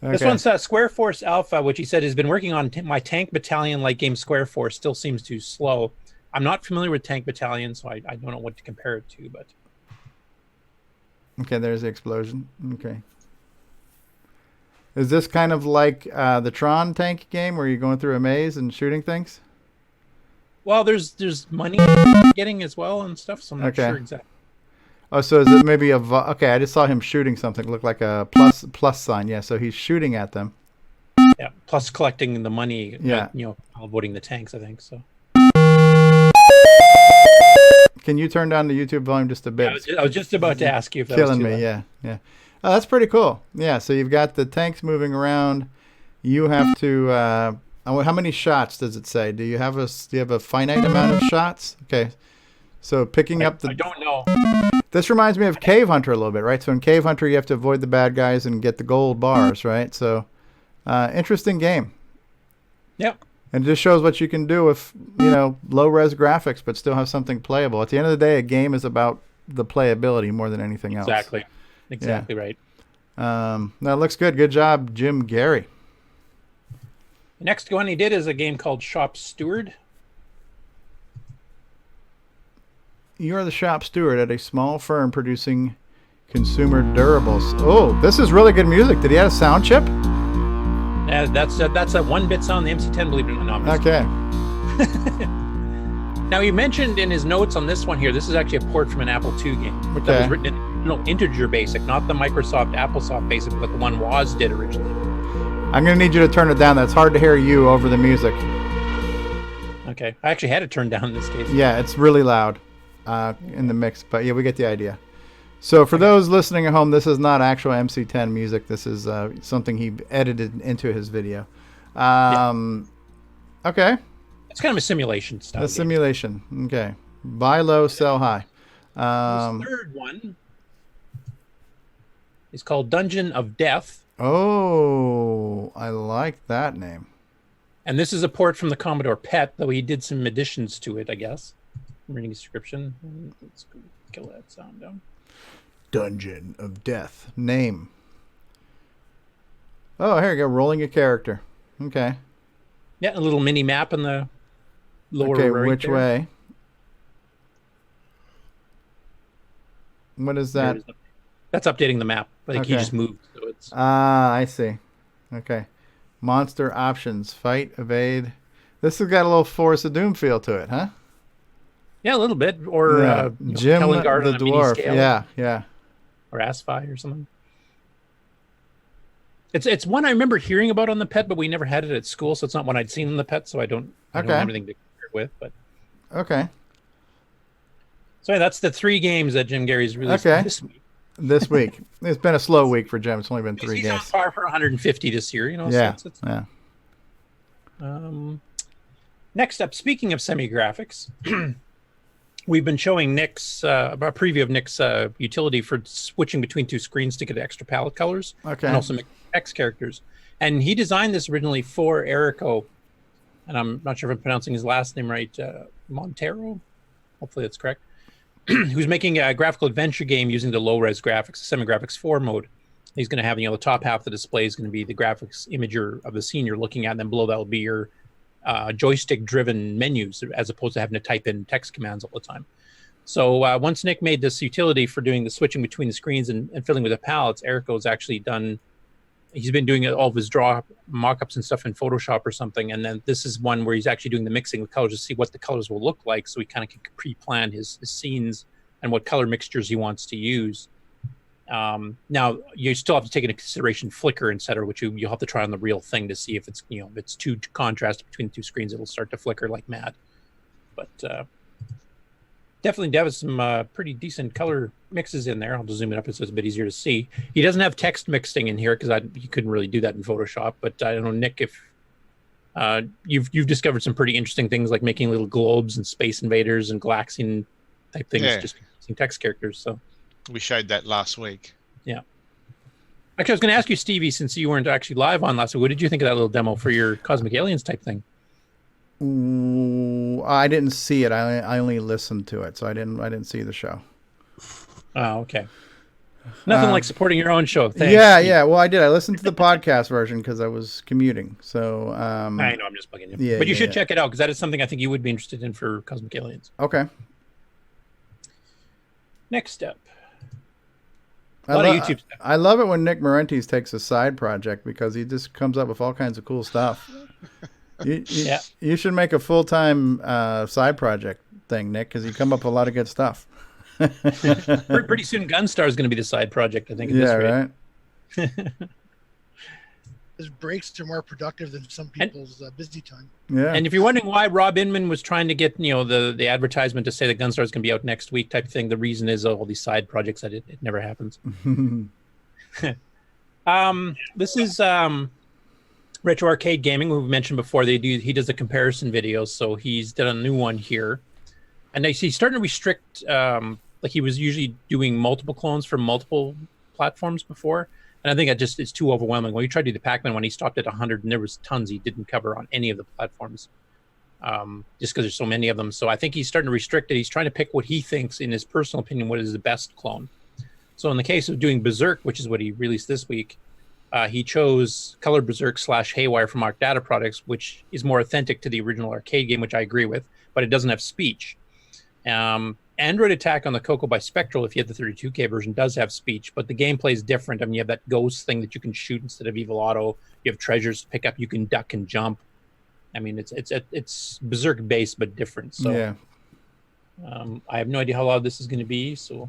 Okay. This one's Square Force Alpha, which he said has been working on my Tank Battalion like game. Square Force still seems too slow. I'm not familiar with Tank Battalion, so I don't know what to compare it to. But okay, there's the explosion. Okay. Is this kind of like the Tron tank game where you're going through a maze and shooting things? Well, there's money getting as well and stuff, so I'm not sure exactly. Oh, so is it maybe okay, I just saw him shooting something. It looked like a plus sign. Yeah, so he's shooting at them. Yeah, plus collecting the money, yeah. Avoiding the tanks, I think, so. Can you turn down the YouTube volume just a bit? Yeah, I was just about to ask you if that killing was me, yeah. Oh, that's pretty cool. Yeah, so you've got the tanks moving around. You have to how many shots does it say? Do you have a finite amount of shots? Okay. So picking up the... I don't know. This reminds me of Cave Hunter a little bit, right? So in Cave Hunter, you have to avoid the bad guys and get the gold bars, right? So interesting game. Yep. And it just shows what you can do with, low-res graphics, but still have something playable. At the end of the day, a game is about the playability more than anything else. Exactly right. That looks good. Good job, Jim Gary. The next one he did is a game called Shop Steward. You are the shop steward at a small firm producing consumer durables. Oh, this is really good music. Did he have a sound chip? That's a 1-bit sound, the MC10, believe it or not. Okay. Now, he mentioned in his notes on this one here, this is actually a port from an Apple II game. Okay. That was written in Integer Basic, not the Microsoft AppleSoft Basic, but the one Woz did originally. I'm going to need you to turn it down. That's hard to hear you over the music. Okay. I actually had it turned down in this case. Yeah, it's really loud in the mix, but yeah, we get the idea. So for those listening at home, this is not actual MC10 music. This is something he edited into his video. Okay. It's kind of a simulation style. A simulation. Okay. Buy low, sell high. This third one is called Dungeon of Death. Oh, I like that name. And this is a port from the Commodore PET, though he did some additions to it, I guess. I'm reading the description. Let's kill that sound down. Dungeon of Death. Name. Oh, here you go. Rolling a character. Okay. Yeah, a little mini map in the lower right. right Which there. way? What is that? That's updating the map. I think he just moved. So it's... I see. Okay. Monster options. Fight, evade. This has got a little Forest of Doom feel to it, huh? Yeah, a little bit. Or Jim Telling Guard the on a mini Dwarf. scale. Yeah. Or Asfi or something. It's one I remember hearing about on the Pet, but we never had it at school, so it's not one I'd seen on the Pet, so I don't have anything to compare it with. But okay. So yeah, that's the 3 games that Jim Gary's released this week. This week. It's been a slow week for Jim. It's only been 3 He's games. on par for 150 this year, Yeah. So it's, yeah. Next up, speaking of semi-graphics, we've been showing Nick's a preview of Nick's utility for switching between 2 screens to get extra palette colors, and also make text characters. And he designed this originally for Erico, and I'm not sure if I'm pronouncing his last name right, Montero. Hopefully that's correct. Who's making a graphical adventure game using the low-res graphics, semi-graphics 4 mode. He's going to have, the top half of the display is going to be the graphics imager of the scene you're looking at, and then below that will be your joystick-driven menus, as opposed to having to type in text commands all the time. So once Nick made this utility for doing the switching between the screens and filling with the palettes, Erico's actually done. He's been doing all of his draw mock-ups and stuff in Photoshop or something, and then this is one where he's actually doing the mixing with colors to see what the colors will look like, so he kind of can pre-plan his scenes and what color mixtures he wants to use. Now you still have to take into consideration flicker, etc., which you'll have to try on the real thing to see if it's if it's too contrast between the 2 screens, it'll start to flicker like mad. But definitely Dev has some pretty decent color mixes in there. I'll just zoom it up so it's a bit easier to see. He doesn't have text mixing in here because you couldn't really do that in Photoshop. But I don't know, Nick, if you've discovered some pretty interesting things like making little globes and Space Invaders and Galaxian type things, just using text characters. So we showed that last week. Yeah. Actually, I was going to ask you, Stevie, since you weren't actually live on last week, what did you think of that little demo for your Cosmic Aliens type thing? Ooh, I didn't see it. I only listened to it, so I didn't see the show. Oh, okay. Nothing like supporting your own show. Thanks. Yeah. Well, I did. I listened to the podcast version because I was commuting. So I know I'm just bugging you. Yeah, but you should check it out because that is something I think you would be interested in for Cosmic Aliens. Okay. Next up. YouTube stuff. I love it when Nick Marentes takes a side project because he just comes up with all kinds of cool stuff. You should make a full-time side project thing, Nick, because you come up with a lot of good stuff. Pretty soon Gunstar is going to be the side project, I think. Right. His breaks are more productive than some people's busy time. Yeah. And if you're wondering why Rob Inman was trying to get the advertisement to say that Gunstar is going to be out next week type of thing, the reason is all these side projects that it never happens. This is Retro Arcade Gaming, who we mentioned before. He does the comparison videos, so he's done a new one here, and he's starting to restrict. Like he was usually doing multiple clones for multiple platforms before. And I think it's too overwhelming. When he tried to do the Pac-Man one, he stopped at 100, and there was tons he didn't cover on any of the platforms, just because there's so many of them. So I think he's starting to restrict it. He's trying to pick what he thinks, in his personal opinion, what is the best clone. So in the case of doing Berserk, which is what he released this week, he chose Color Berserk / Haywire from Arc Data Products, which is more authentic to the original arcade game, which I agree with, but it doesn't have speech. Android Attack on the CoCo by Spectral, if you have the 32K version, does have speech, but the gameplay is different. I mean, you have that ghost thing that you can shoot instead of Evil Auto. You have treasures to pick up. You can duck and jump. I mean, it's Berserk based but different. So yeah. I have no idea how loud this is going to be. So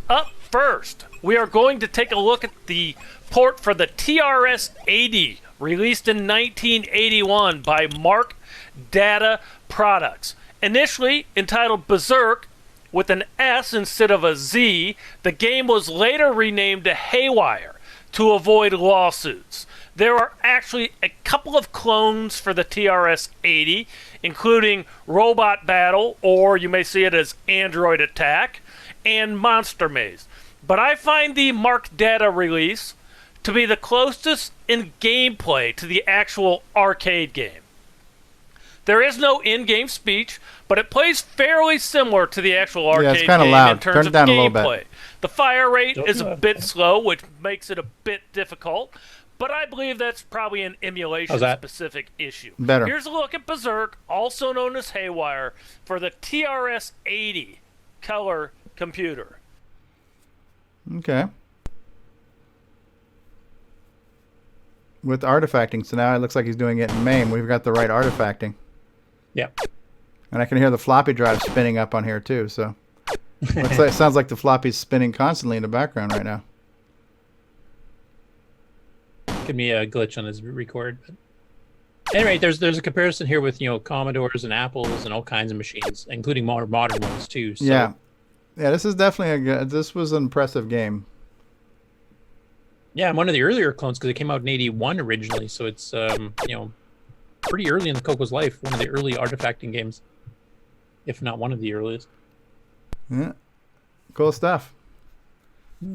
up first, we are going to take a look at the port for the TRS-80, released in 1981 by Mark Data Products. Initially entitled Berserk with an S instead of a Z, the game was later renamed to Haywire to avoid lawsuits. There are actually a couple of clones for the TRS-80, including Robot Battle, or you may see it as Android Attack, and Monster Maze. But I find the Mark Data release to be the closest in gameplay to the actual arcade game. There is no in-game speech, but it plays fairly similar to the actual arcade game loud. in terms Turn it of down a little gameplay. bit. The fire rate is a bit slow, which makes it a bit difficult, but I believe that's probably an emulation-specific issue. Better. Here's a look at Berserk, also known as Haywire, for the TRS-80 color computer. Okay. With artifacting, so now it looks like he's doing it in MAME. We've got the right artifacting. Yeah. And I can hear the floppy drive spinning up on here too, so it sounds like the floppy's spinning constantly in the background right now. Give me a glitch on his record. But anyway, there's a comparison here with Commodores and Apples and all kinds of machines, including more modern ones too. So. Yeah, this is definitely this was an impressive game. Yeah, one of the earlier clones because it came out in '81 originally, so it's pretty early in the CoCo's life. One of the early artifacting games, if not one of the earliest. Yeah, cool stuff.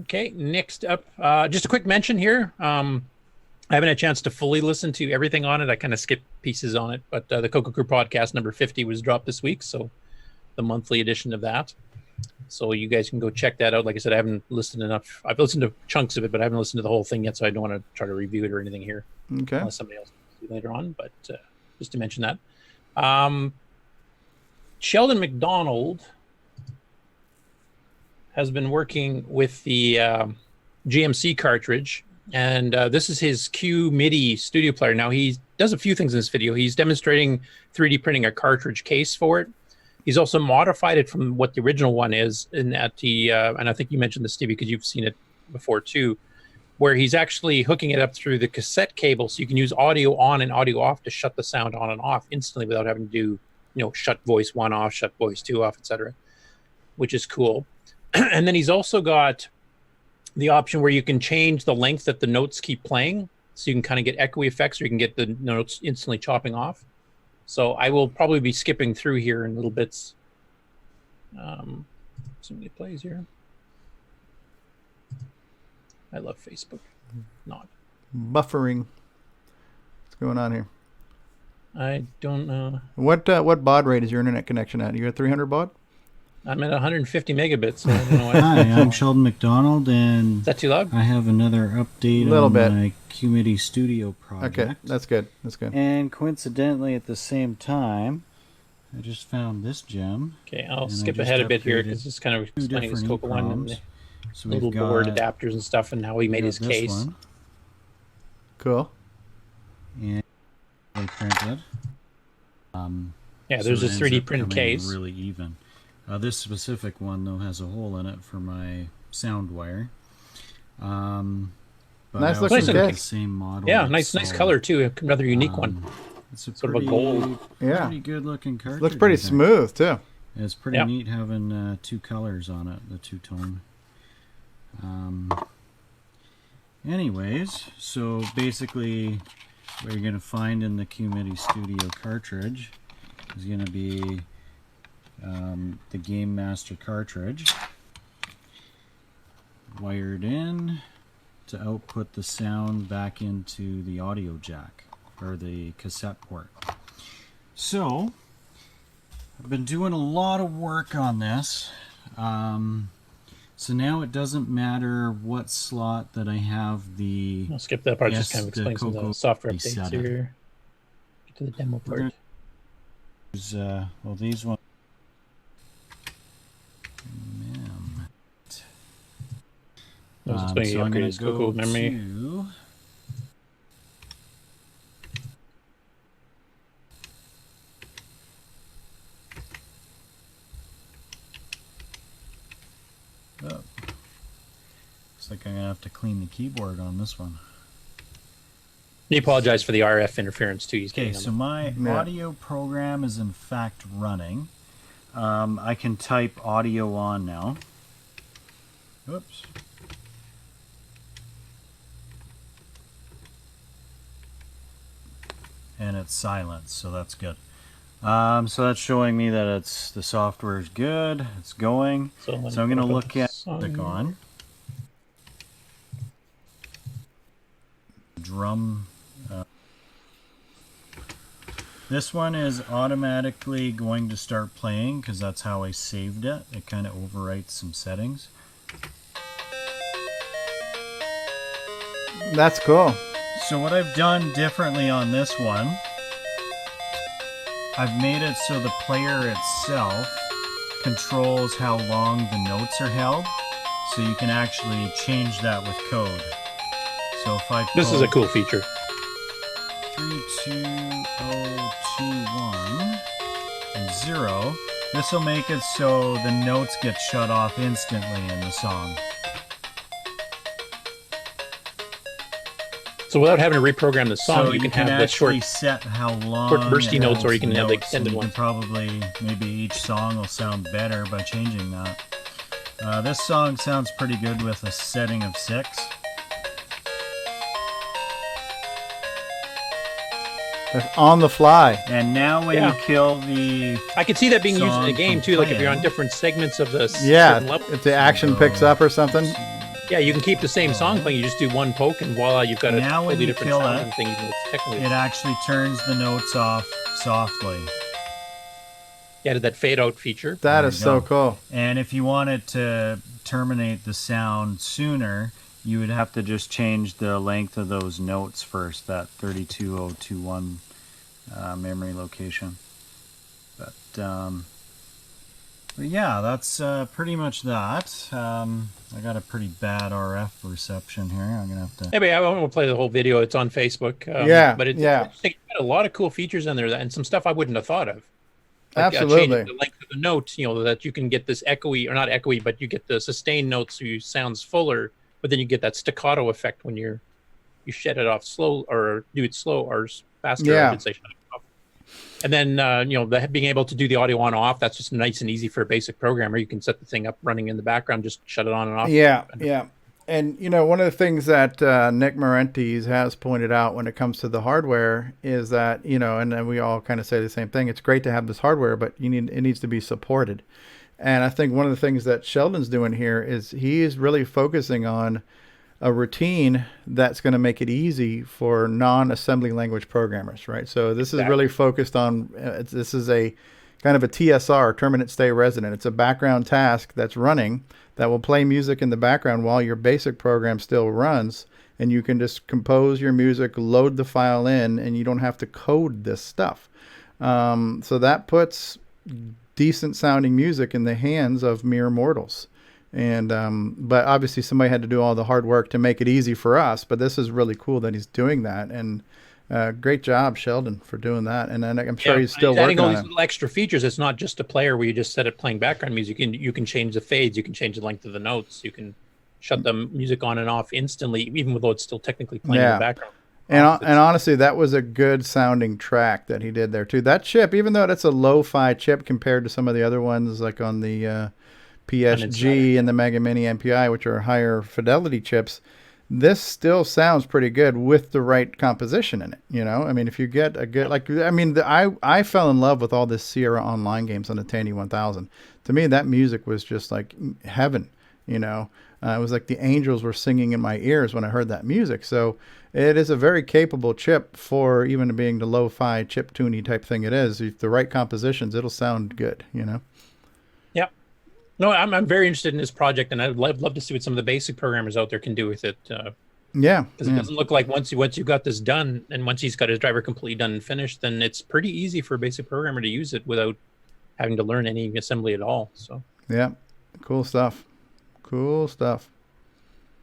Okay, next up, just a quick mention here. I haven't had a chance to fully listen to everything on it. I kind of skipped pieces on it, but the CoCo Crew podcast number 50 was dropped this week, so the monthly edition of that. So you guys can go check that out. Like I said, I haven't listened enough. I've listened to chunks of it, but I haven't listened to the whole thing yet, so I don't want to try to review it or anything here. Okay. Unless somebody else will do later on, but just to mention that. Sheldon McDonald has been working with the GMC cartridge, and this is his Q MIDI studio player. Now, he does a few things in this video. He's demonstrating 3D printing a cartridge case for it. He's also modified it from what the original one is, in that he, and I think you mentioned this, Stevie, because you've seen it before too, where he's actually hooking it up through the cassette cable, so you can use audio on and audio off to shut the sound on and off instantly without having to do, shut voice 1 off, shut voice 2 off, etc., which is cool. And then he's also got the option where you can change the length that the notes keep playing, so you can kind of get echoey effects, or you can get the notes instantly chopping off. So I will probably be skipping through here in little bits. So many plays here. I love Facebook. Not buffering. What's going on here? I don't know. What baud rate is your internet connection at? You at 300 baud? I'm at 150 megabits. So I don't know. Hi, I'm Sheldon McDonald, and is that too loud? I have another update on my QMIDI Studio project. Okay, that's good. That's good. And coincidentally, at the same time, I just found this gem. Okay, I'll skip ahead a bit here because it's kind of explaining his CoCo one and the so little board adapters and stuff, and how he made his case. One. Cool. And they printed. Yeah, there's so a 3D print case. Really even. This specific one, though, has a hole in it for my sound wire. But nice I looking the case. same model. Yeah, nice color too. A rather unique one. It's a sort of a gold. Yeah, pretty good looking cartridge. Looks pretty smooth too. It's pretty neat having two colors on it, the two-tone. Anyways, so basically, what you're going to find in the QMIDI Studio cartridge is going to be the Game Master cartridge wired in to output the sound back into the audio jack or the cassette port. So I've been doing a lot of work on this. So now it doesn't matter what slot that I have the. I'll skip that part. Just kind of explain some of the software updates here. Get to the demo part. Well, these ones. I was explaining so I'm going his to CoCo go memory. To looks like I'm going to have to clean the keyboard on this one. You apologize for the RF interference too. Okay, so my audio program is in fact running. I can type audio on now. Oops. And it's silent, so that's good. So that's showing me that the software is good. It's going. So I'm going to look at music on. Drum. This one is automatically going to start playing because that's how I saved it. It kind of overwrites some settings. That's cool. So what I've done differently on this one, I've made it so the player itself controls how long the notes are held, so you can actually change that with code. So if I this is a cool feature. 32021 and 0, this will make it so the notes get shut off instantly in the song. So without having to reprogram the song, So you can have the actually short, set how long short bursty it notes, or has you can have the notes, extended and you ones. can probably, maybe each song will sound better by changing that. This song sounds pretty good with a setting of 6. On the fly. And now when you kill the I could see that being used in a song game from too, like if you're on playing. different segments of the Yeah, certain level. if the action picks up or something. Yeah, you can keep the same song playing. You just do one poke, and voila, you've got a Now when totally you different kill sound it, and thing. Even though it's technically, it actually turns the notes off softly. added that fade out feature. That There is you so go. cool. And if you wanted to terminate the sound sooner, you would have to just change the length of those notes first, that 32021 memory location. But yeah, that's pretty much that. I got a pretty bad RF reception here. I'm gonna have to. Maybe I won't play the whole video. It's on Facebook. Yeah, but it's yeah. interesting. It's got a lot of cool features in there, and some stuff I wouldn't have thought of. Like, Absolutely. changing the length of the notes, that you can get this echoey, or not echoey, but you get the sustained notes, so you sounds fuller, but then you get that staccato effect when you shed it off slow, or do it slow or faster. Yeah. I should say. And then being able to do the audio on off, that's just nice and easy for a basic programmer. You can set the thing up running in the background, just shut it on and off. Yeah, yeah. And, one of the things that Nick Marentes has pointed out when it comes to the hardware is that, and then we all kind of say the same thing. It's great to have this hardware, but it needs to be supported. And I think one of the things that Sheldon's doing here is he is really focusing on a routine that's going to make it easy for non-assembly language programmers, right? So this is really focused on, this is a kind of a TSR, terminate stay resident. It's a background task that's running that will play music in the background while your basic program still runs, and you can just compose your music, load the file in, and you don't have to code this stuff. So that puts decent sounding music in the hands of mere mortals. And but obviously somebody had to do all the hard work to make it easy for us, but this is really cool that he's doing that. And great job, Sheldon, for doing that. And then I'm sure he's still adding working all on these it. little extra features. It's not just a player where you just set it playing background music. You can change the fades, you can change the length of the notes, you can shut the music on and off instantly, even though it's still technically playing in the background. And honestly, that was a good sounding track that he did there too. That chip, even though that's a lo-fi chip compared to some of the other ones like on the PSG and the Mega Mini MPI, which are higher fidelity chips, this still sounds pretty good with the right composition in it. I mean, if you get a good, I fell in love with all this Sierra Online games on the Tandy 1000. To me, that music was just like heaven. It was like the angels were singing in my ears when I heard that music. So it is a very capable chip for even being the lo-fi chip tuny type thing it is. If the right compositions, it'll sound good. Yeah. No, I'm very interested in this project, and I'd love to see what some of the basic programmers out there can do with it. Yeah, because it doesn't look like once you got this done, and once he's got his driver completely done and finished, then it's pretty easy for a basic programmer to use it without having to learn any assembly at all. So yeah, cool stuff. Cool stuff.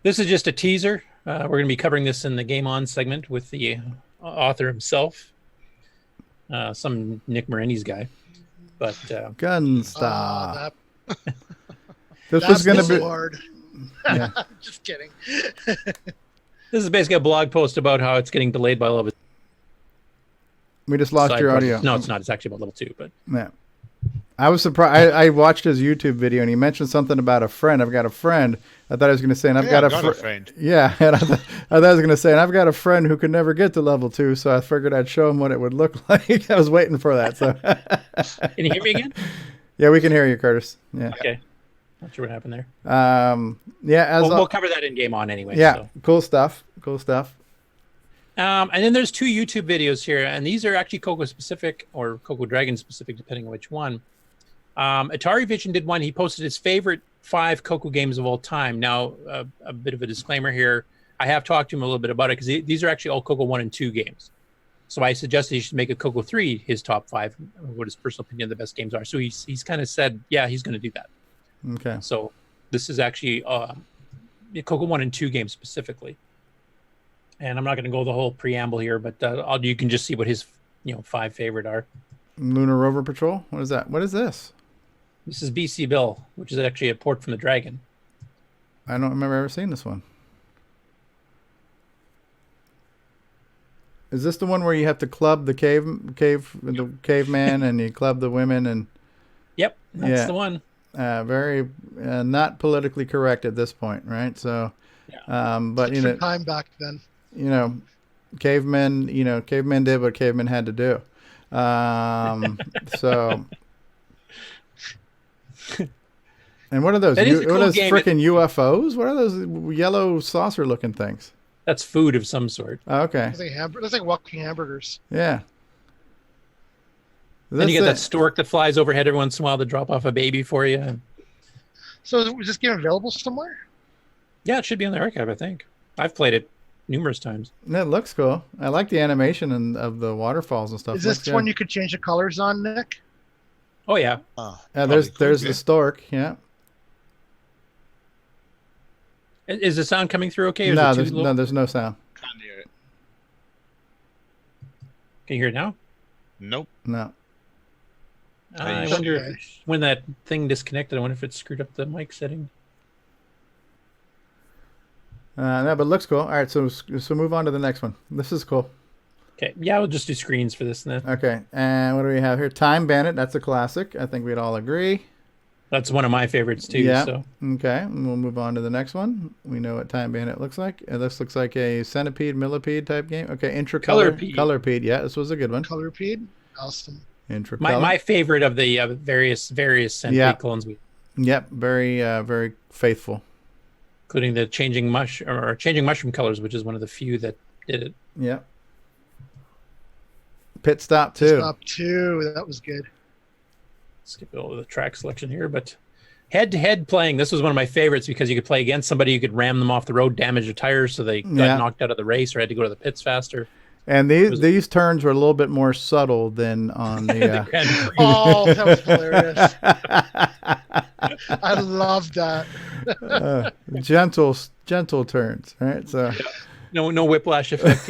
This is just a teaser. We're going to be covering this in the Game On segment with the author himself, some Nick Marentes guy. But Gunstar. This was going to be hard. Yeah. Just kidding. This is basically a blog post about how it's getting delayed by a little bit. We just lost your audio. No, it's not. It's actually about level 2, but yeah. I was surprised. I watched his YouTube video and he mentioned something about a friend. I've got a friend. I thought I was going to say, and I've got a friend. Yeah, and I thought I was going to say, and I've got a friend who could never get to level 2, so I figured I'd show him what it would look like. I was waiting for that. So, can you hear me again? Yeah, we can hear you, Curtis. Yeah. Okay. Not sure what happened there. Yeah, we'll cover that in Game On anyway. Yeah, so. Cool stuff. Cool stuff. And then there's 2 YouTube videos here, and these are actually CoCo specific or CoCo Dragon specific, depending on which one. Atari Vision did one. He posted his favorite 5 CoCo games of all time. Now, a bit of a disclaimer here. I have talked to him a little bit about it because these are actually all CoCo 1 and 2 games. So I suggested he should make a CoCo 3 his top 5, what his personal opinion of the best games are. So he's kind of said, yeah, he's going to do that. Okay. So this is actually CoCo 1 and 2 games specifically. And I'm not going to go the whole preamble here, but you can just see what his 5 favorite are. Lunar Rover Patrol? What is that? What is this? This is BC Bill, which is actually a port from the Dragon. I don't remember ever seeing this one. Is this the one where you have to club the caveman and you club the women and? Yep, that's the one. Very not politically correct at this point, right? So, but time back then. Cavemen did what cavemen had to do. So, and what are those? That is a what cool are those game. freaking UFOs? What are those yellow saucer looking things? That's food of some sort. Oh, okay. It's like walking hamburgers. Yeah. Then you get that stork that flies overhead every once in a while to drop off a baby for you. So is this game available somewhere? Yeah, it should be on the archive, I think. I've played it numerous times. It looks cool. I like the animation of the waterfalls and stuff. Is this one you could change the colors on, Nick? Oh, yeah. There's the stork, yeah. Is the sound coming through okay? Or No, is it too low? there's no sound. Can't hear it. Can you hear it now? Nope. No. I wonder if when that thing disconnected, I wonder if it screwed up the mic setting. No, but it looks cool. All right, so move on to the next one. This is cool. Okay, yeah, we'll just do screens for this then. Okay, and what do we have here? Time Bandit. That's a classic. I think we'd all agree. That's one of my favorites too. Yeah. So. Okay, and we'll move on to the next one. We know what Time Bandit looks like. This looks like a centipede, millipede type game. Okay, Intracolor. Colorpede. Yeah, this was a good one. Colorpede. Awesome. Intracolor. My favorite of the various centipede clones. Yep, very faithful. Including the changing mushroom colors, which is one of the few that did it. Yep. Pit Stop 2. Pit Stop 2, that was good. Skip over the track selection here, but head-to-head playing, this was one of my favorites because you could play against somebody, you could ram them off the road, damage their tires so they got knocked out of the race or had to go to the pits faster. And these turns were a little bit more subtle than on the. Oh, that was hilarious! I love that. Gentle turns, right? So. No whiplash effect.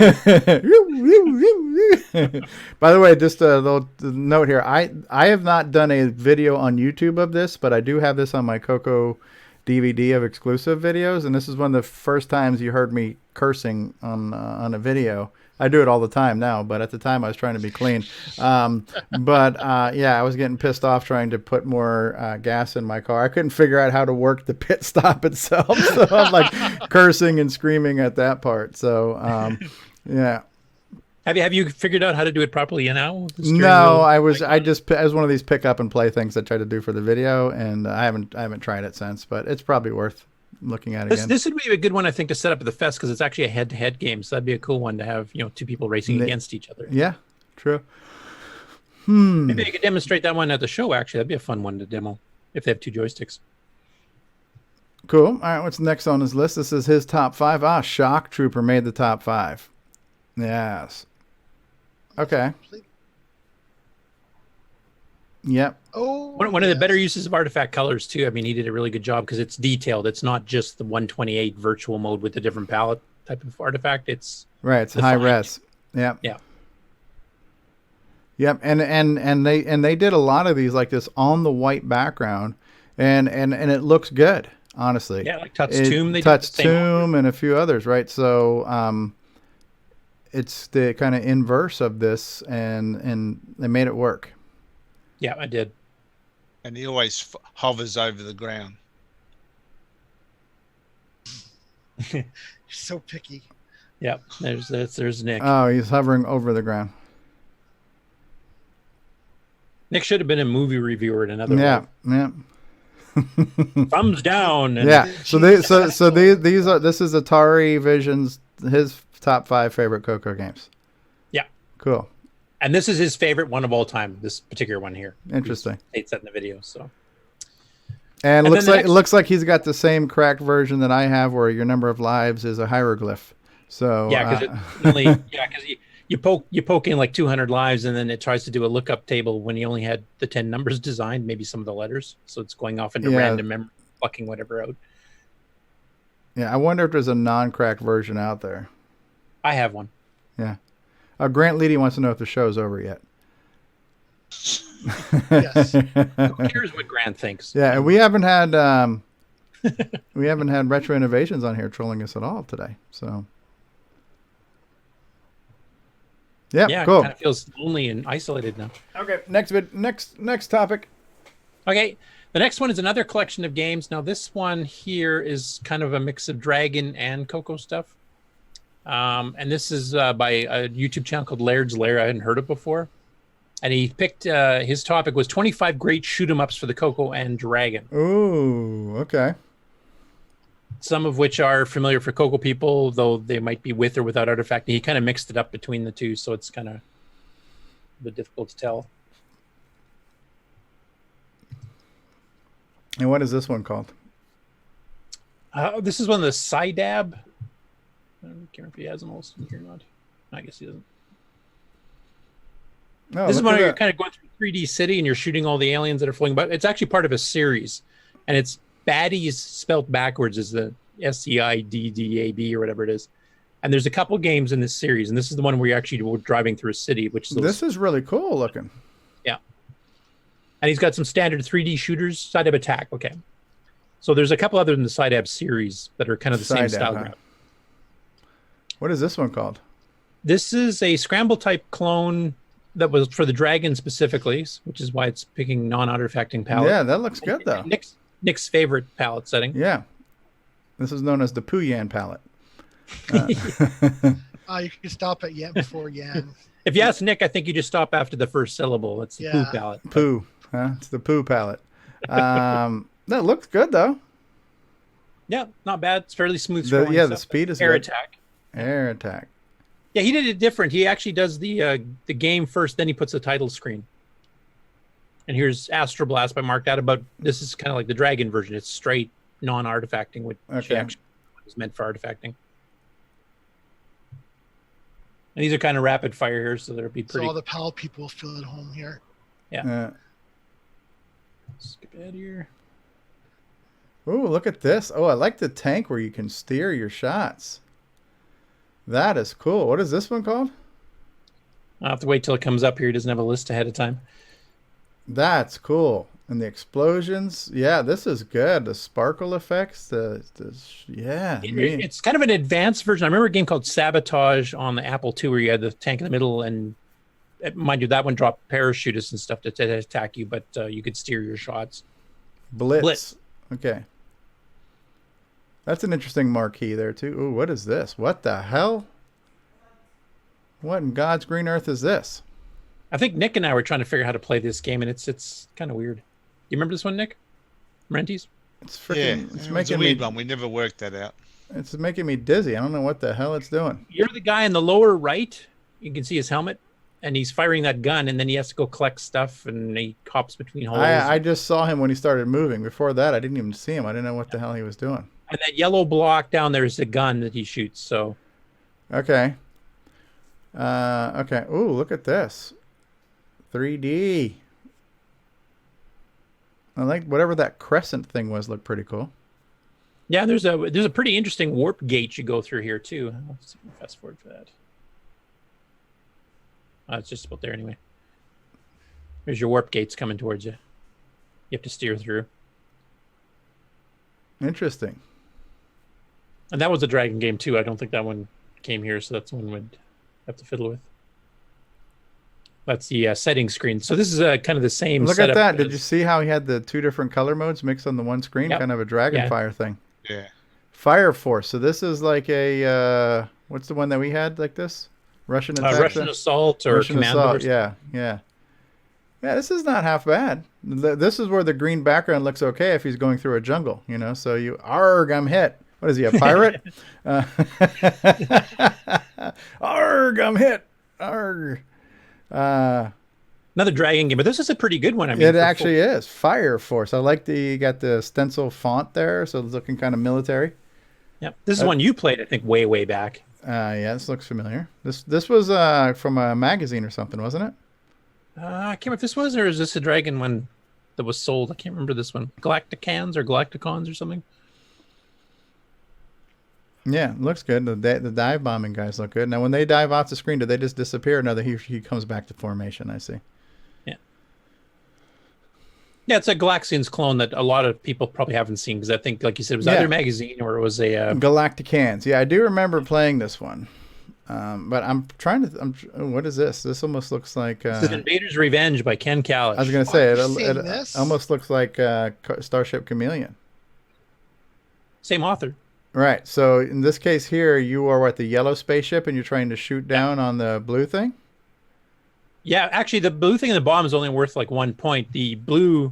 By the way, just a little note here. I have not done a video on YouTube of this, but I do have this on my CoCo DVD of exclusive videos, and this is one of the first times you heard me cursing on a video. I do it all the time now, but at the time I was trying to be clean. I was getting pissed off trying to put more gas in my car. I couldn't figure out how to work the pit stop itself, so I'm like cursing and screaming at that part. So, yeah. Have you figured out how to do it properly now? No, I was one of these pick up and play things I try to do for the video, and I haven't tried it since, but it's probably worth looking at again. This would be a good one, I think, to set up at the fest because it's actually a head-to-head game. So that'd be a cool one to have, two people racing against each other. Yeah, true. Maybe I could demonstrate that one at the show. Actually, that'd be a fun one to demo if they have two joysticks. Cool. All right, what's next on his list? This is his top 5. Shock Trooper made the top 5. Yes. Okay. Yep. Oh, one of the better uses of artifact colors too. I mean, he did a really good job because it's detailed. It's not just the 128 virtual mode with the different palette type of artifact. It's right. It's high res. Yep. Yeah. Yep. And they did a lot of these like this on the white background, and it looks good. Honestly. Yeah, like Tut's Tomb. They Tut's Tomb and a few others, right? So it's the kind of inverse of this, and they made it work. Yeah, I did. And he always hovers over the ground. You're so picky. Yep, there's Nick. Oh, he's hovering over the ground. Nick should have been a movie reviewer in another way. Yeah. Thumbs down. Yeah. So these are this is Atari Vision's his top 5 favorite CoCo games. Yeah. Cool. And this is his favorite one of all time. This particular one here. Interesting. States that in the video. So. And it looks like he's got the same cracked version that I have, where your number of lives is a hieroglyph. So yeah, because you poke in like 200 lives, and then it tries to do a lookup table when he only had the 10 numbers designed, maybe some of the letters. So it's going off into random memory, plucking whatever out. Yeah, I wonder if there's a non-cracked version out there. I have one. Yeah. Grant Leedy wants to know if the show's over yet. Yes. Who cares what Grant thinks? Yeah, and we haven't had Retro Innovations on here trolling us at all today. So Yeah, cool. It kind of feels lonely and isolated now. Okay, next topic. Okay, the next one is another collection of games. Now, this one here is kind of a mix of Dragon and CoCo stuff. And this is by a YouTube channel called Laird's Lair. I hadn't heard it before. And he picked, his topic was 25 great shoot-'em-ups for the CoCo and Dragon. Ooh, okay. Some of which are familiar for CoCo people, though they might be with or without artifacting. He kind of mixed it up between the two, so it's kind of a bit difficult to tell. And what is this one called? This is one of the SciDab. I don't care if he has them all here or not. I guess he doesn't. Oh, this is one where you're kind of going through 3D city and you're shooting all the aliens that are floating about. It's actually part of a series, and it's Baddies spelt backwards is the SCIDDAB or whatever it is. And there's a couple games in this series, and this is the one where you're actually driving through a city, which is this is really cool looking. Yeah. And he's got some standard 3D shooters, SciDab Attack. Okay. So there's a couple other than the SciDab series that are kind of the same style. Huh? What is this one called? This is a scramble type clone that was for the Dragon specifically, which is why it's picking non-artifacting palette. Yeah, that looks good though. Nick's favorite palette setting. Yeah. This is known as the Poo-Yan palette. You can stop at Yan before Yan. If you ask Nick, I think you just stop after the first syllable. It's the Poo palette. Poo. Huh? It's the Poo palette. That looks good though. Yeah, not bad. It's fairly smooth. The speed is air good. attack. Air attack. Yeah, he did it different. He actually does the game first, then he puts the title screen. And here's Astro Blast by Mark Data, but this is kind of like the Dragon version. It's straight non-artifacting, which actually is meant for artifacting. And these are kind of rapid fire here, so that'll be pretty. So all the PAL people feel at home here. Yeah. Skip ahead here. Oh, look at this. Oh, I like the tank where you can steer your shots. That is cool. What is this one called? I'll have to wait till it comes up here. He doesn't have a list ahead of time. That's cool. And the explosions. Yeah, this is good. The sparkle effects. It's kind of an advanced version. I remember a game called Sabotage on the Apple II where you had the tank in the middle, and mind you, that one dropped parachutists and stuff to attack you, but you could steer your shots. Blitz. Okay. That's an interesting marquee there, too. Ooh, what is this? What the hell? What in God's green earth is this? I think Nick and I were trying to figure out how to play this game, and it's kind of weird. You remember this one, Nick? Renties? It's freaking. It's making a weird one. We never worked that out. It's making me dizzy. I don't know what the hell it's doing. You're the guy in the lower right. You can see his helmet, and he's firing that gun, and then he has to go collect stuff, and he hops between holes. I just saw him when he started moving. Before that, I didn't even see him. I didn't know what the hell he was doing. And that yellow block down there is the gun that he shoots. So. Okay. Okay. Ooh, look at this. 3D. I like whatever that crescent thing was. Looked pretty cool. Yeah, there's a pretty interesting warp gate you go through here too. Let's fast forward for that. It's just about there anyway. There's your warp gates coming towards you. You have to steer through. Interesting. And that was a Dragon game too. I don't think that one came here, so that's one we'd have to fiddle with. That's the settings screen. So this is kind of the same. Look at that! Did you see how he had the two different color modes mixed on the one screen? Yep. Kind of a Dragonfire thing. Yeah. Fire Force. So this is like a what's the one that we had like this? Russian attack? Russian Assault or Russian Commando. Assault. Yeah. This is not half bad. This is where the green background looks okay if he's going through a jungle, you know. So arg, I'm hit. What is he, a pirate? Arg, I'm hit. Arg. Another Dragon game, but this is a pretty good one. I mean, it actually is. Fire Force. I like you got the stencil font there, so it's looking kind of military. Yep. This is one you played, I think, way back. Yeah, this looks familiar. This was from a magazine or something, wasn't it? I can't remember if this was, or is this a Dragon one that was sold? I can't remember this one. Galacticans or Galacticons or something. Yeah, looks good. The dive bombing guys look good. Now, when they dive off the screen, do they just disappear? No, he comes back to formation. I see. Yeah, it's a Galaxians clone that a lot of people probably haven't seen because I think, like you said, it was either a magazine or it was a... Galacticans. Yeah, I do remember playing this one. But I'm trying to. What is this? This almost looks like. This is Invader's Revenge by Ken Kalish. I was going to say seen it this. almost looks like Starship Chameleon. Same author. Right. So in this case here, you are what, the yellow spaceship, and you're trying to shoot down on the blue thing. Yeah, actually, the blue thing in the bottom is only worth like 1 point. The blue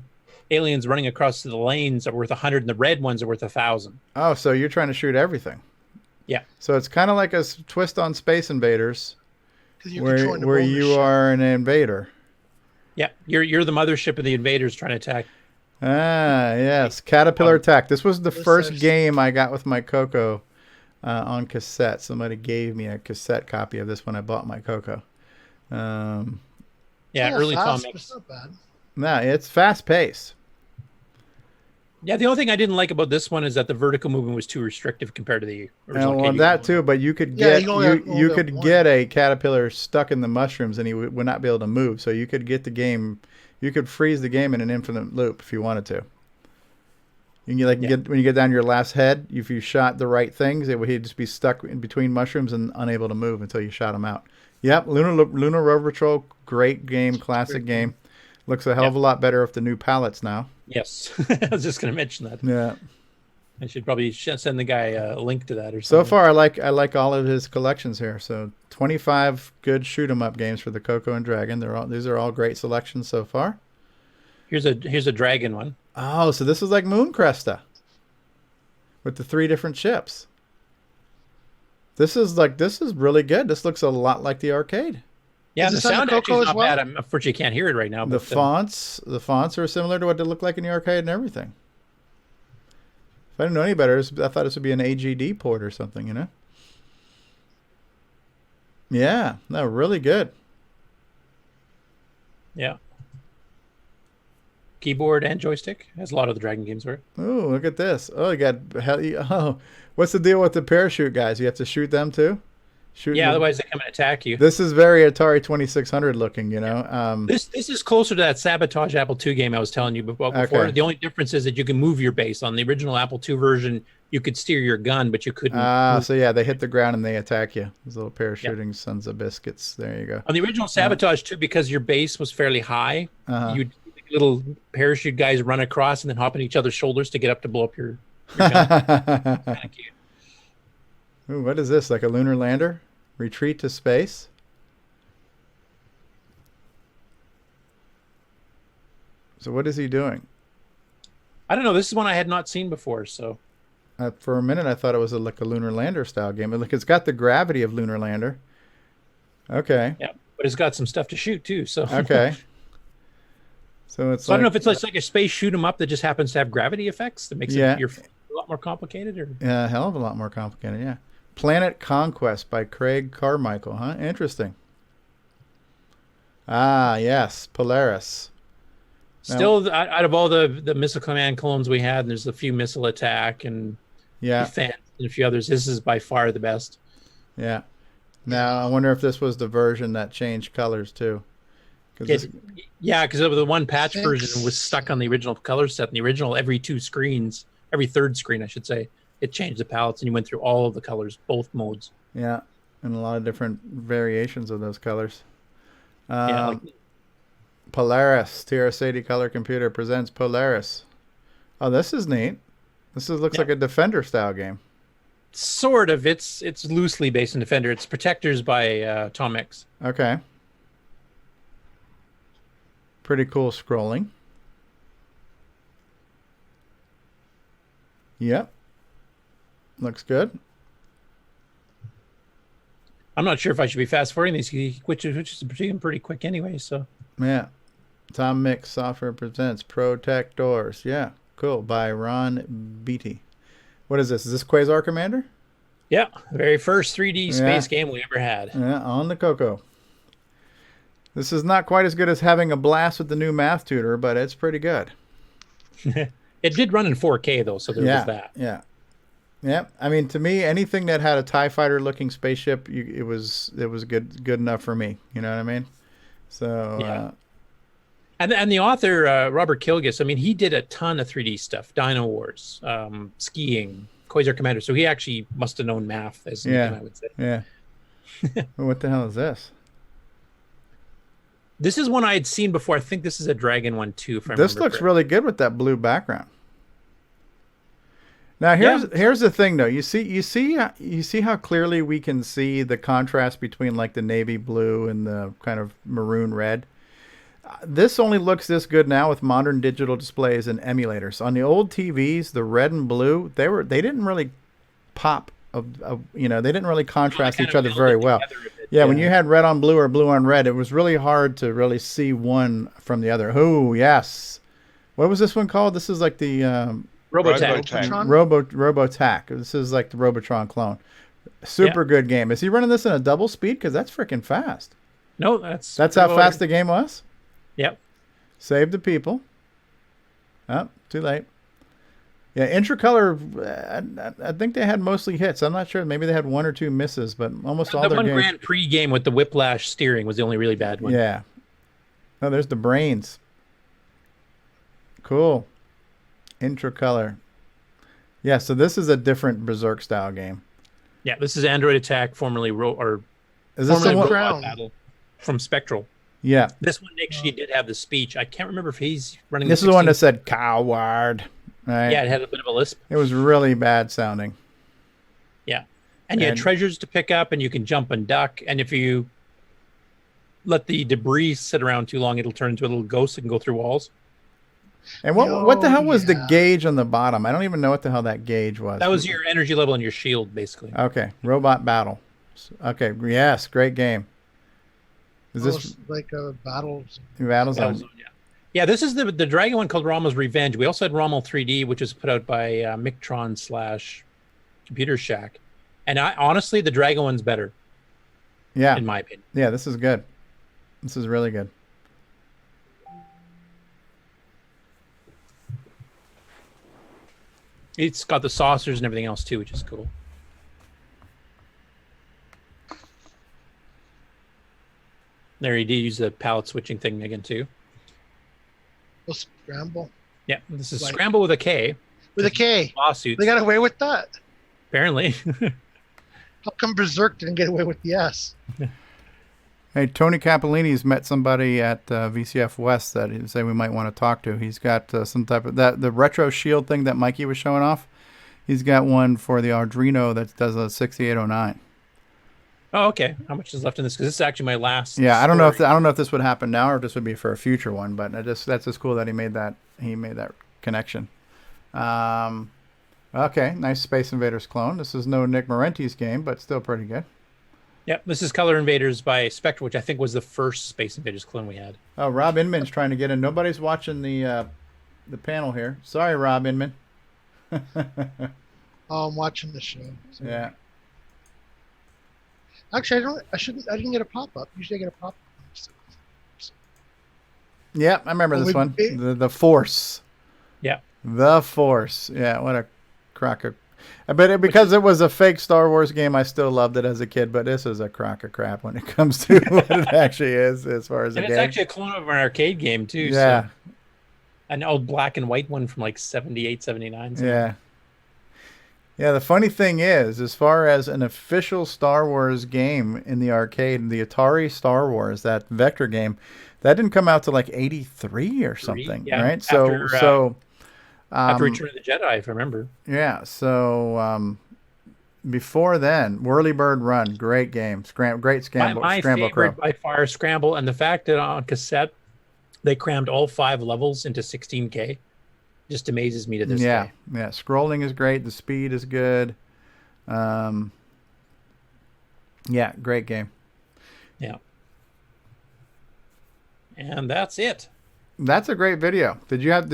aliens running across the lanes are worth 100, and the red ones are worth 1,000. Oh, so you're trying to shoot everything. Yeah. So it's kind of like a twist on Space Invaders, you're where you are an invader. Yeah, you're the mothership of the invaders trying to attack. Ah, yes, Caterpillar Attack. This was the first game I got with my CoCo on cassette. Somebody gave me a cassette copy of this when I bought my CoCo. Yeah, early fast, Tom. It's not bad. No, it's fast paced. Yeah, the only thing I didn't like about this one is that the vertical movement was too restrictive compared to the original. Well, that too, but you could get you could get a caterpillar stuck in the mushrooms and he would not be able to move. So you could get the game, you could freeze the game in an infinite loop if you wanted to. You can get when you get down to your last head, if you shot the right things, he'd just be stuck in between mushrooms and unable to move until you shot him out. Yep, Lunar Rover Patrol, great game, classic game. Looks a hell of a lot better with the new palettes now. Yes, I was just going to mention that. Yeah, I should probably send the guy a link to that or something. So far, I like all of his collections here. So 25 good shoot 'em up games for the CoCo and Dragon. These are all great selections so far. Here's a dragon one. Oh, so this is like Moon Cresta with the 3 different ships. This is really good. This looks a lot like the arcade. Yeah, the sound actually is not bad. Unfortunately, you can't hear it right now. The fonts are similar to what they look like in the arcade and everything. If I didn't know any better, I thought this would be an AGD port or something, you know? Yeah, no, really good. Yeah. Keyboard and joystick, as a lot of the Dragon games were. Oh, look at this. Oh, what's the deal with the parachute guys? You have to shoot them too? Otherwise they come and attack you. This is very Atari 2600 looking, you know. This is closer to that Sabotage Apple II game I was telling you about before. Okay. The only difference is that you can move your base. On the original Apple II version, you could steer your gun, but you couldn't. So yeah, they hit the ground and they attack you. Those little parachuting sons of biscuits. There you go. On the original Sabotage 2, because your base was fairly high, you'd little parachute guys run across and then hop on each other's shoulders to get up to blow up your gun. Kind of cute. Ooh, what is this? Like a lunar lander? Retreat to space? So what is he doing? I don't know. This is one I had not seen before. So for a minute, I thought it was like a lunar lander style game. But look, it's got the gravity of lunar lander. Okay. Yeah, but it's got some stuff to shoot too. So okay. So I don't know if it's like a space shoot 'em up that just happens to have gravity effects that makes it a lot more complicated, or a hell of a lot more complicated. Yeah. Planet Conquest by Craig Carmichael, huh? Interesting. Ah, yes, Polaris. Still, out of all the missile command clones we had, and there's a few missile attack and defense and a few others. This is by far the best. Yeah. Now I wonder if this was the version that changed colors too. Because the one patch version was stuck on the original color set. In the original, every third screen, I should say, it changed the palettes and you went through all of the colors, both modes. Yeah, and a lot of different variations of those colors. Polaris, TRS-80 Color Computer presents Polaris. Oh, this is neat. Looks like a Defender style game. Sort of. It's loosely based on Defender. It's Protectors by Tom Mix. Okay. Pretty cool scrolling. Yep. Looks good. I'm not sure if I should be fast forwarding these, which is pretty quick anyway. So yeah, Tom Mix Software presents Protectors. Yeah, cool. By Ron Beatty. What is this? Is this Quasar Commander? Yeah, the very first 3D space game we ever had. Yeah, on the CoCo. This is not quite as good as having a blast with the new math tutor, but it's pretty good. It did run in 4K though, so there was that. Yeah. Yeah, I mean, to me, anything that had a TIE fighter looking spaceship, it was good enough for me. You know what I mean? So, and the author Robert Kilgus, I mean, he did a ton of 3D stuff, Dino Wars, skiing, Quasar Commander. So he actually must have known math, as I would say. Yeah. What the hell is this? This is one I had seen before. I think this is a dragon one too. If I This remember looks correctly. really good with that blue background. Now here's the thing though. You see how clearly we can see the contrast between like the navy blue and the kind of maroon red. This only looks this good now with modern digital displays and emulators. On the old TVs, the red and blue, they didn't really pop. They didn't really contrast each other very well. Yeah, when you had red on blue or blue on red, it was really hard to really see one from the other. Oh, yes. What was this one called? This is like the Robotech. This is like the Robotron clone. Super good game. Is he running this in a double speed? Because that's freaking fast. No, that's how fast the game was? Yep. Save the people. Oh, too late. Yeah, Intracolor, I think they had mostly hits. I'm not sure. Maybe they had one or two misses, but almost all their games. The one Grand Prix game with the whiplash steering was the only really bad one. Yeah. Oh, there's the brains. Cool. Intracolor. Yeah, so this is a different Berserk style game. Yeah, this is Android Attack, formerly Robot Battle from Spectral. Yeah. This one actually did have the speech. I can't remember if he's running. This is the one that said "coward." Right? Yeah, it had a bit of a lisp. It was really bad sounding. Yeah, and you had treasures to pick up, and you can jump and duck. And if you let the debris sit around too long, it'll turn into a little ghost that can go through walls. And what the hell was the gauge on the bottom? I don't even know what the hell that gauge was. That was your energy level and your shield, basically. Okay, Robot Battle. Okay, yes, great game. Is this like a battles? Battles. Yeah, this is the dragon one called Rommel's Revenge. We also had Rommel 3D, which was put out by Mictron / Computer Shack. And honestly, the dragon one's better. Yeah. In my opinion. Yeah, this is good. This is really good. It's got the saucers and everything else too, which is cool. There, he did use the palette switching thing again too. Oh, Scramble. Yeah, this is Scramble with a K. With a K. Lawsuits. They got away with that. Apparently. How come Berserk didn't get away with the S? Hey, Tony Capolini's met somebody at VCF West that he said we might want to talk to. He's got some type of the retro shield thing that Mikey was showing off. He's got one for the Arduino that does a 6809. Oh, okay. How much is left in this? Because this is actually my last. Yeah, I don't know if this would happen now or if this would be for a future one, but that's just cool that he made that connection. Okay, nice Space Invaders clone. This is no Nick Marenti's game, but still pretty good. Yep, this is Color Invaders by Spectre, which I think was the first Space Invaders clone we had. Oh, Rob Inman's trying to get in. Nobody's watching the panel here. Sorry, Rob Inman. Oh, I'm watching the show. So. Yeah. Actually, I didn't get a pop-up. Usually I get a pop-up. Yeah, I remember this one. The Force. Yeah. The Force. Yeah, what a crock of... But because it was a fake Star Wars game, I still loved it as a kid, but this is a crock of crap when it comes to what it actually is as far as the game. And it's actually a clone of an arcade game, too. Yeah. So. An old black and white one from like 78, 79. So. Yeah. Yeah, the funny thing is, as far as an official Star Wars game in the arcade, the Atari Star Wars, that Vector game, that didn't come out to like 83 or something, right? After Return of the Jedi, if I remember. Yeah, so before then, Whirlybird Run, great game, great Scramble. My Scramble favorite Crow. by far, Scramble, and the fact that on cassette they crammed all 5 levels into 16K just amazes me to this day. Yeah, scrolling is great, the speed is good. Yeah, great game. Yeah. And that's it. That's a great video. Do we have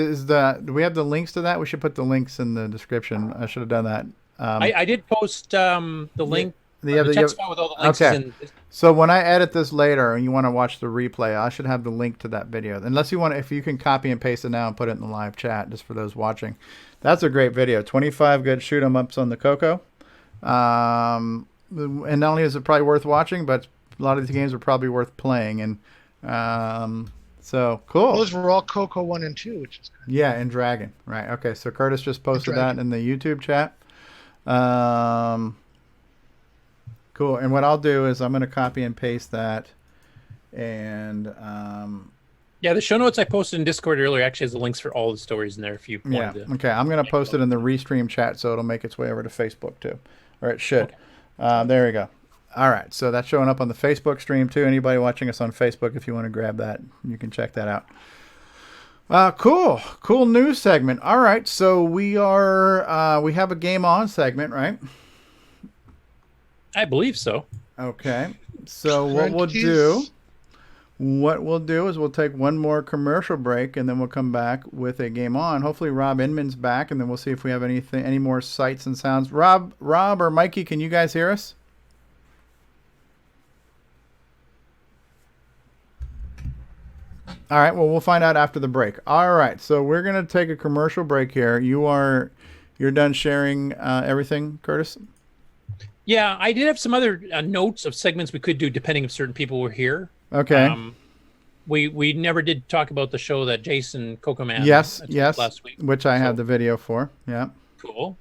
the links to that? We should put the links in the description. I should have done that. I did post the link. The text file with all the links. Okay. So when I edit this later and you want to watch the replay, I should have the link to that video. Unless you want, if you can copy and paste it now and put it in the live chat, just for those watching. That's a great video. 25 good shoot 'em ups on the CoCo. And not only is it probably worth watching, but a lot of these games are probably worth playing. And so cool. Those were all CoCo 1 and 2, which is good. Yeah, and Dragon. Right. Okay. So Curtis just posted that in the YouTube chat. Cool. And what I'll do is I'm going to copy and paste that. And yeah, the show notes I posted in Discord earlier actually has the links for all the stories in there if you wanted to. Okay. I'm going to post it in the Restream chat so it'll make its way over to Facebook too. Or it should. Okay. There we go. All right. So that's showing up on the Facebook stream too. Anybody watching us on Facebook, if you want to grab that, you can check that out. Cool news segment. All right, so we have a game on segment, right? I believe so. Okay, so what we'll do is we'll take one more commercial break, and then we'll come back with a game on. Hopefully, Rob Inman's back, and then we'll see if we have any more sights and sounds. Rob or Mikey, can you guys hear us? All right, well, we'll find out after the break. All right, so we're going to take a commercial break here. You're done sharing everything, Curtis? Yeah, I did have some other notes of segments we could do depending if certain people were here. Okay. We never did talk about the show that Jason CoCo Man yes, last week. Which I have the video for. Yeah. Cool.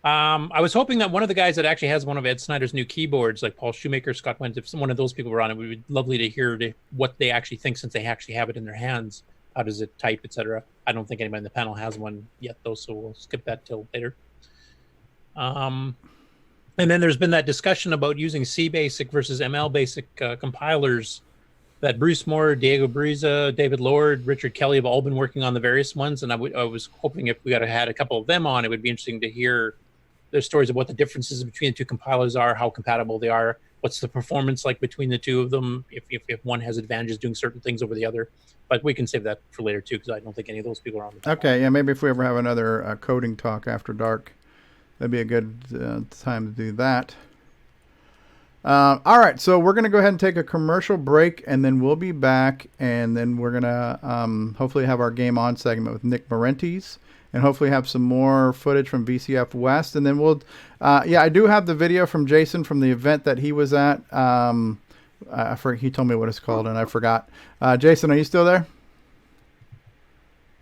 I was hoping that one of the guys that actually has one of Ed Snyder's new keyboards, like Paul Shoemaker, Scott Wentz, if one of those people were on it, it would be lovely to hear what they actually think since they actually have it in their hands. How does it type, etc. I don't think anybody in the panel has one yet, though, so we'll skip that till later. And then there's been that discussion about using C-Basic versus ML-Basic compilers that Bruce Moore, Diego Briza, David Lord, Richard Kelly have all been working on the various ones, and I was hoping if we had a couple of them on, it would be interesting to hear their stories of what the differences between the two compilers are, how compatible they are, what's the performance like between the two of them, if one has advantages doing certain things over the other. But we can save that for later, too, because I don't think any of those people are on the panel. Okay, yeah, maybe if we ever have another coding talk after dark, that'd be a good time to do that. All right, so we're going to go ahead and take a commercial break, and then we'll be back, and then we're going to hopefully have our Game On segment with Nick Marentes, and hopefully have some more footage from VCF West, and then we'll, I do have the video from Jason from the event that he was at. He told me what it's called, and I forgot. Jason, are you still there?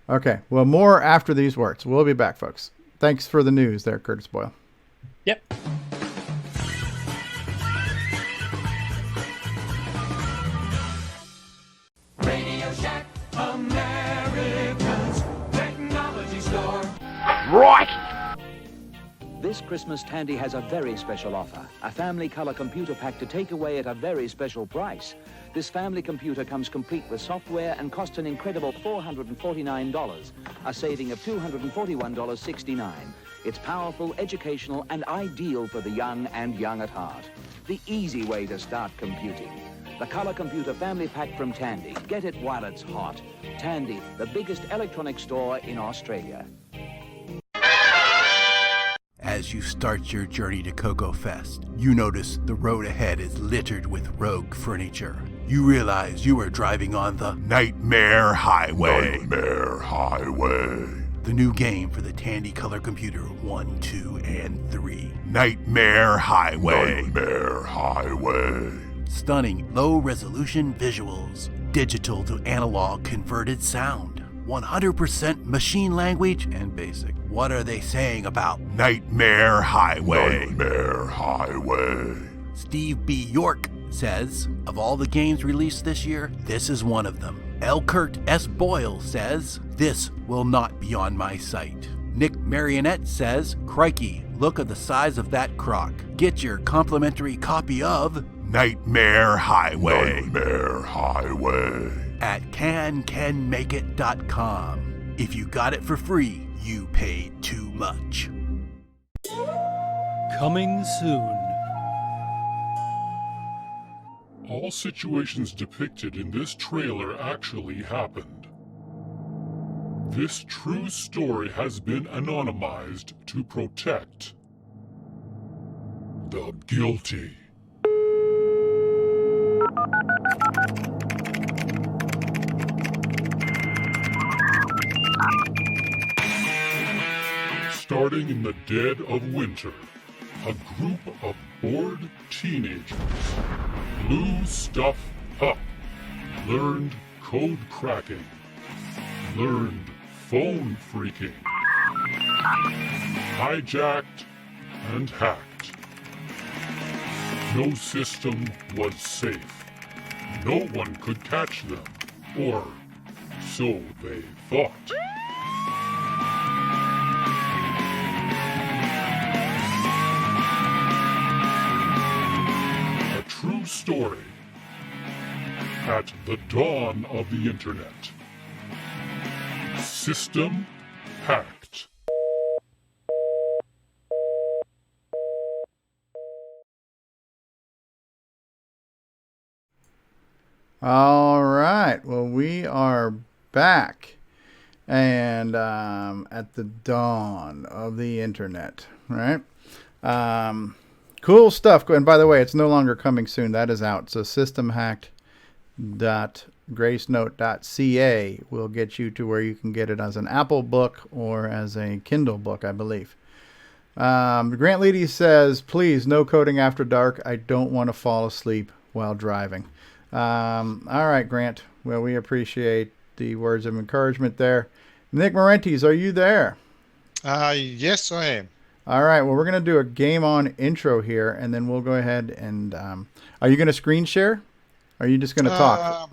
Okay, well, more after these words. We'll be back, folks. Thanks for the news there, Curtis Boyle. Yep. Radio Shack, America's technology store. Right! This Christmas, Tandy has a very special offer. A family color computer pack to take away at a very special price. This family computer comes complete with software and costs an incredible $449, a saving of $241.69. It's powerful, educational, and ideal for the young and young at heart. The easy way to start computing. The Color Computer Family Pack from Tandy. Get it while it's hot. Tandy, the biggest electronic store in Australia. As you start your journey to CoCo Fest, you notice the road ahead is littered with rogue furniture. You realize you are driving on the Nightmare Highway. Nightmare Highway. The new game for the Tandy Color Computer 1, 2, and 3. Nightmare Highway. Nightmare Highway. Stunning low-resolution visuals. Digital to analog converted sound. 100% machine language and basic. What are they saying about Nightmare Highway? Nightmare Highway. Steve B. York says, of all the games released this year, this is one of them. L. Kurt S. Boyle says, this will not be on my site. Nick Marionette says, crikey, look at the size of that crock. Get your complimentary copy of Nightmare Highway. Nightmare Highway. At cancanmakeit.com. If you got it for free, you paid too much. Coming soon. All situations depicted in this trailer actually happened. This true story has been anonymized to protect the guilty. Starting in the dead of winter, a group of bored teenagers blew stuff up, learned code cracking, learned phone freaking, hijacked and hacked. No system was safe. No one could catch them, or so they thought. A true story at the dawn of the internet. System hacked. All right. Well, we are back, and at the dawn of the internet, right? Cool stuff. And by the way, it's no longer coming soon. That is out. So systemhacked.gracenote.ca will get you to where you can get it as an Apple book or as a Kindle book, I believe. Grant Leedy says, please, no coding after dark. I don't want to fall asleep while driving. All right, Grant. Well, we appreciate the words of encouragement there. Nick Marentes, are you there? Yes, I am. All right. Well, we're going to do a game on intro here, and then we'll go ahead and are you going to screen share? Or are you just going to talk?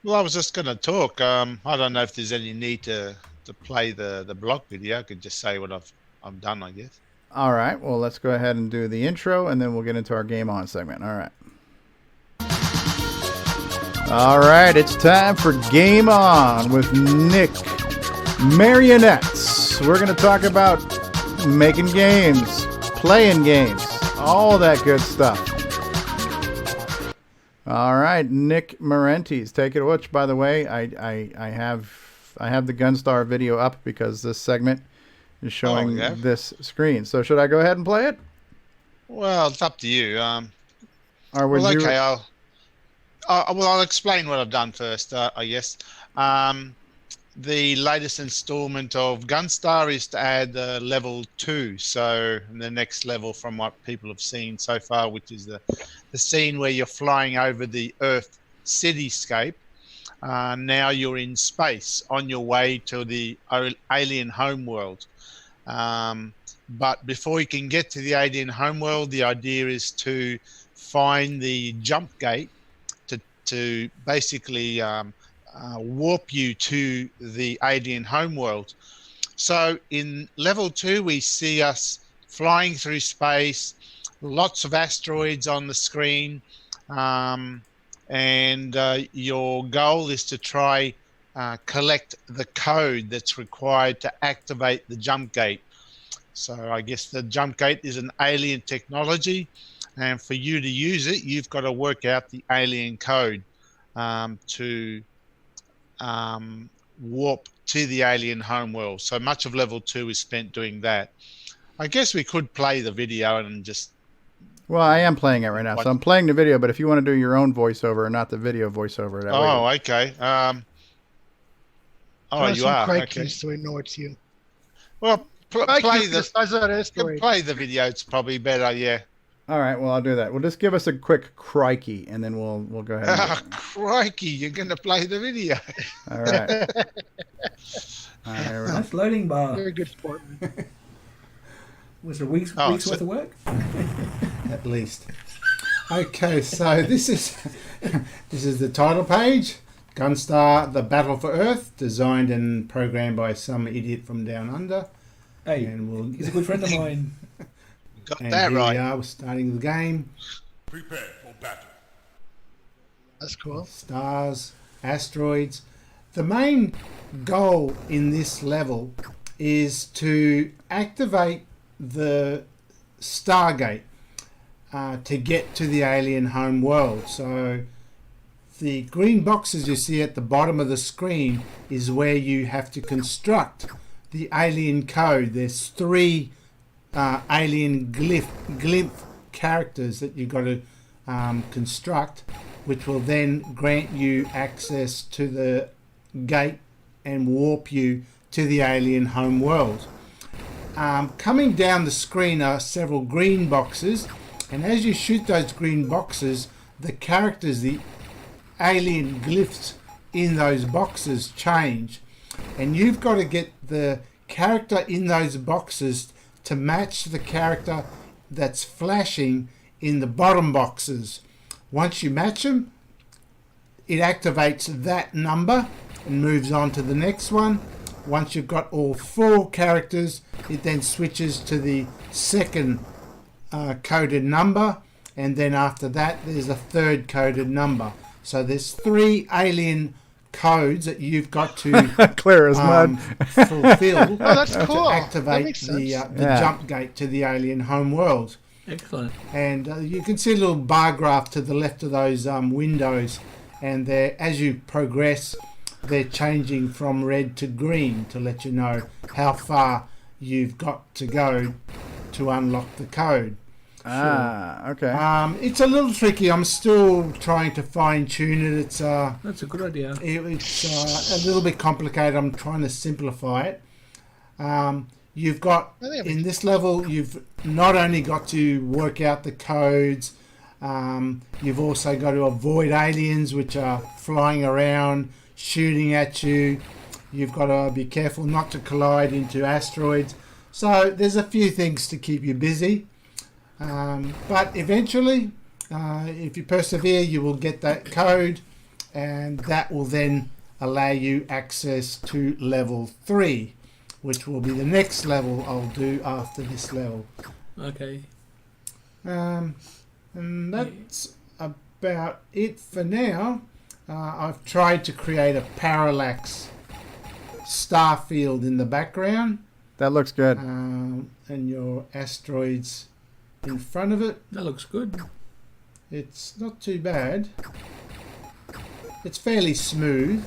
Well, I was just going to talk. I don't know if there's any need to play the blog video. I could just say what I've done, I guess. All right. Well, let's go ahead and do the intro, and then we'll get into our game on segment. All right. All right, it's time for Game On with Nick Marionettes. We're going to talk about making games, playing games, all that good stuff. All right, Nick Marentes, take it. Which, by the way, I have the Gunstar video up because this segment is showing this screen. So should I go ahead and play it? Well, it's up to you. Okay, I'll explain what I've done first, I guess. The latest installment of Gunstar is to add level 2, so the next level from what people have seen so far, which is the scene where you're flying over the Earth cityscape. Now you're in space on your way to the alien homeworld. But before you can get to the alien homeworld, the idea is to find the jump gate to basically warp you to the alien homeworld. So in level 2, we see us flying through space, lots of asteroids on the screen, and your goal is to try collect the code that's required to activate the jump gate. So I guess the jump gate is an alien technology, and for you to use it, you've got to work out the alien code to warp to the alien homeworld. So much of level 2 is spent doing that. I guess we could play the video and just... Well, I am playing it right now. So I'm playing the video, but if you want to do your own voiceover and not the video voiceover... That way okay. You are. Okay. So we know it's you. Well, play the video. It's probably better, yeah. All right, well, I'll do that. Well, just give us a quick crikey, and then we'll go ahead. Crikey, you're going to play the video. All right. Nice loading bar. Very good sportman. Was it a week's worth of work? At least. Okay, so this is the title page. Gunstar, The Battle for Earth, designed and programmed by some idiot from down under. Hey, and he's a good friend of mine. Got that right. Here we are, we're starting the game. Prepare for battle. That's cool. Stars, asteroids. The main goal in this level is to activate the Stargate to get to the alien home world. So the green boxes you see at the bottom of the screen is where you have to construct the alien code. There's 3 alien glyph characters that you've got to construct, which will then grant you access to the gate and warp you to the alien home world. Coming down the screen are several green boxes, and as you shoot those green boxes, the characters, the alien glyphs in those boxes change, and you've got to get the character in those boxes to match the character that's flashing in the bottom boxes. Once you match them, it activates that number and moves on to the next one. Once you've got all 4 characters, it then switches to the second coded number, and then after that there's a third coded number. So there's 3 alien codes that you've got to clear as mud fulfill that's cool. to activate the jump gate to the alien home world. Excellent. And you can see a little bar graph to the left of those windows, and as you progress, they're changing from red to green to let you know how far you've got to go to unlock the code. Okay. It's a little tricky. I'm still trying to fine tune it. It's that's a good idea. It's a little bit complicated. I'm trying to simplify it. You've got in this level, you've not only got to work out the codes, you've also got to avoid aliens which are flying around, shooting at you. You've got to be careful not to collide into asteroids. So there's a few things to keep you busy. But eventually, if you persevere, you will get that code, and that will then allow you access to level 3, which will be the next level I'll do after this level. Okay. And that's about it for now. I've tried to create a parallax star field in the background. That looks good. And your asteroids in front of it. That looks good. It's not too bad. It's fairly smooth.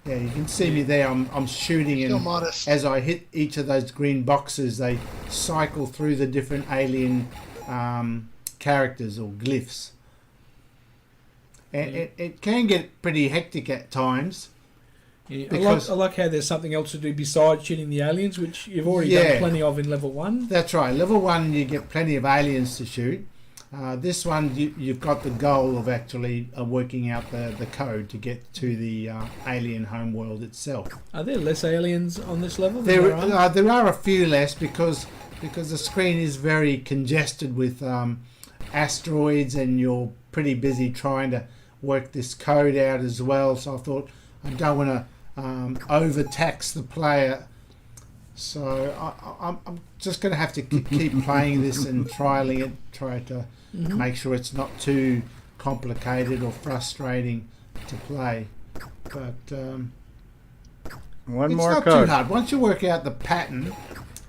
Yeah, you can see me there. I'm shooting, and as I hit each of those green boxes, they cycle through the different alien characters or glyphs. And it can get pretty hectic at times. Yeah, I like how there's something else to do besides shooting the aliens, which you've already done plenty of in level 1. That's right. Level 1, you get plenty of aliens to shoot. This one, you've got the goal of actually working out the code to get to the alien homeworld itself. Are there less aliens on this level? There are a few less because the screen is very congested with asteroids, and you're pretty busy trying to work this code out as well. So I thought I don't want to overtax the player, so I'm just going to have to keep playing this and trialing it, try to make sure it's not too complicated or frustrating to play. But it's not too hard. Once you work out the pattern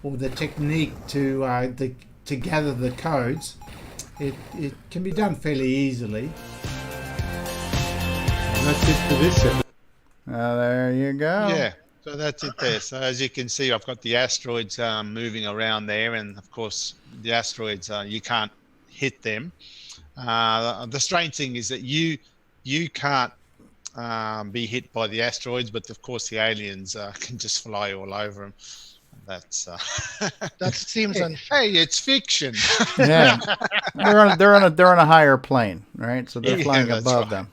or the technique to gather the codes, it can be done fairly easily. And that's it for this set. There you go. Yeah, so that's it there. So as you can see, I've got the asteroids moving around there, and of course the asteroids, you can't hit them. The strange thing is that you can't be hit by the asteroids, but of course the aliens can just fly all over them. That's that seems unfair. Hey, it's fiction. Yeah, they're on a higher plane, right? So they're flying above them.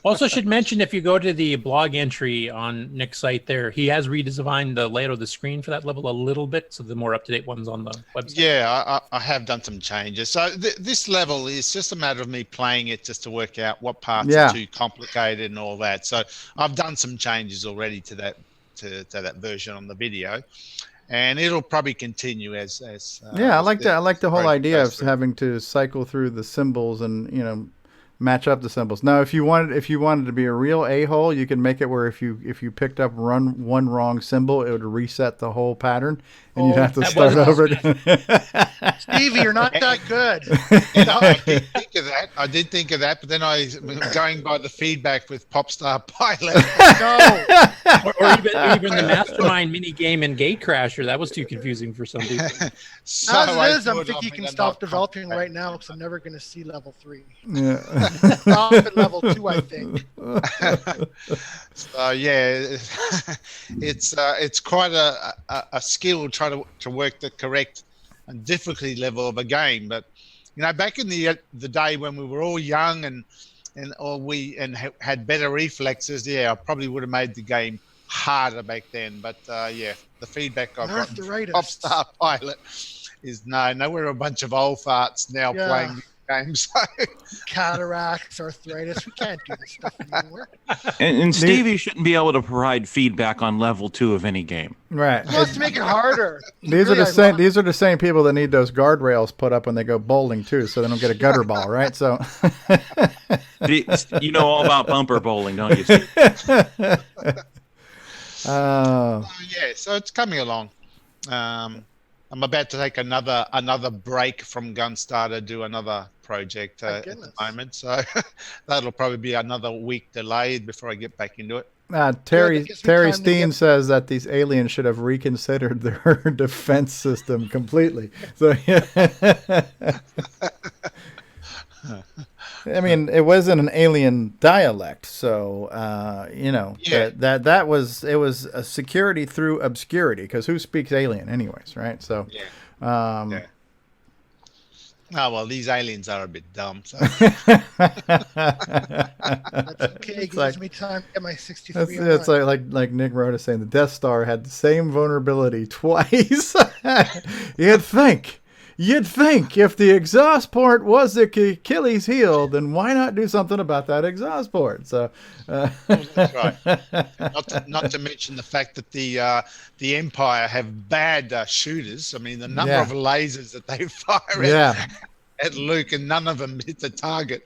Also should mention, if you go to the blog entry on Nick's site there, he has redesigned the layout of the screen for that level a little bit, so the more up-to-date ones on the website. Yeah, I have done some changes. So this level is just a matter of me playing it just to work out what parts are too complicated and all that. So I've done some changes already to that version on the video, and it'll probably continue as I like the whole idea of having to cycle through the symbols and match up the symbols. Now, if you wanted to be a real a-hole, you can make it where if you picked up one wrong symbol, it would reset the whole pattern, and you'd have to start over. Stevie, you're not that good. I did think of that, but then I going by the feedback with Popstar Pilot. No, or even the Mastermind mini game in Gatecrasher. That was too confusing for some people. So as it is, I'm thinking you can stop developing right now because I'm never going to see level 3. Yeah. Stop at level 2, I think. So yeah, it's quite a skill trying to work the correct and difficulty level of a game. But back in the day when we were all young and had better reflexes, I probably would have made the game harder back then. But the feedback I got from Popstar Pilot, is no. We're a bunch of old farts now playing these games. Cataracts, arthritis. We can't do this stuff anymore. And Stevie shouldn't be able to provide feedback on level 2 of any game. Right. He wants to make it harder. These are the same. These are the same people that need those guardrails put up when they go bowling too, so they don't get a gutter ball, right? So, you know all about bumper bowling, don't you? Yeah, so it's coming along. I'm about to take another break from Gunstar to do another project at the moment, so that'll probably be another week delayed before I get back into it. Terry Steen says that these aliens should have reconsidered their defense system completely. So, I mean, it wasn't an alien dialect, so that was a security through obscurity. Because who speaks alien, anyways, right? So, Oh, well, these aliens are a bit dumb. So. That's okay. It gives me time to get my 63. It's like Nick Rhoda saying the Death Star had the same vulnerability twice. You'd think if the exhaust port was the Achilles heel, then why not do something about that exhaust port? So, that's right. Not to mention the fact that the Empire have bad shooters. I mean, the number of lasers that they fire at Luke, and none of them hit the target.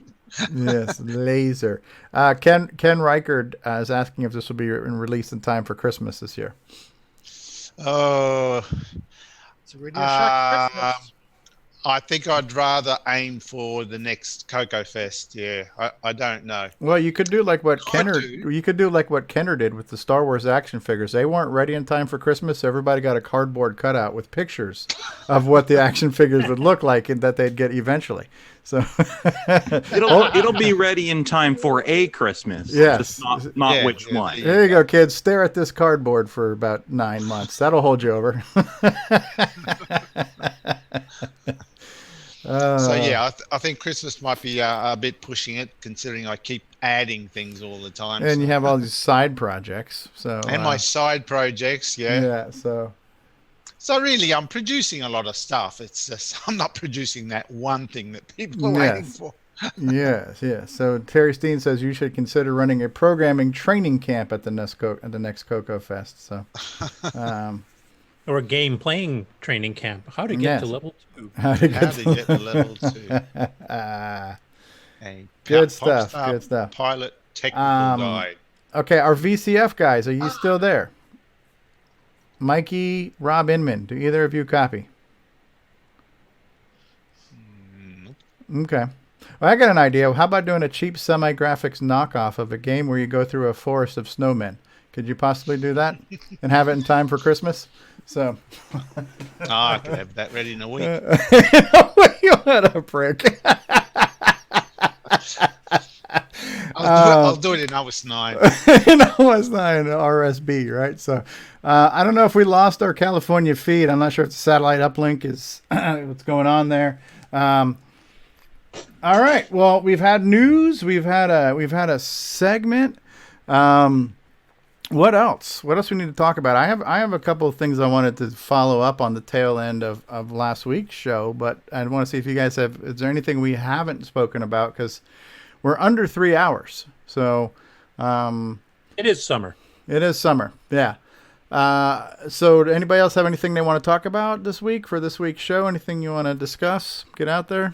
Yes, laser. Ken Reichard is asking if this will be released in time for Christmas this year. Oh, it's a Radio Shack Christmas. I think I'd rather aim for the next CoCo Fest. Yeah, I don't know. Well, you could do like what Kenner did with the Star Wars action figures. They weren't ready in time for Christmas, so everybody got a cardboard cutout with pictures of what the action figures would look like and that they'd get eventually. So it'll be ready in time for a Christmas. Yes, just not which one. There you go, kids. Stare at this cardboard for about 9 months. That'll hold you over. So yeah, I think Christmas might be a bit pushing it, considering I keep adding things all the time. And you have all these side projects. So my side projects, yeah. So really, I'm producing a lot of stuff. It's just I'm not producing that one thing that people are waiting for. Yes. So Terry Steen says you should consider running a programming training camp at the next CoCo Fest. So. Or a game playing training camp. How to get to level 2. How to get to level 2. Good stuff. Pilot technical guide. Okay, our VCF guys, are you still there? Mikey, Rob Inman, do either of you copy? Okay. Well, I got an idea. How about doing a cheap semi-graphics knockoff of a game where you go through a forest of snowmen? Could you possibly do that and have it in time for Christmas? So, I could have that ready in a week. What a prick! I'll do it in OS 9. In OS 9 RSB, right? So, I don't know if we lost our California feed. I'm not sure if the satellite uplink is what's going on there. All right. Well, we've had news. We've had a segment. What else? What else we need to talk about? I have a couple of things I wanted to follow up on the tail end of last week's show, but I want to see if you guys have. Is there anything we haven't spoken about? Because we're under 3 hours. So it is summer. It is summer. Yeah. So anybody else have anything they want to talk about this week for this week's show? Anything you want to discuss? Get out there.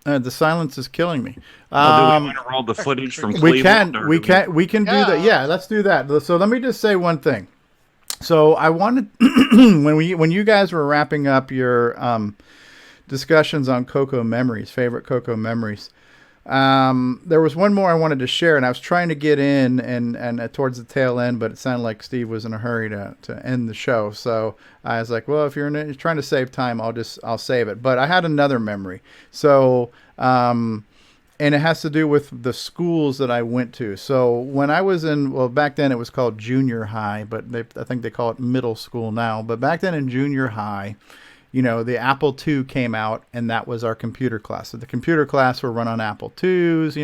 The silence is killing me. Do we want to roll the footage from Cleveland? We can do that. Yeah, let's do that. So let me just say one thing. So I wanted when you guys were wrapping up your discussions on CoCo memories, favorite CoCo memories. There was one more I wanted to share, and I was trying to get in and towards the tail end, but it sounded like Steve was in a hurry to end the show. So I was like, well, if you're trying to save time, I'll save it. But I had another memory. So, and it has to do with the schools that I went to. So when I was back then it was called junior high, but I think they call it middle school now. But back then in junior high, the Apple II came out, and that was our computer class. So the computer class were run on Apple IIs,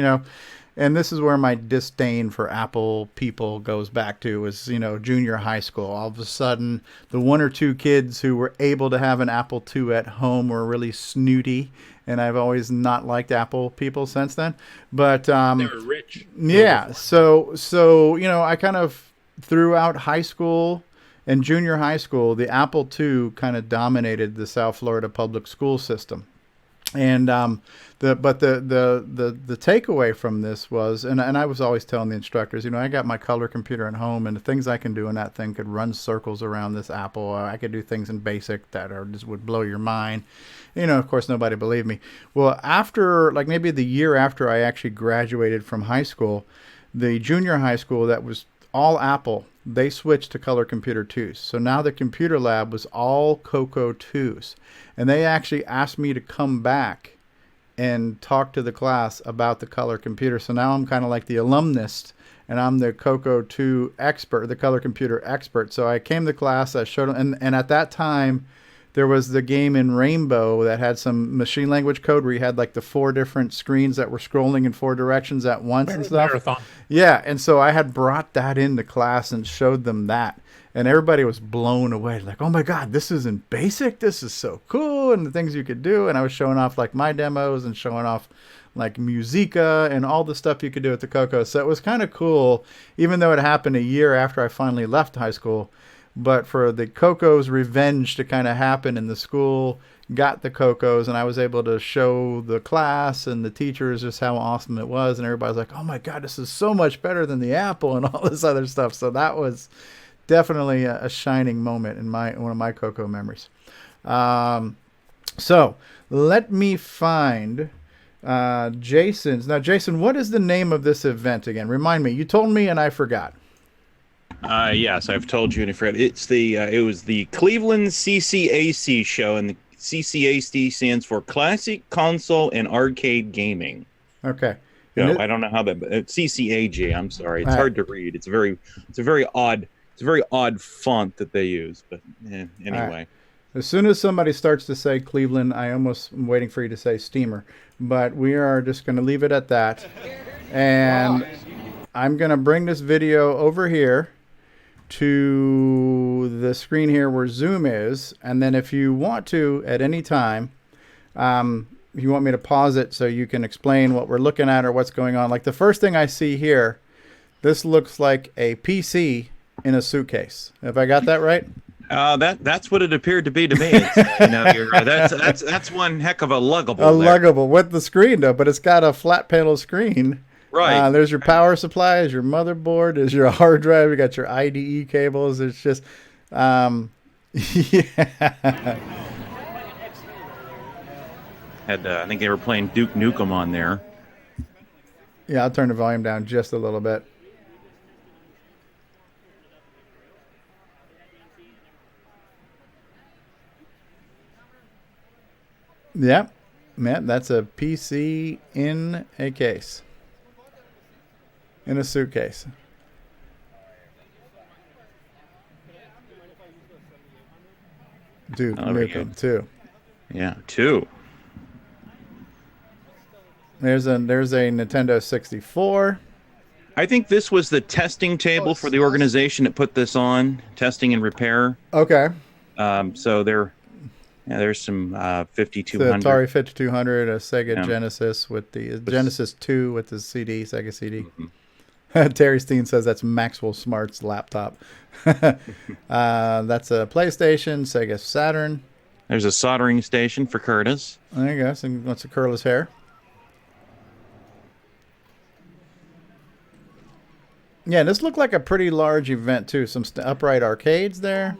and this is where my disdain for Apple people goes back to, is, you know, junior high school. All of a sudden, the one or two kids who were able to have an Apple II at home were really snooty, and I've always not liked Apple people since then. But They were rich. yeah, so you know, I kind of throughout high school and junior high school, the Apple II kind of dominated the South Florida public school system. And the takeaway from this was, and I was always telling the instructors, you know, I got my color computer at home, and the things I can do in that thing could run circles around this Apple. I could do things in BASIC that are just would blow your mind. You know, of course, nobody believed me. Well, after, like, maybe the year after I actually graduated from high school, the junior high school that was all Apple, they switched to color computer 2s. So now the computer lab was all CoCo 2s. And they actually asked me to come back and talk to the class about the color computer. So now I'm kind of like the alumnus, and I'm the CoCo 2 expert, the color computer expert. So I came to class, I showed them, and at that time, there was the game in Rainbow that had some machine language code where you had like the 4 different screens that were scrolling in 4 directions at once and stuff. Marathon. Yeah, and so I had brought that into class and showed them that. And everybody was blown away. Like, oh my God, this is in BASIC? This is so cool, and the things you could do. And I was showing off like my demos and showing off like Musica and all the stuff you could do with the CoCo. So it was kind of cool, even though it happened a year after I finally left high school. But for the CoCo's revenge to kind of happen in the school, got the CoCo's, and I was able to show the class and the teachers just how awesome it was. And everybody's like, oh my God, this is so much better than the Apple and all this other stuff. So that was definitely a shining moment in one of my CoCo memories. So let me find Jason's. Now, Jason, what is the name of this event again? Remind me. You told me and I forgot. Yes, I've told you and I forgot. It's it was the Cleveland CCAC show, and the CCAC stands for Classic Console and Arcade Gaming. Okay. No, I don't know how that. CCAG. I'm sorry, it's hard to read. It's a very odd font that they use. But anyway. Right. As soon as somebody starts to say Cleveland, I almost am waiting for you to say Steamer. But we are just going to leave it at that. And I'm going to bring this video over here to the screen here where Zoom is. And then if you want to, at any time, if you want me to pause it so you can explain what we're looking at or what's going on. Like the first thing I see here, this looks like a PC in a suitcase. Have I got that right? That's what it appeared to be to me. It's, that's one heck of a luggable. Luggable with the screen though, but it's got a flat panel screen. Right. There's your power supply, there's your motherboard, there's your hard drive, you got your IDE cables. It's just, yeah. I think they were playing Duke Nukem on there. Yeah, I'll turn the volume down just a little bit. Yep, man, that's a PC in a case. In a suitcase. Dude, Nukem 2. Yeah, 2. There's a Nintendo 64. I think this was the testing table for the organization that put this on, testing and repair. Okay. So there's some 5200. The Atari 5200, a Sega Genesis with the Genesis 2 with the CD, Sega CD. Mm-hmm. Terry Steen says that's Maxwell Smart's laptop. That's a PlayStation, Sega Saturn. There's a soldering station for Curtis. There you go. So he wants to curl his hair. Yeah, this looked like a pretty large event too. Some upright arcades there.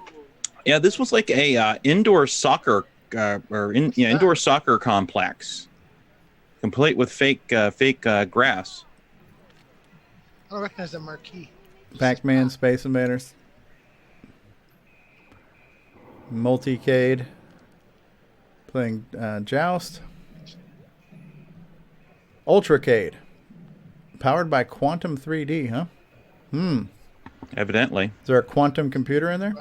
Yeah, this was like a indoor soccer indoor soccer complex, complete with fake grass. I don't recognize that marquee. Pac-Man, Space Invaders, Multicade, playing Joust, Ultracade, powered by Quantum 3D, huh? Evidently. Is there a quantum computer in there?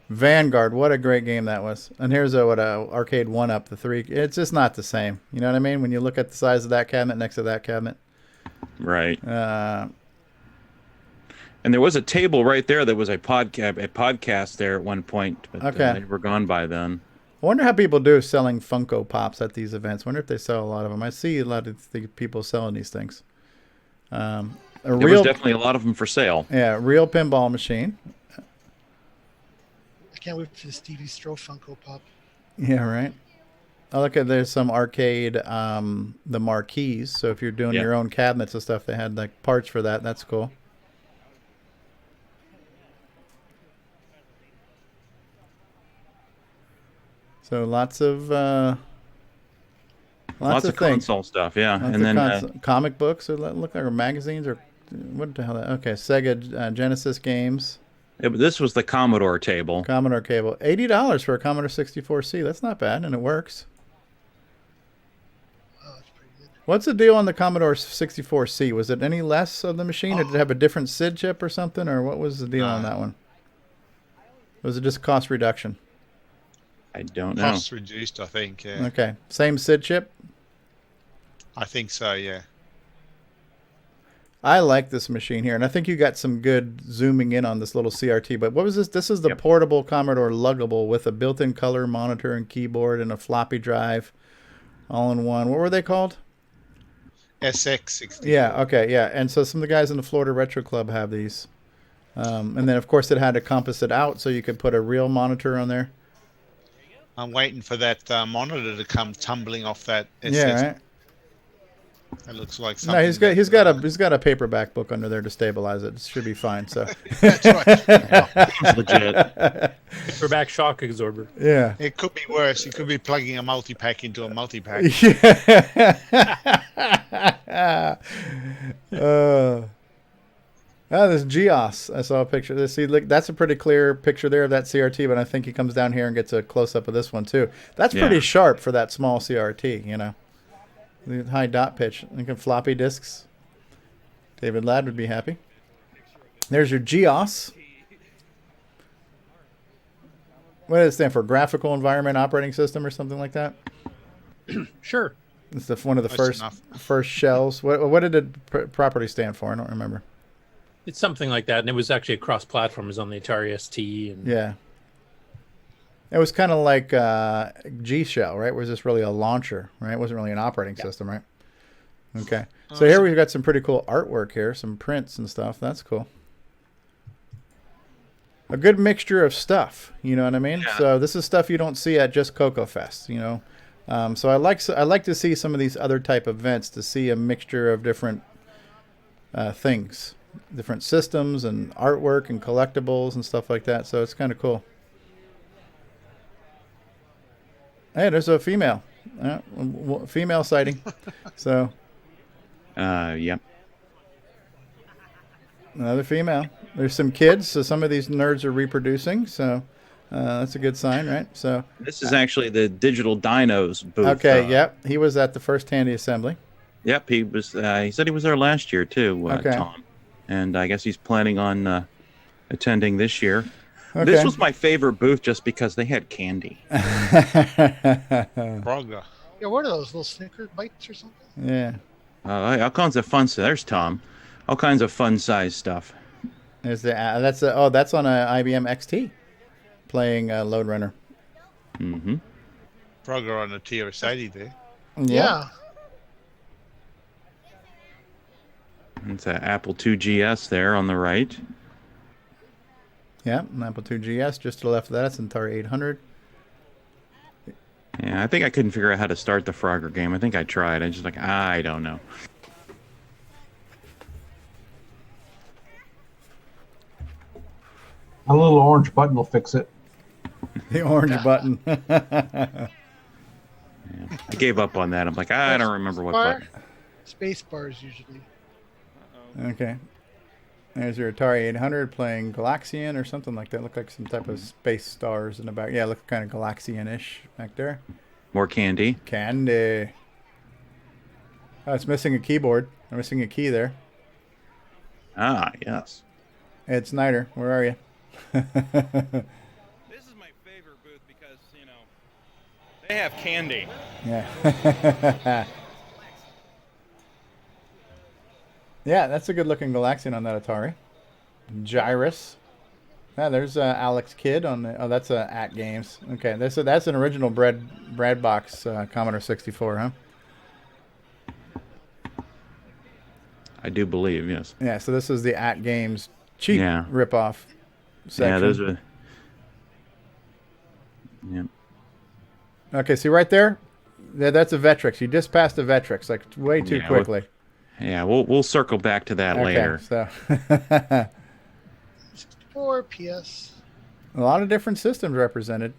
Vanguard, what a great game that was. And here's a arcade 1-up, the 3. It's just not the same. You know what I mean? When you look at the size of that cabinet next to that cabinet. Right. And there was a table right there that was a podcast there at one point, but they were gone by then. I wonder how people do selling Funko Pops at these events. I wonder if they sell a lot of them. I see a lot of people selling these things. There was definitely a lot of them for sale. Yeah, real pinball machine. I can't wait for the Stevie Stroh Funko Pop. Yeah, right. Oh, look at there's some arcade, the marquees. So if you're doing your own cabinets and stuff, they had like parts for that. That's cool. So lots of console stuff, yeah. Lots and then comic books or look like magazines or what the hell? Okay, Sega Genesis games. This was the Commodore table. Commodore cable, $80 for a Commodore 64C. That's not bad, and it works. Oh, that's pretty good. What's the deal on the Commodore 64C? Was it any less of the machine, or did it have a different SID chip or something, or what was the deal on that one? Was it just cost reduction? I don't know. Cost reduced, I think. Yeah. Okay, same SID chip. I think so. Yeah. I like this machine here, and I think you got some good zooming in on this little CRT. But what was this? This is the portable Commodore Luggable with a built-in color monitor and keyboard and a floppy drive, all in one. What were they called? SX64. Yeah. Okay. Yeah. And so some of the guys in the Florida Retro Club have these, and then of course it had to compass it out so you could put a real monitor on there. I'm waiting for that monitor to come tumbling off that. Yeah, right. That looks like something. No, he's got a paperback book under there to stabilize it. It should be fine. So that's right. Legit. Paperback shock absorber. Yeah. It could be worse. You could be plugging a multi-pack into a multi-pack. Yeah. This GEOS. I saw a picture. See, look, that's a pretty clear picture there of that CRT, but I think he comes down here and gets a close-up of this one, too. That's pretty sharp for that small CRT, you know. The high dot pitch. Think of floppy disks. David Ladd would be happy. There's your GEOS. What does it stand for? Graphical Environment Operating System or something like that? Sure. It's one of the first shells. What did it properly stand for? I don't remember. It's something like that, and it was actually across platforms on the Atari ST. And yeah. It was kind of like G Shell, right? Was this really a launcher, right? It wasn't really an operating system, right? Okay. So here we've got some pretty cool artwork here, some prints and stuff. That's cool. A good mixture of stuff, you know what I mean? Yeah. So this is stuff you don't see at just CoCo Fest, you know. So I like to see some of these other type events to see a mixture of different things, different systems and artwork and collectibles and stuff like that. So it's kind of cool. Hey, there's a female, female sighting. So, yep. Another female. There's some kids, so some of these nerds are reproducing. So that's a good sign, right? So this is actually the Digital Dinos booth. Okay, yep. He was at the first Handy Assembly. Yep, he was. He said he was there last year too, Tom. And I guess he's planning on attending this year. Okay. This was my favorite booth just because they had candy. Frogger. Yeah, what are those, little Snicker bites or something? Yeah. All kinds of fun. There's Tom. All kinds of fun size stuff. There's that's on a IBM XT, playing Lode Runner. Mm-hmm. Frogger on a TRS-80 there. Yeah. It's an Apple II GS there on the right. Yeah, an Apple II GS just to the left of that. It's an Atari 800. Yeah, I think I couldn't figure out how to start the Frogger game. I think I tried. I just I don't know. A little orange button will fix it. The orange button. Yeah, I gave up on that. I'm like, I don't remember what button. Space bars usually. Okay. There's your Atari 800 playing Galaxian or something like that. Look like some type of space stars in the back. Yeah, look kind of Galaxian-ish back there. More candy. Candy. Oh, it's missing a keyboard. I'm missing a key there. Ah, yes. Ed Snyder, where are you? This is my favorite booth because, they have candy. Yeah. Yeah, that's a good looking Galaxian on that Atari. Gyrus. Yeah, there's Alex Kidd on the. Oh, that's at Games. Okay, that's an original bread box Commodore 64, huh? I do believe, yes. Yeah, so this is the at Games cheap ripoff section. Yeah, those are. Yeah. Okay, see right there? That's a Vectrex. You just passed a Vectrex, like way too quickly. We'll circle back to that later. So 64 PS. A lot of different systems represented.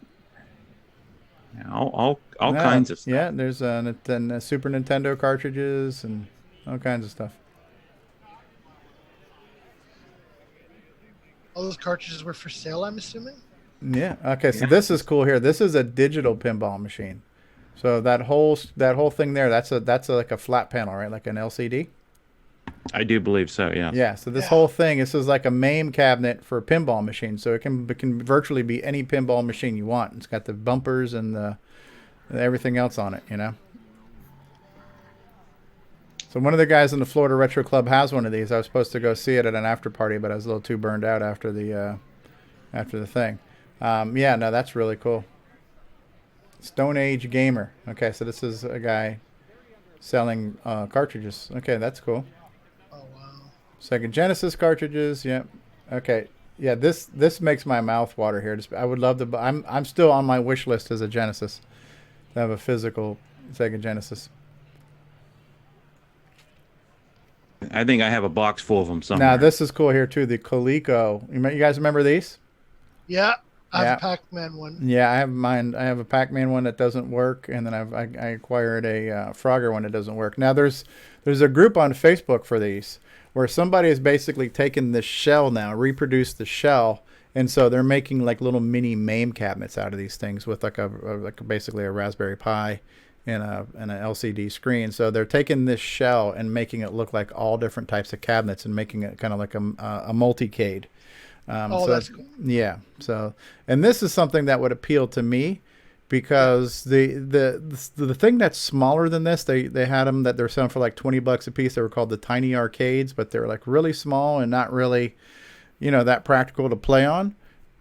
Yeah, all kinds of stuff. Yeah, there's Super Nintendo cartridges and all kinds of stuff. All those cartridges were for sale, I'm assuming? Yeah. Okay, so this is cool here. This is a digital pinball machine. So that whole thing there, that's like a flat panel, right? Like an LCD? I do believe so, yeah. Yeah, so this whole thing, this is like a MAME cabinet for a pinball machine. So it can virtually be any pinball machine you want. It's got the bumpers and everything else on it, you know? So one of the guys in the Florida Retro Club has one of these. I was supposed to go see it at an after party, but I was a little too burned out after the thing. Yeah, no, that's really cool. Stone Age Gamer. Okay, so this is a guy selling cartridges. Okay, that's cool. Oh wow. Sega Genesis cartridges. Yep. Okay. Yeah, this makes my mouth water here. I would love to. I'm still on my wish list as a Genesis to have a physical Sega Genesis. I think I have a box full of them somewhere. Now this is cool here too. The CoCo. You guys remember these? Yeah, I have a Pac-Man one. Yeah, I have mine. I have a Pac-Man one that doesn't work, and then I acquired a Frogger one that doesn't work. Now there's a group on Facebook for these where somebody has basically taken this shell now, reproduced the shell, and so they're making like little mini MAME cabinets out of these things with basically a Raspberry Pi and an LCD screen. So they're taking this shell and making it look like all different types of cabinets and making it kind of like a multicade. That's cool. Yeah. So, and this is something that would appeal to me because the thing that's smaller than this, they had them that they're selling for like $20 a piece. They were called the tiny arcades, but they're like really small and not really, that practical to play on.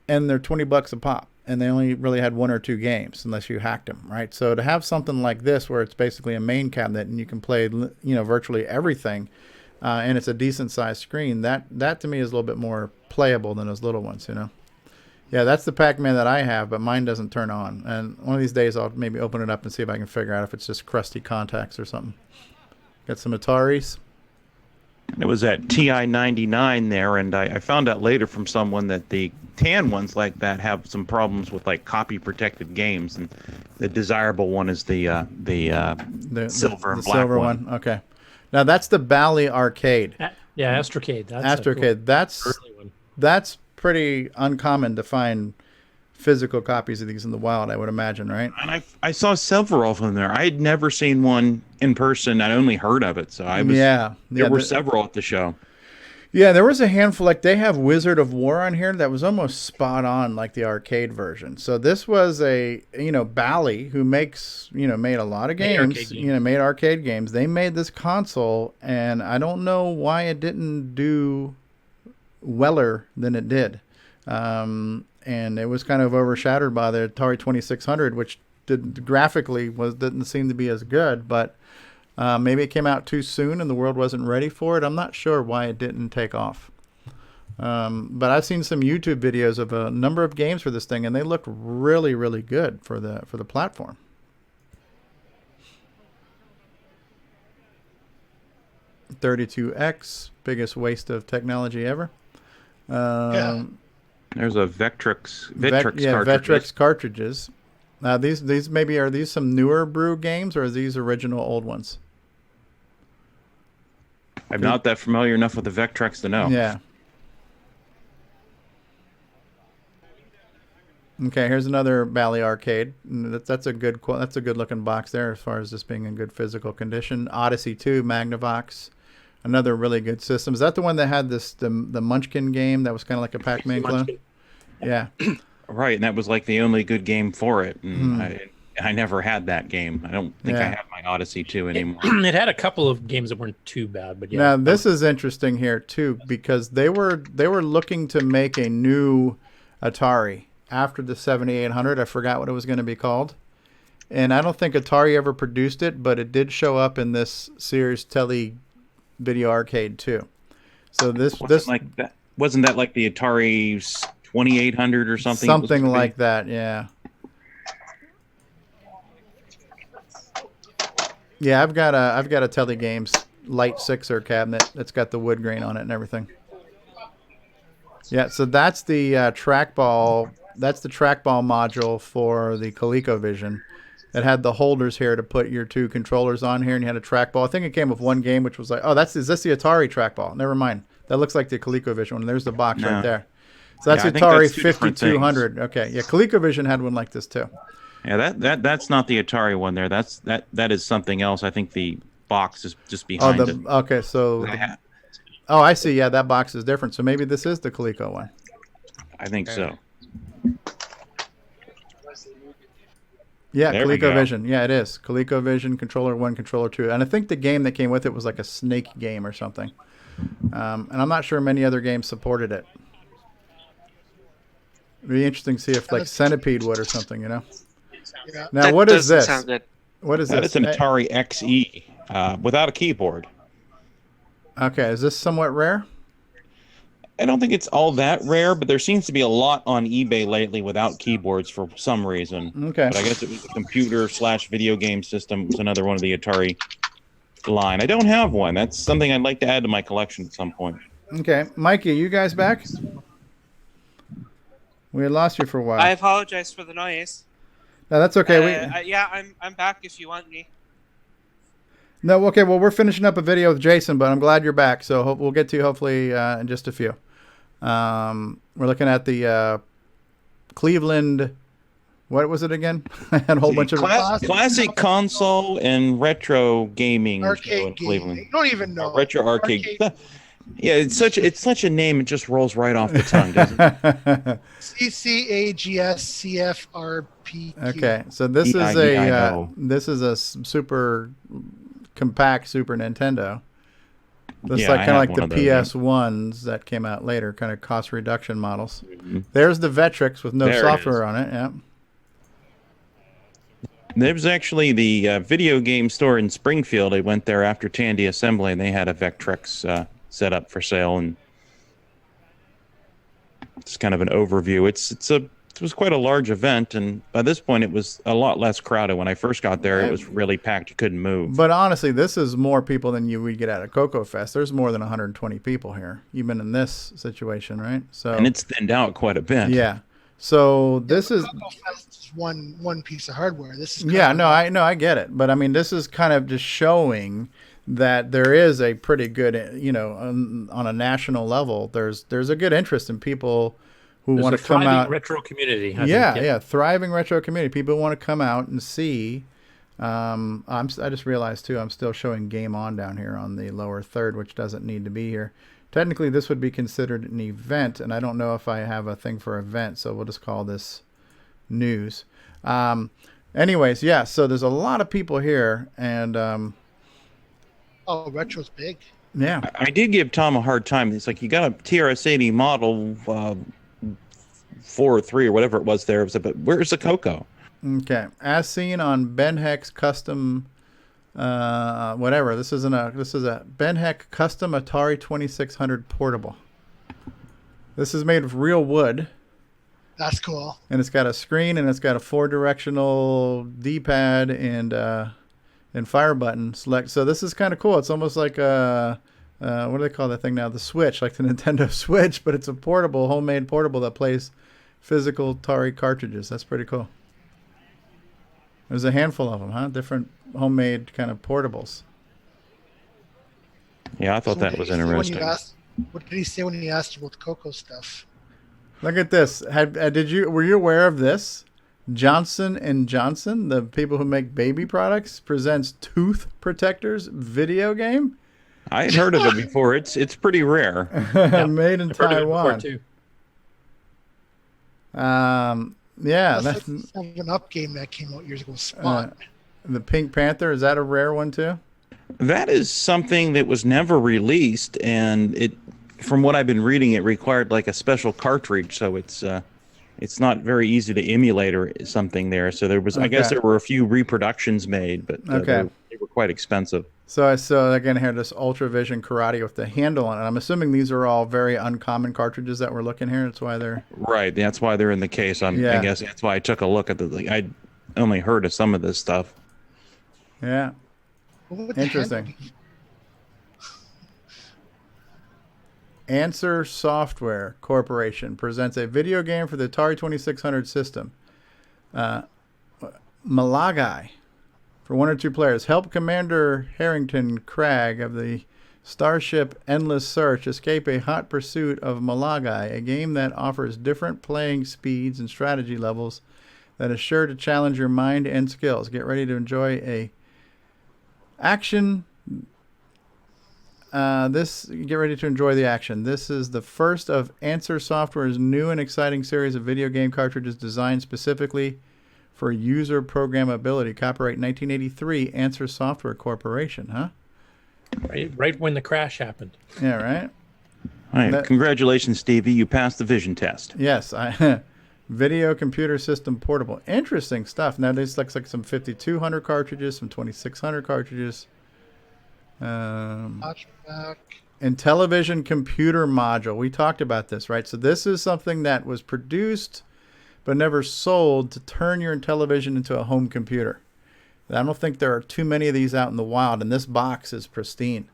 And they're $20 a pop. And they only really had 1 or 2 games unless you hacked them, right? So to have something like this where it's basically a main cabinet and you can play, virtually everything, and it's a decent sized screen, that to me is a little bit more playable than those little ones, Yeah, that's the Pac-Man that I have, but mine doesn't turn on. And one of these days I'll maybe open it up and see if I can figure out if it's just crusty contacts or something. Got some Ataris. It was at TI-99 there, and I found out later from someone that the tan ones like that have some problems with like copy protected games, and the desirable one is the silver and black silver one. Okay, now that's the Bally Arcade. Yeah, Astrocade. Astrocade. That's pretty uncommon to find physical copies of these in the wild, I would imagine, right? And I saw several of them there. I had never seen one in person. I'd only heard of it, so there were several at the show. Yeah, there was a handful. Like they have Wizard of War on here that was almost spot on, like the arcade version. So this was Bally, who makes made a lot of games, made arcade games. They made this console, and I don't know why it didn't do weller than it did. And it was kind of overshadowed by the Atari 2600, which graphically didn't seem to be as good, but maybe it came out too soon and the world wasn't ready for it. I'm not sure why it didn't take off. But I've seen some YouTube videos of a number of games for this thing, and they look really, really good for the platform. .32X, biggest waste of technology ever. There's a Vectrex cartridges. Vectrex cartridges. Now these maybe are these some newer brew games or are these original old ones? I'm not that familiar enough with the Vectrex to know. Yeah. Okay, here's another Bally Arcade. That's a good looking box there as far as this being in good physical condition. Odyssey 2, Magnavox. Another really good system. Is that the one that had the Munchkin game that was kind of like a Pac-Man clone? Yeah. Right, and that was like the only good game for it. And I never had that game. I don't think I have my Odyssey 2 anymore. It had a couple of games that weren't too bad, but yeah. Now this is interesting here too, because they were looking to make a new Atari after the 7800. I forgot what it was going to be called, and I don't think Atari ever produced it, but it did show up in this Sears Tele Video Arcade too. So wasn't that like the Atari's 2800 or something? Something like that, yeah. Yeah, I've got a Telegames Light Sixer cabinet that's got the wood grain on it and everything. Yeah, so that's the trackball. That's the trackball module for the ColecoVision. It had the holders here to put your two controllers on here, and you had a trackball. I think it came with one game, which was like, oh, is this the Atari trackball? Never mind. That looks like the ColecoVision one. There's the box right there. So that's the Atari 5200. Okay, yeah, ColecoVision had one like this too. Yeah, that's not the Atari one there. That is something else. I think the box is just behind it. Okay, so oh, I see. Yeah, that box is different. So maybe this is the Coleco one. I think so. Yeah, ColecoVision. Yeah, it is. ColecoVision, Controller 1, Controller 2. And I think the game that came with it was like a snake game or something. And I'm not sure many other games supported it. It'd be interesting to see if like Centipede would or something, you know? Yeah. Now, what is this? What is this? It's an Atari XE without a keyboard. Okay, is this somewhat rare? I don't think it's all that rare, but there seems to be a lot on eBay lately without keyboards for some reason. Okay. But I guess it was a computer/video game system. It was another one of the Atari line. I don't have one. That's something I'd like to add to my collection at some point. Okay. Mikey, you guys back? We had lost you for a while. I apologize for the noise. No, that's okay. Yeah, I'm back if you want me. No, okay. Well, we're finishing up a video with Jason, but I'm glad you're back. So we'll get to you hopefully in just a few. We're looking at the Cleveland. What was it again? And a whole bunch of classic console and retro gaming show in Cleveland. You don't even know. Retro arcade. Yeah, it's such a name. It just rolls right off the tongue, doesn't it? CCAGSCFRPQ. Okay, so this is a super compact Super Nintendo. This is like kind of like the PS1s that came out later, kind of cost reduction models. Mm-hmm. There's the Vectrex with no software on it. Yeah. There was actually the video game store in Springfield. I went there after Tandy Assembly, and they had a Vectrex set up for sale, and it's kind of an overview. It was quite a large event, and by this point it was a lot less crowded. When I first got there, it was really packed. You couldn't move. But honestly, this is more people than you would get at a CoCo Fest. There's more than 120 people here, even in this situation, right? So and it's thinned out quite a bit. Yeah. So this is CoCo Fest is one piece of hardware. This is I get it, but I mean, this is kind of just showing that there is a pretty good, on a national level. There's a good interest in people who want to come out. Retro community. Thriving retro community. People want to come out and see. I just realized too, I'm still showing Game On down here on the lower third, which doesn't need to be here. Technically, this would be considered an event, and I don't know if I have a thing for event, so we'll just call this news. Anyways, yeah. So there's a lot of people here, and retro's big. Yeah, I did give Tom a hard time. It's like, you got a TRS-80 model 4 or 3 or whatever it was there. But where's the CoCo? Okay, as seen on Ben Heck's custom, whatever. This is a Ben Heck custom Atari 2600 portable. This is made of real wood. That's cool. And it's got a screen, and it's got a 4-directional D-pad and fire button select. So this is kind of cool. It's almost like what do they call that thing now? The Switch, like the Nintendo Switch, but it's a portable, homemade portable that plays physical Atari cartridges. That's pretty cool. There's a handful of them, huh? Different homemade kind of portables. Yeah, I thought that was interesting. What did he say when he asked about the CoCo stuff? Look at this. Were you aware of this? Johnson & Johnson, the people who make baby products, presents Tooth Protectors video game. I had heard of it before. It's pretty rare. Made in Taiwan. Yeah, that's that's like the 7-Up game that came out years ago. Spot. The Pink Panther. Is that a rare one too? That is something that was never released, and from what I've been reading, it required like a special cartridge, so it's not very easy to emulate or something there. So there was, I guess, there were a few reproductions made, but they were quite expensive. So I saw again here this Ultravision Karate with the handle on it. I'm assuming these are all very uncommon cartridges that we're looking here. That's why they're right. That's why they're in the case. I guess that's why I took a look at I only heard of some of this stuff. Yeah. Interesting. Answer Software Corporation presents a video game for the Atari 2600 system. Malagai. For 1 or 2 players, help Commander Harrington Cragg of the Starship Endless Search escape a hot pursuit of Malagai, a game that offers different playing speeds and strategy levels that is sure to challenge your mind and skills. Get ready to enjoy a action. Get ready to enjoy the action. This is the first of Answer Software's new and exciting series of video game cartridges designed specifically for user programmability. Copyright 1983, Answer Software Corporation, huh? Right when the crash happened. Yeah, right? All right. Congratulations, Stevie. You passed the vision test. Yes. Video Computer System Portable. Interesting stuff. Now, this looks like some 5200 cartridges, some 2600 cartridges. Intellivision Computer Module. We talked about this, right? So this is something that was produced but never sold to turn your Intellivision into a home computer. I don't think there are too many of these out in the wild, and this box is pristine.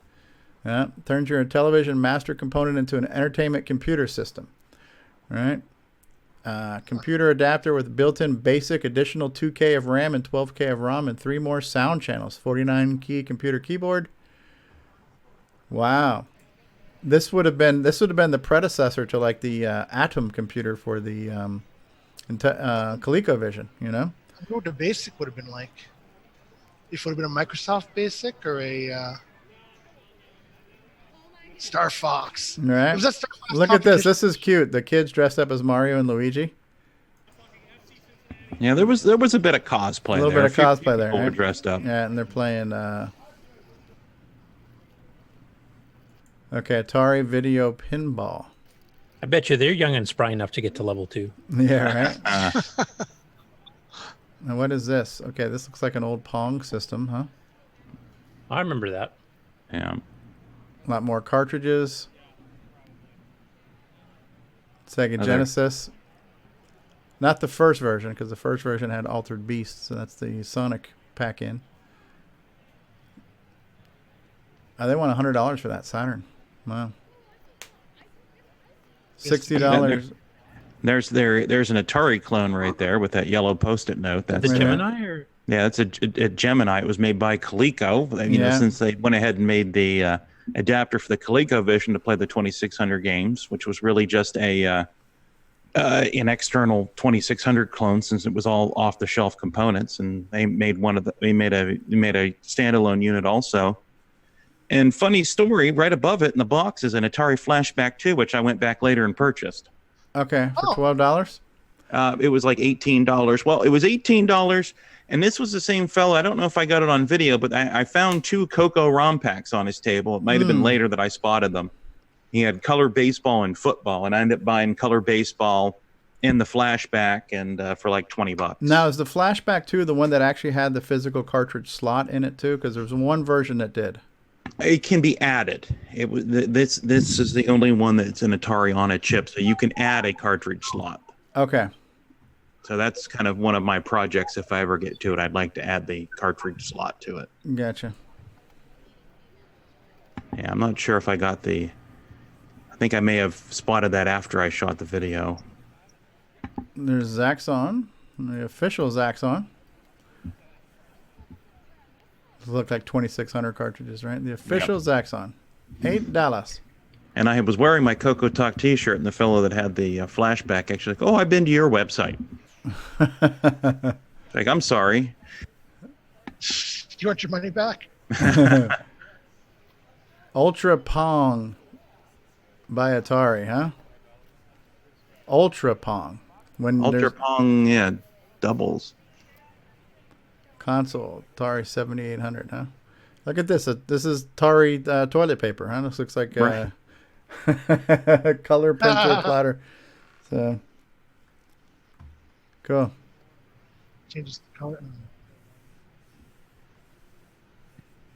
Turns your Intellivision master component into an entertainment computer system. All right. Computer adapter with built-in basic additional 2K of RAM and 12K of ROM and 3 more sound channels. 49-key computer keyboard. Wow. This would have been the predecessor to like the Atom computer for the ColecoVision, you know? I wonder what the basic would have been like. If it would have been a Microsoft Basic or a Star Fox. All right. Was that Star Fox Look at this. This is cute. The kids dressed up as Mario and Luigi. Yeah, there was a bit of cosplay. A little bit of cosplay there. Right? Dressed up. Yeah, and they're playing. Okay, Atari Video Pinball. I bet you they're young and spry enough to get to level 2. Yeah, right. Now what is this? Okay, this looks like an old Pong system, huh? I remember that. Yeah. A lot more cartridges. Sega Genesis. Not the first version, because the first version had Altered Beast, so that's the Sonic pack-in. They want $100 for that Saturn. Wow. $60. There's an Atari clone right there with that yellow Post-it note. That's the Gemini, or yeah, that's a Gemini. It was made by Coleco. You know, since they went ahead and made the adapter for the ColecoVision to play the 2600 games, which was really just an external 2600 clone, since it was all off-the-shelf components, and they made they made a standalone unit also. And funny story, right above it in the box is an Atari Flashback 2, which I went back later and purchased. Okay, for $12? It was like $18. Well, it was $18, and this was the same fellow. I don't know if I got it on video, but I found 2 CoCo ROM packs on his table. It might have been later that I spotted them. He had color baseball and football, and I ended up buying color baseball in the Flashback and for like $20. Now, is the Flashback 2 the one that actually had the physical cartridge slot in it too? Because there was one version that did. It can be added. It was this is the only one that's an Atari on a chip, so you can add a cartridge slot. Okay. So that's kind of one of my projects. If I ever get to it, I'd like to add the cartridge slot to it. Gotcha. Yeah, I'm not sure if I got the. I think I may have spotted that after I shot the video. There's Zaxxon, the official Zaxxon. Look like 2600 cartridges, right? The official Zaxxon, $8. And I was wearing my CoCoTALK T-shirt, and the fellow that had the Flashback actually, like, "Oh, I've been to your website." Like, I'm sorry. Do you want your money back? Ultra Pong by Atari, huh? Ultra Pong. Ultra Pong, yeah, doubles. Console, Atari 7800, huh? Look at this. This is Atari toilet paper, huh? This looks like Right. color printer platter. So, cool. Changes the color.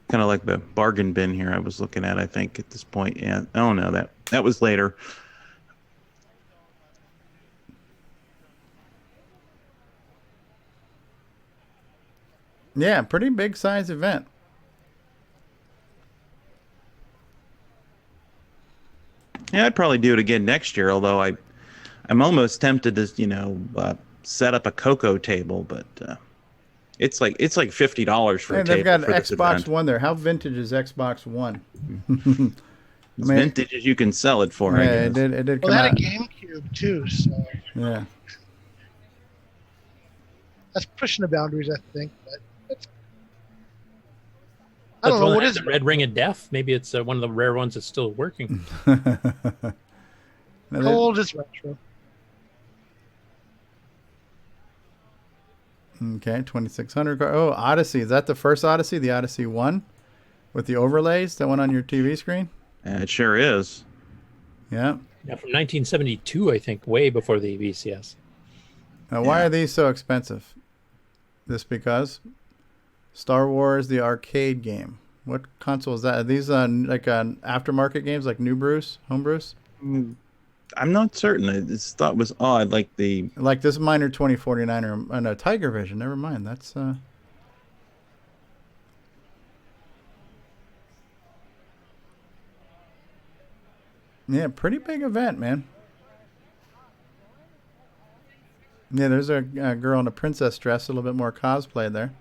Kind of like the bargain bin here I was looking at, I think, at this point. Yeah. Oh, no, that was later. Yeah, pretty big size event. Yeah, I'd probably do it again next year, although I'm almost tempted to, set up a CoCo table, but it's like $50 for a table. They've got for this Xbox event. One there. How vintage is Xbox One? As vintage as you can sell it for, I Yeah, guess. it did Well, come they had out. a GameCube too, so Yeah. that's pushing the boundaries, I think. But it's, I That's don't know one what that is has the red ring of death. Maybe it's one of the rare ones that's still working. how old is retro? Okay, 2600. Oh, Odyssey. Is that the first Odyssey? The Odyssey 1? With the overlays that went on your TV screen? It sure is. Yeah. Yeah, from 1972, I think, way before the VCS. Now, why are these so expensive? This because Star Wars, the arcade game. What console is that? Are these like aftermarket games like New Bruce, Home Bruce? I'm not certain. I just thought it was odd, like this Miner 2049 and a Tiger Vision. Never mind. That's yeah, pretty big event, man. Yeah, there's a girl in a princess dress, a little bit more cosplay there.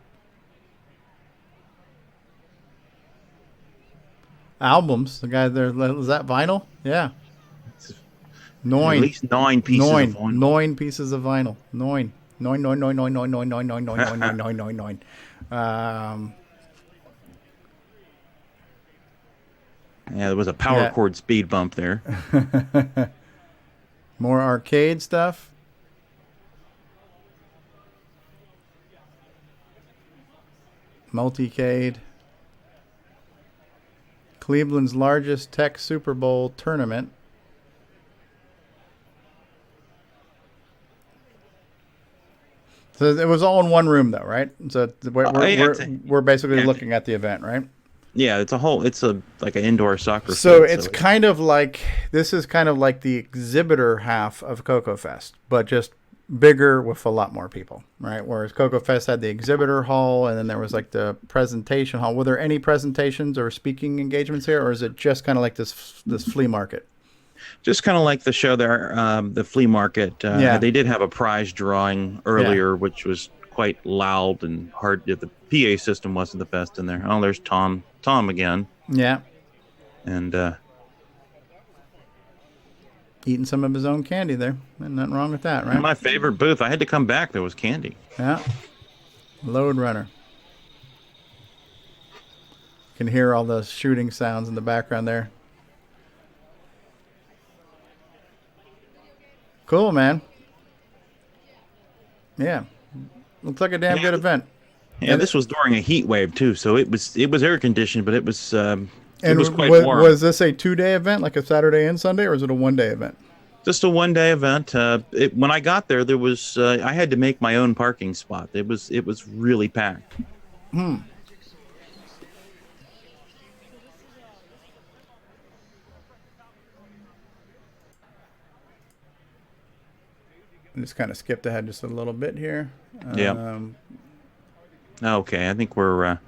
Albums. The guy there, is that vinyl? Yeah. At least 9 pieces of vinyl. 9 pieces of vinyl. 9. 9, 9, 9, 9, 9, 9, 9, 9, 9, 9, 9, 9, 9, 9. Yeah, there was a power cord speed bump there. More arcade stuff. Multicade. Cleveland's largest tech Super Bowl tournament. So it was all in one room, though, right? So we're basically looking at the event, right? Yeah, it's like an indoor soccer So field, it's kind of like, this is kind of like the exhibitor half of CoCo Fest, but just bigger with a lot more people, right? Whereas CoCo Fest had the exhibitor hall, and then there was like the presentation hall. Were there any presentations or speaking engagements here, or is it just kind of like this flea market? Just kind of like the show there, the flea market. Yeah. They did have a prize drawing earlier, which was quite loud and hard. The PA system wasn't the best in there. Oh, there's Tom again. Yeah. And eating some of his own candy there. And nothing wrong with that, right? My favorite booth. I had to come back. There was candy. Yeah. Load Runner. Can hear all the shooting sounds in the background there. Cool, man. Yeah. Looks like a damn good event. Yeah, this was during a heat wave too, so it was air conditioned, but it was quite warm. Was this a 2-day event, like a Saturday and Sunday, or was it a 1-day event? Just a 1-day event. When I got there was I had to make my own parking spot. It was really packed. I just kind of skipped ahead just a little bit here. Yeah. Okay, I think we're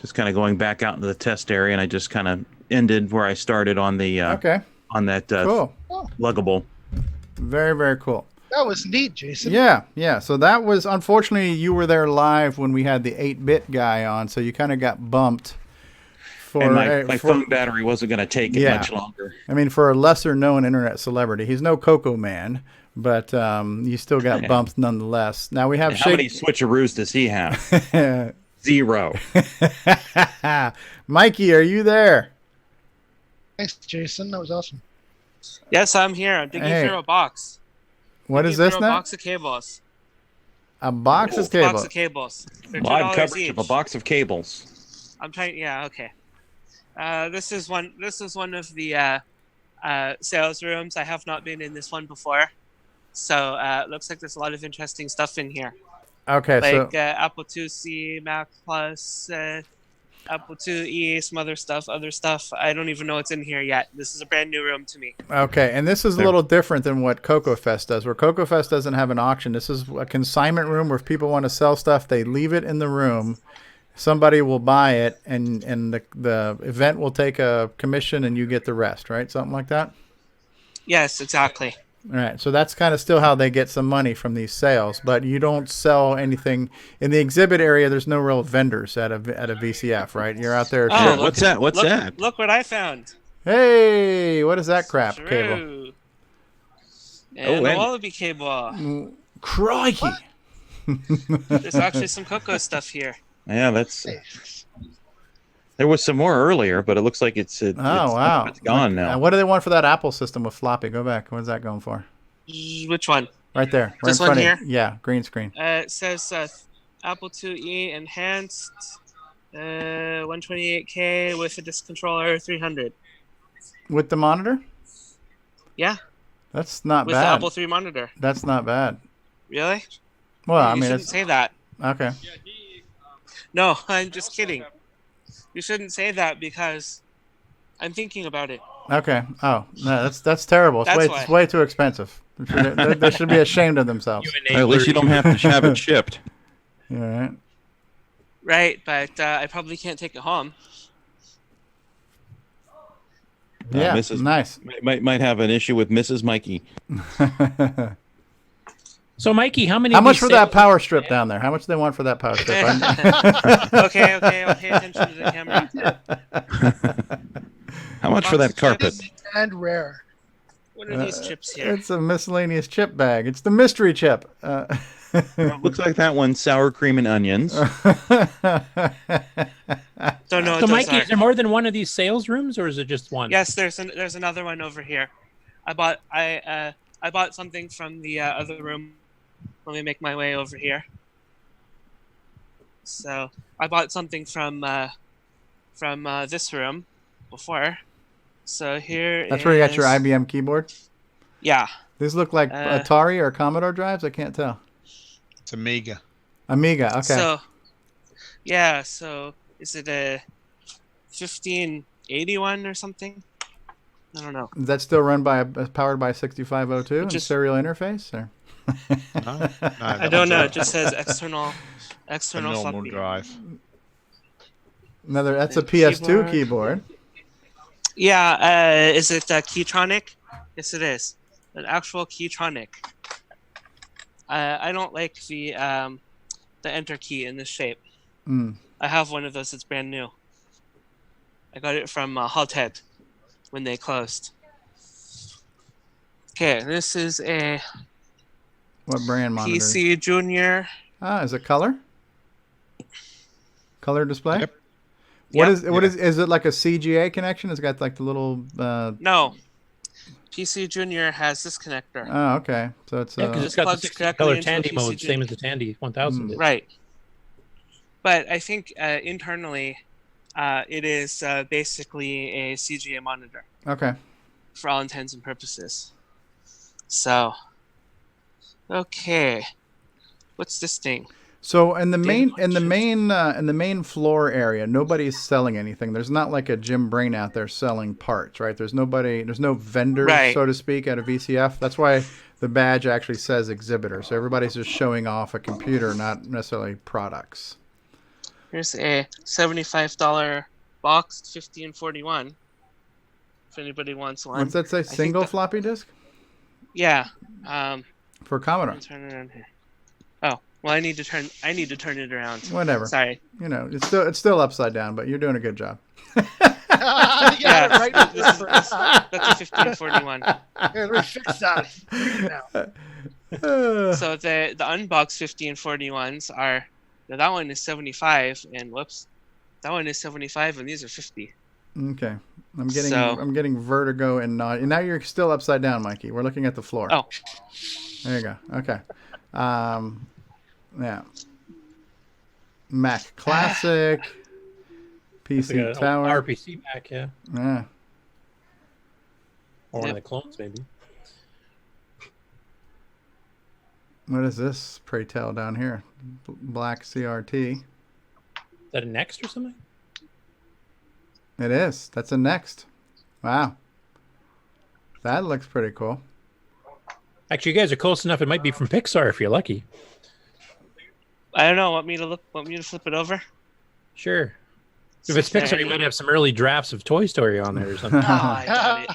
just kind of going back out into the test area, and I just kind of ended where I started on the on that cool. luggable. Very, very cool. That was neat, Jason. Yeah. So that was, unfortunately, you were there live when we had the 8-bit guy on, so you kind of got bumped. And my phone battery wasn't going to take it much longer. I mean, for a lesser-known internet celebrity, he's no CoCo man, but you still got bumped nonetheless. Now we have How many switcheroos does he have? 0. Mikey, are you there? Thanks, Jason. That was awesome. Yes, I'm here. I'm digging through a box. What is this a now? box of cables. A box of cables. Box of cables. They're Live $2 coverage each. of a box of cables. I'm trying. Yeah. Okay. This is one of the sales rooms. I have not been in this one before, so it looks like there's a lot of interesting stuff in here. Okay, like so Apple IIc, Mac Plus, Apple IIe, some other stuff. I don't even know what's in here yet. This is a brand new room to me. okay, and this is a little different than what CoCoFest does. Where CoCoFest doesn't have an auction. This is a consignment room where if people want to sell stuff, they leave it in the room. Somebody will buy it, and the event will take a commission, and you get the rest, right? Something like that? Yes, exactly. All right, so that's kind of still how they get some money from these sales, but you don't sell anything in the exhibit area. There's no real vendors at a VCF, right? You're out there. Oh, what's that? What's that? Look what I found. Hey, what is that crap cable? True. And a Wallaby cable. Crikey! There's actually some CoCo stuff here. Yeah, that's. There was some more earlier, but it looks like it's wow. It's gone now. What do they want for that Apple system with floppy? Go back. What is that going for? Which one? Right there. Right This in front one of here? you. Yeah, green screen. It says Apple IIe enhanced 128K with a disk controller 300. With the monitor? Yeah. That's not with bad. With the Apple III monitor. That's not bad. Really? Well, I you mean, shouldn't say that. Okay. No, I'm just kidding. You shouldn't say that because I'm thinking about it. Okay. Oh, no, that's terrible. It's way too expensive. They should be ashamed of themselves. At least you don't have to have it shipped. All right. Right, but I probably can't take it home. Yeah, Mrs. nice. Might have an issue with Mrs. Mikey. So, Mikey, how many? How much for that power strip down there? How much do they want for that power strip? Okay, I'll pay attention to the camera. How much for that carpet? And rare. What are these chips here? It's a miscellaneous chip bag. It's the mystery chip. Looks like that one's sour cream and onions. Don't know. So, Mikey, is there more than one of these sales rooms, or is it just one? Yes, there's another one over here. I bought something from the other room. Let me make my way over here. So I bought something from this room before. So here. That's where you got your IBM keyboard? Yeah. These look like Atari or Commodore drives? I can't tell. It's Amiga. Amiga, okay. So, yeah, so is it a 1581 or something? I don't know. Is that still powered by 6502 and serial interface? Or? No, I don't know. It just says external normal floppy drive. That's a PS2 keyboard. Yeah, is it Keytronic? Yes, it is. An actual Keytronic. I don't like the enter key in this shape. I have one of those. It's brand new. I got it from Halted when they closed. Okay, this is a what brand monitor? PC Junior. Is it color? Color display? Yep. What is it like a CGA connection? It's got like the little No. PC Junior has this connector. Oh, okay. So it's because it's got the 60-color Tandy mode, same as the Tandy 1000 did. Right. But I think internally, it is basically a CGA monitor. Okay. For all intents and purposes. So, okay, what's this thing? So in the main floor area, nobody's selling anything. There's not like a Jim Brain out there selling parts, right? There's no vendors, so to speak, at a VCF. That's why the badge actually says exhibitor. So everybody's just showing off a computer, not necessarily products. Here's a $75 box, 50 and 41. If anybody wants one. What's that say? Single floppy disk? Yeah. For Commodore. Turn it around here. Oh, well, I need to turn it around. Whatever. Sorry. You know, it's still upside down, but you're doing a good job. Yeah, right. That's a 1541. Here, let me fix that. So the unboxed 50 and 41s are. Now that one is 75, and whoops, that one is 75, and these are 50. Okay, I'm getting vertigo and now you're still upside down, Mikey. We're looking at the floor. Oh, There you go. Okay. Yeah. Mac Classic. PC Tower. RPC Mac, yeah. Yeah. Or one of the clones, maybe. What is this, pray tell, down here? Black CRT. Is that a Next or something? It is. That's a Next. Wow. That looks pretty cool. Actually, you guys are close enough. It might be from Pixar if you're lucky. I don't know. Want me to flip it over? Sure. If it's Pixar, you might have some early drafts of Toy Story on there or something. I doubt it.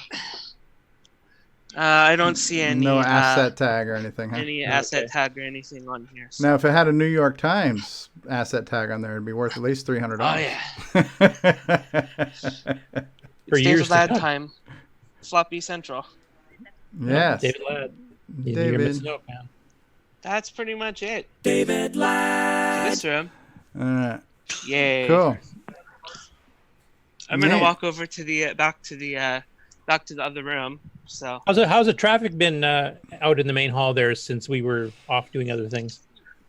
I don't see any. No asset tag or anything, huh? Any asset tag or anything on here. So. Now, if it had a New York Times asset tag on there, it'd be worth at least $300. Oh, yeah. For years to come. Time. Floppy Central. Yes. David Ladd. David. That's pretty much it. David Ladd. This room. Yay. Cool. I'm gonna walk over to the back to the other room. So how's the traffic been out in the main hall there since we were off doing other things?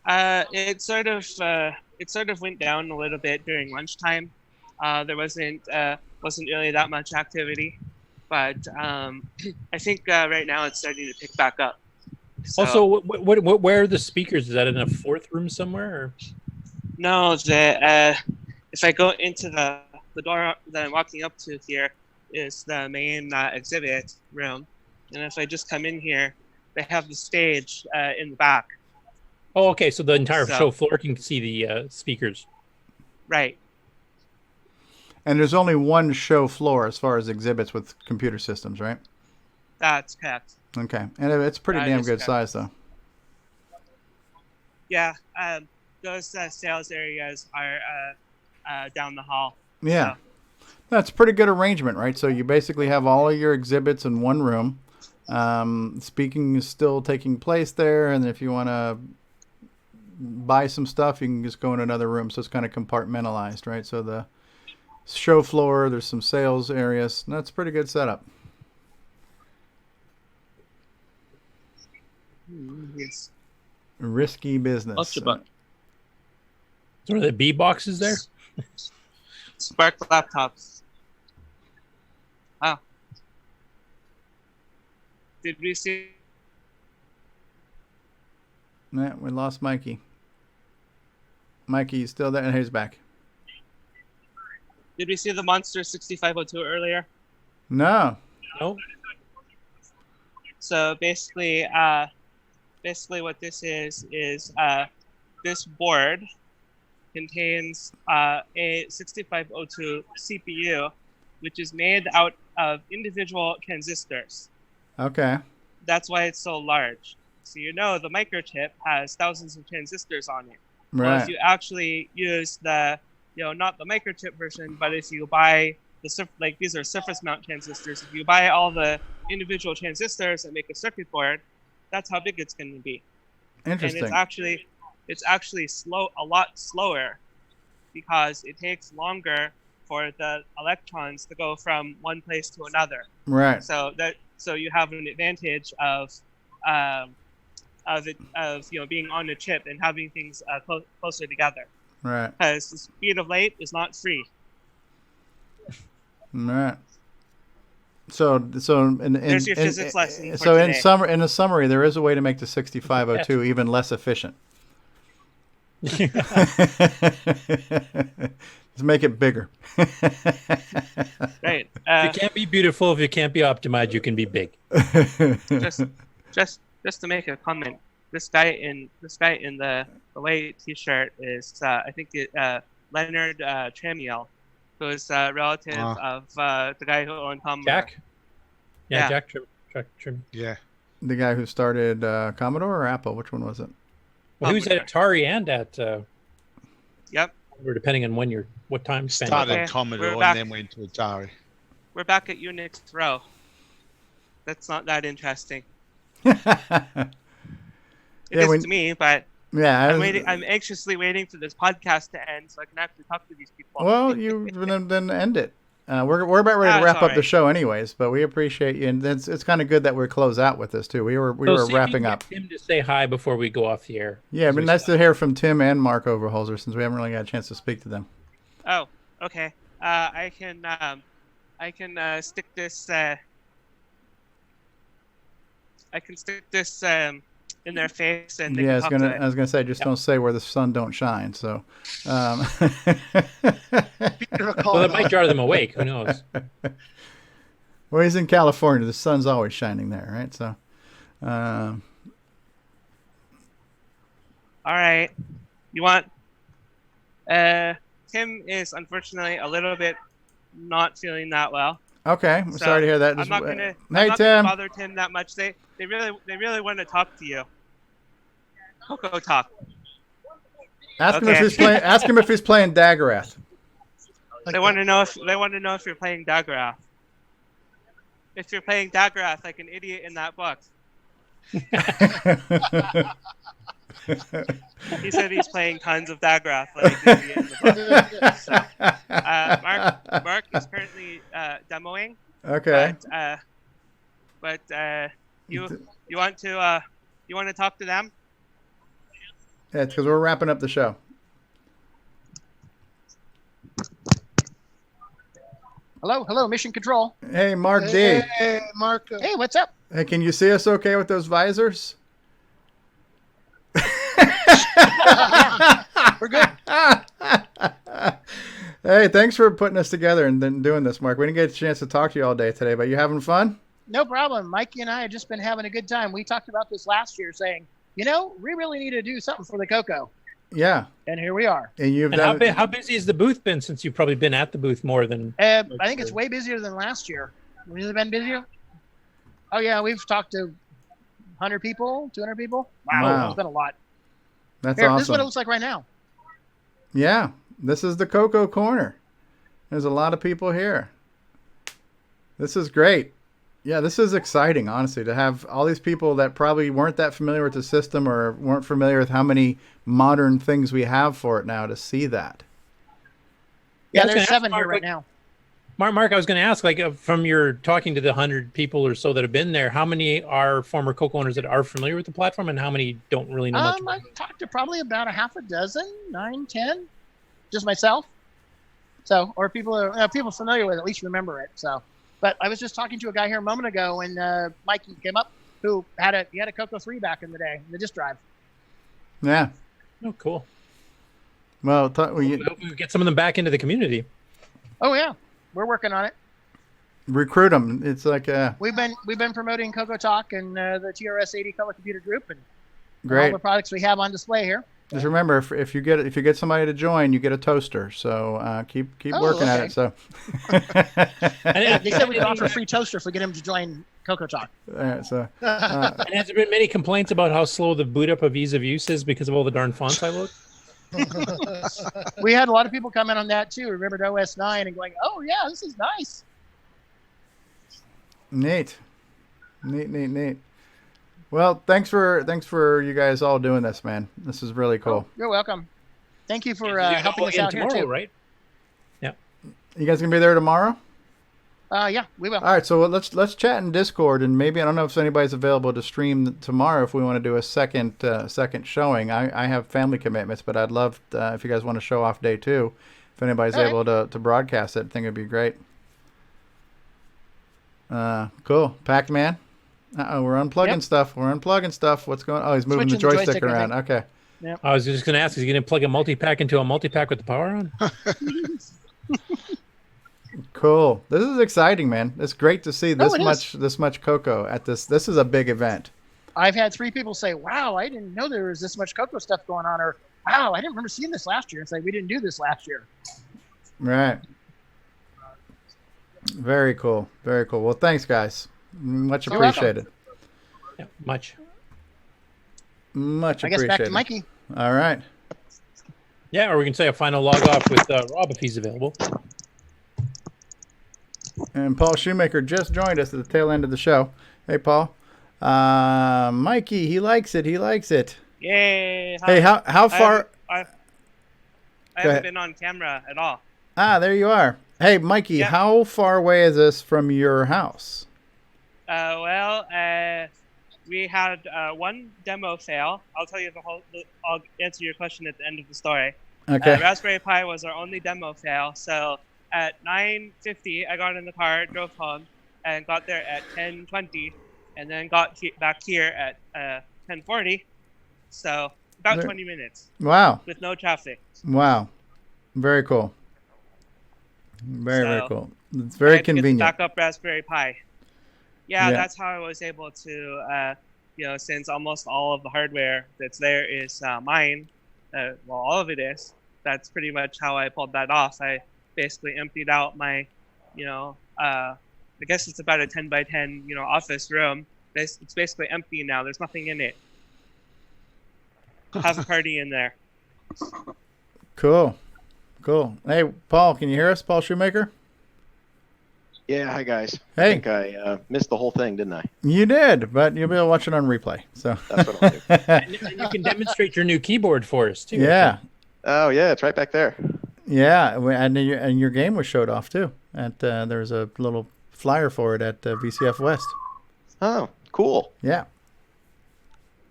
It sort of went down a little bit during lunchtime. There wasn't really that much activity, but I think right now it's starting to pick back up. So, also, where are the speakers? Is that in a fourth room somewhere? Or? No, if I go into the door that I'm walking up to here is the main exhibit room, and if I just come in here, they have the stage in the back. Oh, okay. So the entire show floor can see the speakers. Right. And there's only one show floor as far as exhibits with computer systems, right? That's correct. Okay, and it's pretty damn good size, though. Yeah, those sales areas are down the hall. Yeah, that's pretty good arrangement, right? So you basically have all of your exhibits in one room. Speaking is still taking place there, and if you want to buy some stuff, you can just go in another room. So it's kind of compartmentalized, right? So the show floor, there's some sales areas. That's a pretty good setup. Yes. Risky business. So are the B boxes there? Spark laptops. Wow. Did we see? Yeah, we lost Mikey. Mikey, you still there? And he's back. Did we see the Monster 6502 earlier? No. No. So basically what this is this board contains a 6502 CPU, which is made out of individual transistors. Okay. That's why it's so large. So the microchip has thousands of transistors on it. Right. Well, if you actually use the, not the microchip version, but if you buy these are surface mount transistors. If you buy all the individual transistors and make a circuit board, that's how big it's going to be. Interesting. And it's actually a lot slower because it takes longer for the electrons to go from one place to another. Right. So you have an advantage of being on a chip and having things closer together. Right. Because the speed of light is not free. Right. So there's your physics lesson for today. In the summary, there is a way to make the 6502 even less efficient. Let's make it bigger. Right. You can't be beautiful if you can't be optimized. You can be big. just to make a comment, this guy in the white T-shirt is I think Leonard Tramiel, who's a relative of the guy who owned Commodore. Jack? Yeah. Jack Trim. Yeah. The guy who started Commodore or Apple? Which one was it? Well, he was at Atari and at... Yep. Or depending on what time span. Started Commodore and then went to Atari. We're back at Unix Row. That's not that interesting. It is to me, but yeah, I'm anxiously waiting for this podcast to end so I can actually talk to these people. Well, you then end it. We're about ready to wrap up Sorry. the show, anyways. But we appreciate you, and it's kind of good that we close out with this too. We were wrapping up. Tim to say hi before we go off the air. Yeah, it'd be nice to hear from Tim and Mark Overholser since we haven't really got a chance to speak to them. Oh, okay. I can stick this. I can stick this in their face and they Yeah, can I was gonna say, just don't say where the sun don't shine. So, well, it might jar them awake. Who knows? Well, he's in California. The sun's always shining there, right? So, all right. You want? Tim is unfortunately a little bit not feeling that well. okay. I'm sorry to hear that. I'm not gonna. Hey, I'm not Tim. gonna bother Tim that much. They really want to talk to you. CoCoTALK. Ask him if he's playing. Ask him if he's playing Daggerath. They want to know if you're playing Daggerath. If you're playing Daggerath like an idiot in that book. He said he's playing tons of Daggerath like an idiot in the book. So, Mark is currently demoing. Okay. But you want to talk to them? Yeah, because we're wrapping up the show. Hello, Mission Control. Hey, Mark D. Hey, Mark. Hey, what's up? Hey, can you see us okay with those visors? We're good. Hey, thanks for putting us together and then doing this, Mark. We didn't get a chance to talk to you all day today, but you having fun? No problem. Mikey and I have just been having a good time. We talked about this last year saying, we really need to do something for the CoCo. Yeah. And here we are. And you've done. How busy has the booth been since you've probably been at the booth more than? I think it's way busier than last year. Has it been busier? Oh yeah, we've talked to 100 people, 200 people. Wow. It's been a lot. That's awesome. awesome. This is what it looks like right now. Yeah, this is the CoCo Corner. There's a lot of people here. This is great. Yeah, this is exciting, honestly, to have all these people that probably weren't that familiar with the system or weren't familiar with how many modern things we have for it now to see that. Yeah, there's 7 here right now. Mark, I was going to ask, from your talking to the 100 people or so that have been there, how many are former CoCo owners that are familiar with the platform and how many don't really know much? I've talked to probably about a half a dozen, 9, 10, just myself. So, or people familiar with it, at least remember it. So, but I was just talking to a guy here a moment ago when Mikey came up who had a CoCo 3 back in the day, the disk drive. Yeah. Oh, cool. Well, we get some of them back into the community. Oh yeah, we're working on it. Recruit them. It's like we've been promoting CoCoTALK and the TRS-80 color computer group and great. All the products we have on display here. Just remember, if you get somebody to join, you get a toaster. So keep working at it. So they said we could offer a free toaster if we get them to join CoCoTALK. And has there been many complaints about how slow the boot up of ease of use is because of all the darn fonts I load? We had a lot of people come in on that too. Remembered OS 9 and going, "Oh yeah, this is nice." Neat. Well, thanks for you guys all doing this, man. This is really cool. You're welcome. Thank you for helping us out tomorrow, here too. Right? Yeah. You guys gonna be there tomorrow? Yeah, we will. All right, so let's chat in Discord, and maybe I don't know if anybody's available to stream tomorrow. If we want to do a second showing, I have family commitments, but I'd love if you guys want to show off day 2. If anybody's able to broadcast it, I think it'd be great. Cool, Pac-Man. We're unplugging stuff. What's going on? Oh, he's moving the joystick around. Okay. Yep. I was just going to ask, is he going to plug a multi-pack into a multi-pack with the power on? Cool. This is exciting, man. It's great to see this much CoCo at this. This is a big event. I've had 3 people say, "Wow, I didn't know there was this much CoCo stuff going on," or "Wow, I didn't remember seeing this last year." It's like we didn't do this last year. Right. Very cool. Very cool. Well, thanks, guys. Much appreciated. Yeah, much appreciated. I guess back to Mikey. All right. Yeah, or we can say a final log off with Rob if he's available. And Paul Shoemaker just joined us at the tail end of the show. Hey, Paul. Mikey, he likes it. Yay. Hey, how far? I haven't been on camera at all. There you are. Hey, Mikey, how far away is this from your house? We had one demo fail. I'll tell you I'll answer your question at the end of the story. Okay. Raspberry Pi was our only demo fail. So at 9:50, I got in the car, drove home, and got there at 10:20, and then got back here at 10:40. So about 20 minutes. Wow. With no traffic. Wow. Very cool. Very cool. It's very convenient. Backup Raspberry Pi. Yeah, that's how I was able to, since almost all of the hardware that's there is mine, all of it is, that's pretty much how I pulled that off. I basically emptied out my, I guess it's about a 10 by 10, office room. It's basically empty now. There's nothing in it. Have a party in there. Cool. Hey, Paul, can you hear us? Paul Shoemaker? Yeah, hi guys. Hey. I think I missed the whole thing, didn't I? You did, but you'll be able to watch it on replay. So that's what I'll do. And you can demonstrate your new keyboard for us too. Yeah. Oh yeah, it's right back there. Yeah, and your game was showed off too. There's a little flyer for it at VCF West. Oh, cool. Yeah.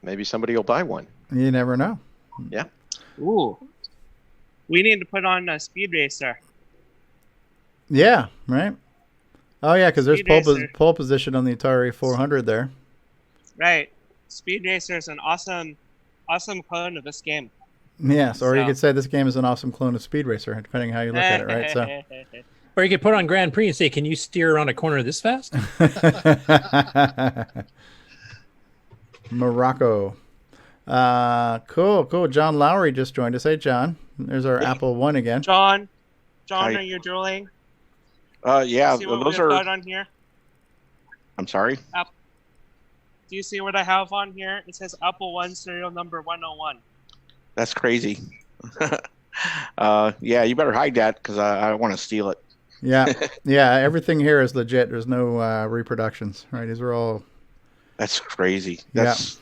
Maybe somebody will buy one. You never know. Yeah. Ooh. We need to put on a Speed Racer. Yeah, right? Oh, yeah, because there's pole position on the Atari 400 there. Right. Speed Racer is an awesome clone of this game. Yes, or you could say this game is an awesome clone of Speed Racer, depending how you look at it, right? So. Or you could put on Grand Prix and say, can you steer around a corner this fast? Morocco. Cool. John Lowry just joined us. Hey, John. There's our Apple One again. John, are you drooling? Yeah, see what those we've are. got on here? I'm sorry. Do you see what I have on here? It says Apple One serial number 101. That's crazy. Yeah, you better hide that because I want to steal it. Yeah, everything here is legit. There's no reproductions, right? These are all. That's crazy. That's.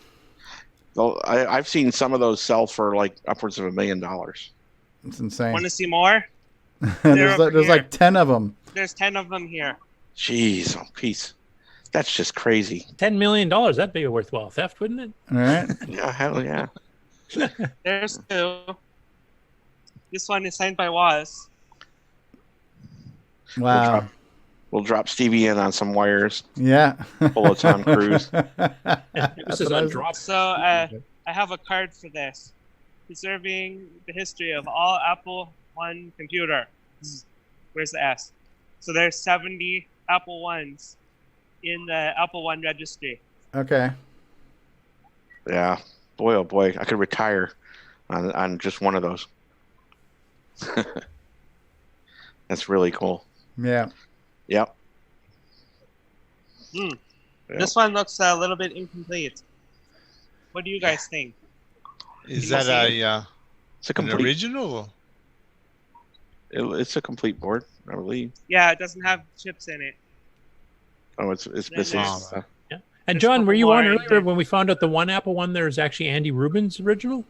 Well, I've seen some of those sell for like upwards of $1 million. It's insane. Want to see more? there's like 10 of them. There's 10 of them here. Jeez, peace. That's just crazy. $10 million. That'd be a worthwhile theft, wouldn't it? All right. Yeah, hell yeah. There's 2. This one is signed by Woz. Wow. We'll drop Stevie in on some wires. Yeah. Full of Tom Cruise. So I have a card for this. Preserving the history of all Apple One computer. Where's the S? So there's 70 Apple Ones in the Apple One registry. Okay. Yeah. Boy, oh boy. I could retire on just one of those. That's really cool. Yeah. Yep. Yep. This one looks a little bit incomplete. What do you guys think? Is that it's a complete, an original? It's a complete board, I believe. Yeah, it doesn't have chips in it. Oh, it's missing. Yeah. And John, were you on earlier when we found out the one Apple One there's actually Andy Rubin's original?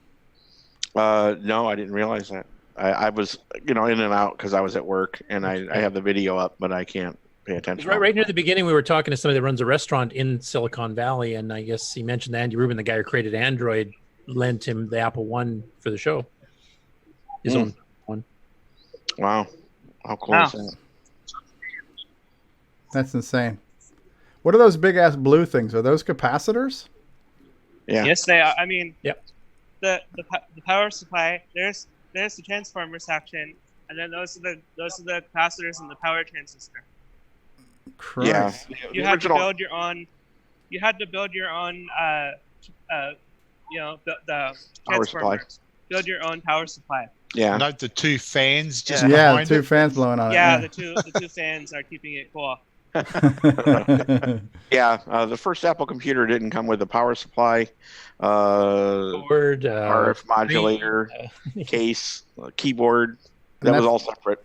No, I didn't realize that. I was, in and out because I was at work, and I have the video up, but I can't pay attention. Right near the beginning, we were talking to somebody that runs a restaurant in Silicon Valley, and I guess he mentioned Andy Rubin, the guy who created Android, lent him the Apple One for the show. His own one. Wow. How cool is that? That's insane. What are those big-ass blue things? Are those capacitors? Yeah. Yes, they are. I mean, yep. The power supply, there's the transformer section, and then those are the capacitors and the power transistor. Christ. Yeah. You had to build your own. You had to build your own. The power supply. Build your own power supply. Yeah. Note the 2 fans just the behind 2 it. fans blowing on it. Yeah, the two fans are keeping it cool. Yeah, the first Apple computer didn't come with a power supply, board, RF modulator, case, keyboard. That was all separate.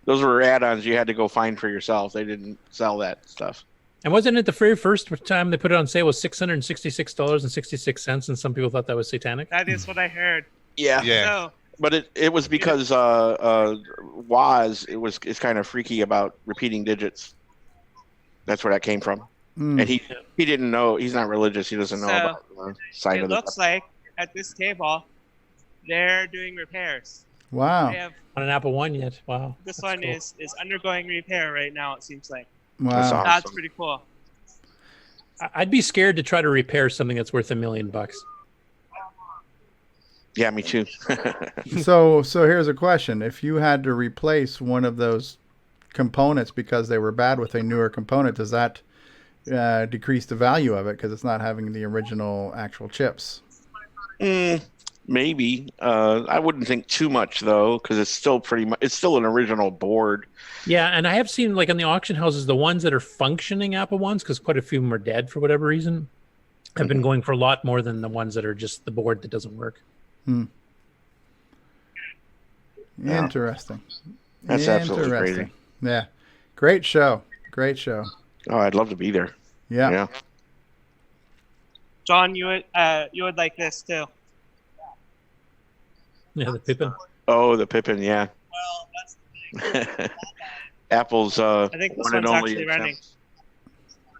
Those were add-ons you had to go find for yourself. They didn't sell that stuff. And wasn't it the very first time they put it on sale was $666.66, and some people thought that was satanic? That is what I heard. Yeah. Yeah. But it was because Woz it's kind of freaky about repeating digits. That's where that came from. And he didn't know. He's not religious. He doesn't know about the side it of the. looks like at this table, they're doing repairs. Wow. They have, On an Apple One yet? Wow. this That's one cool. is undergoing repair right now. It seems like. Wow. That's awesome. That's pretty cool. I'd be scared to try to repair something that's worth $1 million. Yeah, me too. So here's a question: if you had to replace one of those components because they were bad with a newer component, does that decrease the value of it because it's not having the original actual chips? Maybe. I wouldn't think too much though, because it's still it's still an original board. Yeah, and I have seen like in the auction houses, the ones that are functioning Apple ones, because quite a few of them are dead for whatever reason, have been going for a lot more than the ones that are just the board that doesn't work. Interesting. That's absolutely crazy. Yeah. Great show. Great show. Oh, I'd love to be there. Yeah. John, you would like this too. Yeah, the Pippin. Oh, the Pippin, yeah. Apple's I think this one and one's only actually running.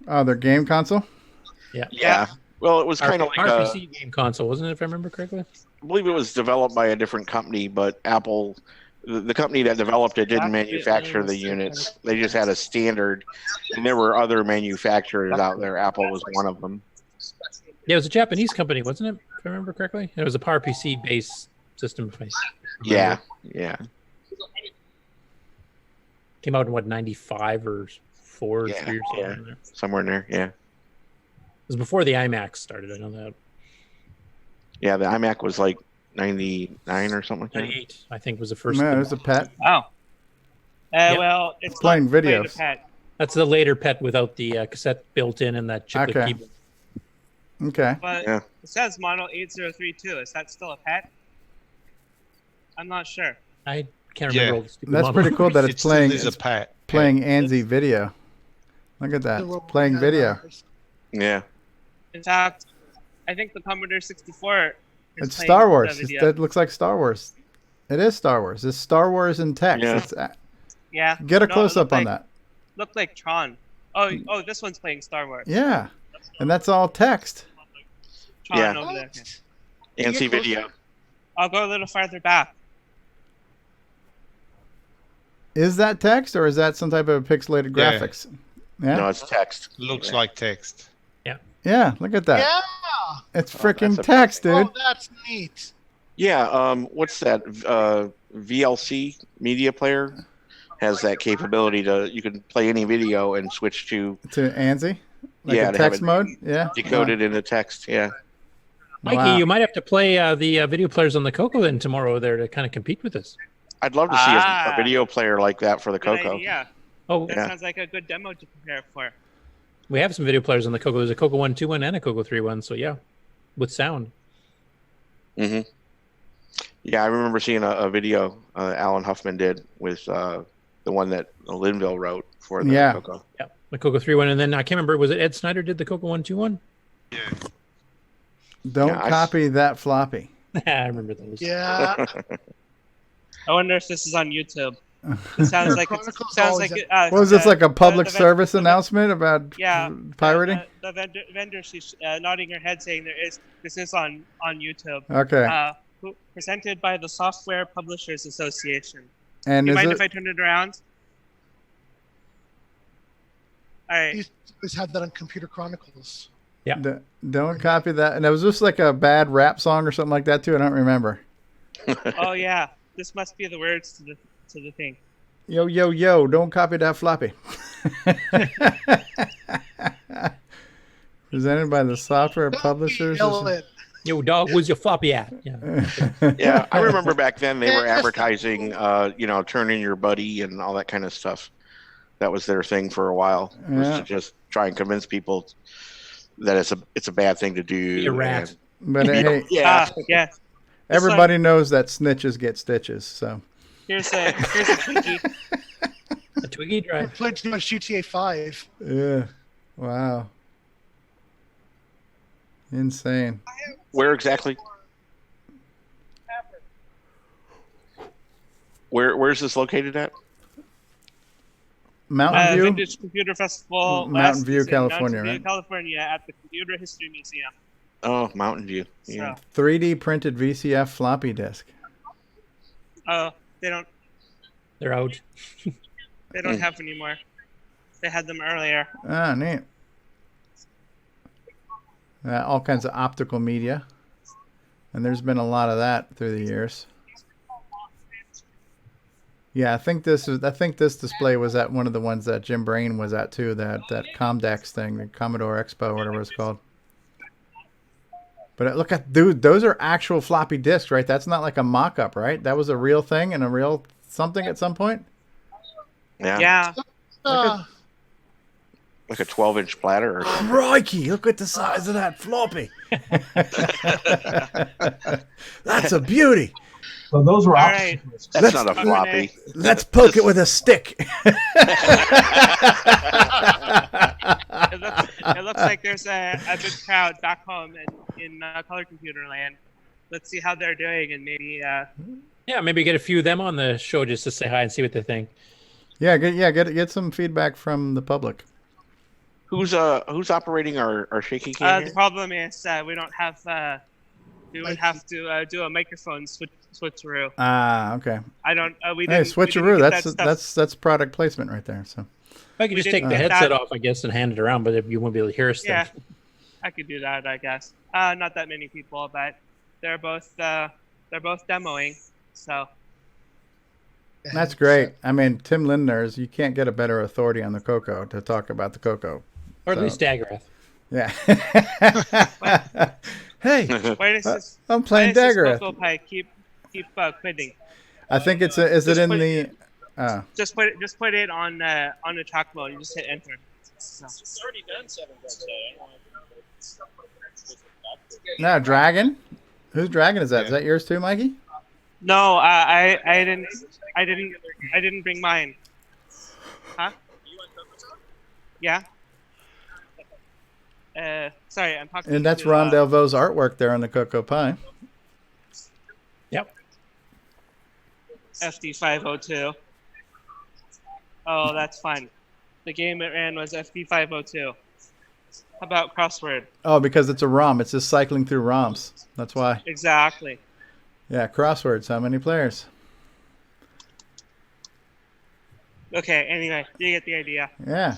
Oh, their game console? Yeah. Well, it was kind of like a RPC game console, wasn't it, if I remember correctly? I believe it was developed by a different company, but Apple, the company that developed it, didn't manufacture the units. They just had a standard, and there were other manufacturers out there. Apple was one of them. Yeah, it was a Japanese company, wasn't it, if I remember correctly? It was a PowerPC-based system. Yeah. Came out in, what, 95 or 4 or 3 or something? Yeah. In there. Somewhere in there, yeah. It was before the iMac started, I know that. Yeah, the iMac was like 99 or something like that. 98, I think, was the first. Man, it was a pet. Oh. Well, it's playing not quite a videos. pet. That's the later pet without the cassette built in and that chiplet Okay. keyboard. Okay. But it says model 8032. Is that still a pet? I'm not sure. I can't remember all the stupid That's models. pretty cool that it's playing. It's a pet. Playing ANSI video. Look at that. It's playing video. Yeah. In fact, I think the Commodore 64 is It's playing Star Wars. the video. That looks like Star Wars. It is Star Wars. It's Star Wars in text. Yeah. It's, Yeah. get a No, it close up looked on like- that. Looked like Tron. Oh, this one's playing Star Wars. Yeah. And that's all text. Tron over there. ANSI video. I'll go a little farther back. Is that text or is that some type of pixelated Yeah. graphics? Yeah. No, it's text. Looks like text. Yeah, look at that. Yeah. It's freaking that's a- text, dude. Oh, that's neat. Yeah, what's that? VLC media player has that capability you can play any video and switch to To ANSI? Like yeah, in to have text it mode? Yeah. decoded into text. Yeah. Mikey, Wow. you might have to play the video players on the CoCo then tomorrow there to kind of compete with us. I'd love to see a video player like that for the Good CoCo. idea. Oh, That Yeah. sounds like a good demo to prepare for. we have some video players on the CoCo. There's a CoCo 1.2.1 and a CoCo 3.1, so yeah, with sound. hmm Yeah, I remember seeing a video Alan Huffman did with the one that Linville wrote for the Yeah. CoCo. Yeah, the CoCo 3.1, and then I can't remember, was it Ed Snyder did the CoCo 1.2.1? Don't Yeah, copy that floppy. I remember those. Yeah. I wonder if this is on YouTube. It sounds like Chronicles sounds always like have- What was this, like a public the service announcement about pirating? The vendor, she's nodding her head, saying this is on YouTube. Okay. Presented by the Software Publishers Association. And Do you is mind it- if I turn it around? All right. You always have that on Computer Chronicles. Yeah. Don't copy that. And it was just like a bad rap song or something like that too. I don't remember. Oh yeah, this must be the words to the thing. Yo, yo, yo, don't copy that floppy. Presented by the Software Publishers. Yo, dog, where's your floppy at? Yeah. Yeah, I remember back then they were advertising, turn in your buddy and all that kind of stuff. That was their thing for a while. Was Yeah. to just try and convince people that it's a bad thing to do. You're a rat. But hey, Yeah. Yeah. everybody knows that snitches get stitches. So Here's a Twiggy. A Twiggy drive. Played too much GTA 5. yeah, wow, insane. Where exactly? Where's this located at? Mountain View. Vintage Computer Festival. Mountain View, is in California, Mountain View, right? California, at the Computer History Museum. Oh, Mountain View. Yeah. 3D printed VCF floppy disk. Oh, they don't. They're out. They don't have anymore. They had them earlier. Ah, neat. All kinds of optical media, and there's been a lot of that through the years. Yeah, I think this display was at one of the ones that Jim Brain was at too. That Comdex thing, the Commodore Expo, whatever it's called. But look at, dude, those are actual floppy disks, right? That's not like a mock-up, right? That was a real thing and a real something at some point. Yeah. Like a 12-inch platter. Or something. Crikey, look at the size of that floppy. That's a beauty. So those were right. That's not a floppy. Let's poke it with a stick. It looks like there's a big crowd back home in Color Computer Land. Let's see how they're doing, and maybe maybe get a few of them on the show just to say hi and see what they think. Yeah, get some feedback from the public. Who's operating our shaky cam? The problem is we don't have. We would have to do a microphone switcheroo. Ah, okay. I don't. We Hey, didn't. switcheroo. We didn't get That's product placement right there. So. I could just take the headset off, I guess, and hand it around, but you won't be able to hear us. Yeah, then. I could do that. I guess. Not that many people, but they're both demoing. So. That's great. I mean, Tim Lindner's. You can't get a better authority on the CoCo to talk about the CoCo. Or at least Daggerath. Yeah. Hey, I'm playing Daggerath. CoCo Pie keep quitting. I think it's is it in the? Just put it on the track mode. You just hit enter. So. It's already done 7 bucks. No, Dragon. Whose Dragon is that? Is that yours too, Mikey? No, I didn't bring mine. Huh? Yeah. Sorry, I'm talking. And that's Ron Delvaux's artwork there on the CoCo Pie. Yep. FD502. Oh, that's fun. The game it ran was FD502. How about crossword? Oh, because it's a ROM. It's just cycling through ROMs. That's why. Exactly. Yeah, crosswords. How many players? Okay. Anyway, you get the idea. Yeah.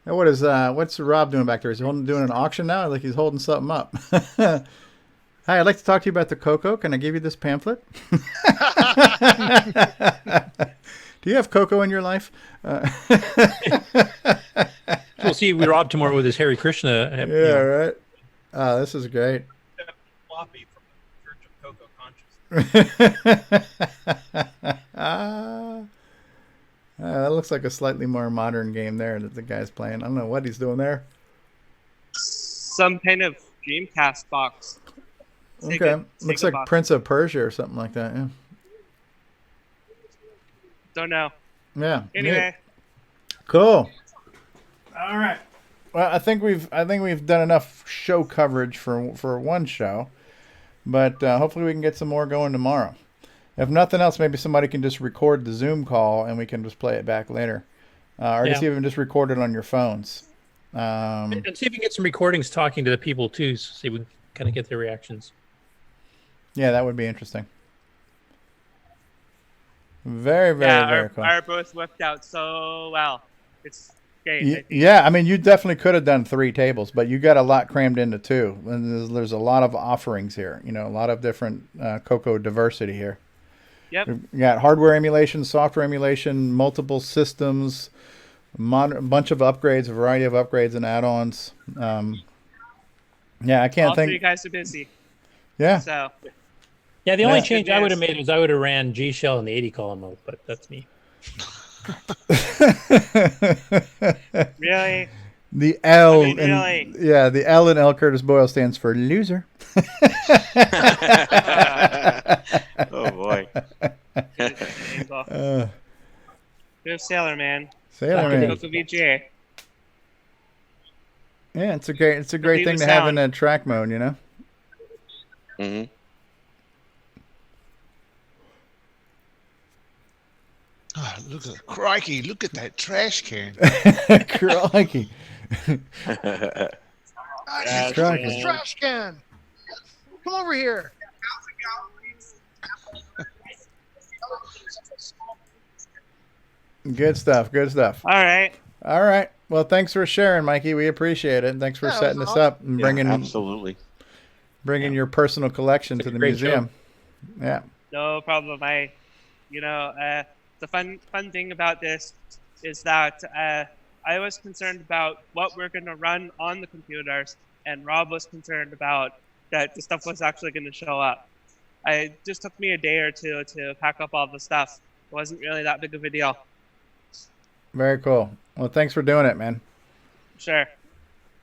Now what's Rob doing back there? Is he doing an auction now? Like he's holding something up. Hi, I'd like to talk to you about the CoCo. Can I give you this pamphlet? Do you have CoCo in your life? We'll see Rob tomorrow with his Hare Krishna. Yeah, right. Oh, this is great. Floppy from the Church of CoCo Consciousness. That looks like a slightly more modern game there that the guy's playing. I don't know what he's doing there. Some kind of Dreamcast box. Okay. Looks like box. Prince of Persia or something like that, yeah. Don't know. Yeah. Anyway. Neat. Cool. All right. Well, I think we've done enough show coverage for one show, but hopefully we can get some more going tomorrow. If nothing else, maybe somebody can just record the Zoom call and we can just play it back later, or just even just record it on your phones. And see if you can get some recordings talking to the people too, so see if we can kind of get their reactions. Yeah, that would be interesting. Very, very cool. Our both worked out so well. It's great. Yeah, I mean, you definitely could have done 3 tables, but you got a lot crammed into 2. And there's a lot of offerings here. You know, a lot of different CoCo diversity here. Yep. You got hardware emulation, software emulation, multiple systems, a bunch of upgrades, a variety of upgrades and add-ons. Yeah, I can't All think. 3 guys are busy. Yeah. So. Yeah, the only change I would have made is I would have ran G Shell in the 80 column mode, but that's me. Really? The L, I mean, really? Yeah, the L in L. Curtis Boyle stands for loser. Oh boy. Good Sailor Man. Sailor Man. CoCo VGA. Yeah, it's a great thing to have in a track mode, you know. Mm-hmm. Oh, look at crikey! Look at that trash can. Crikey. It's trash can. Come over here. Good stuff. Good stuff. All right. All right. Well, thanks for sharing, Mikey. We appreciate it. And thanks for setting this up and bringing absolutely your personal collection to the museum. Show. Yeah. No problem. The fun thing about this is that I was concerned about what we're going to run on the computers, and Rob was concerned about that the stuff was actually going to show up. It just took me a day or two to pack up all the stuff. It wasn't really that big of a deal. Very cool. Well, thanks for doing it, man. Sure.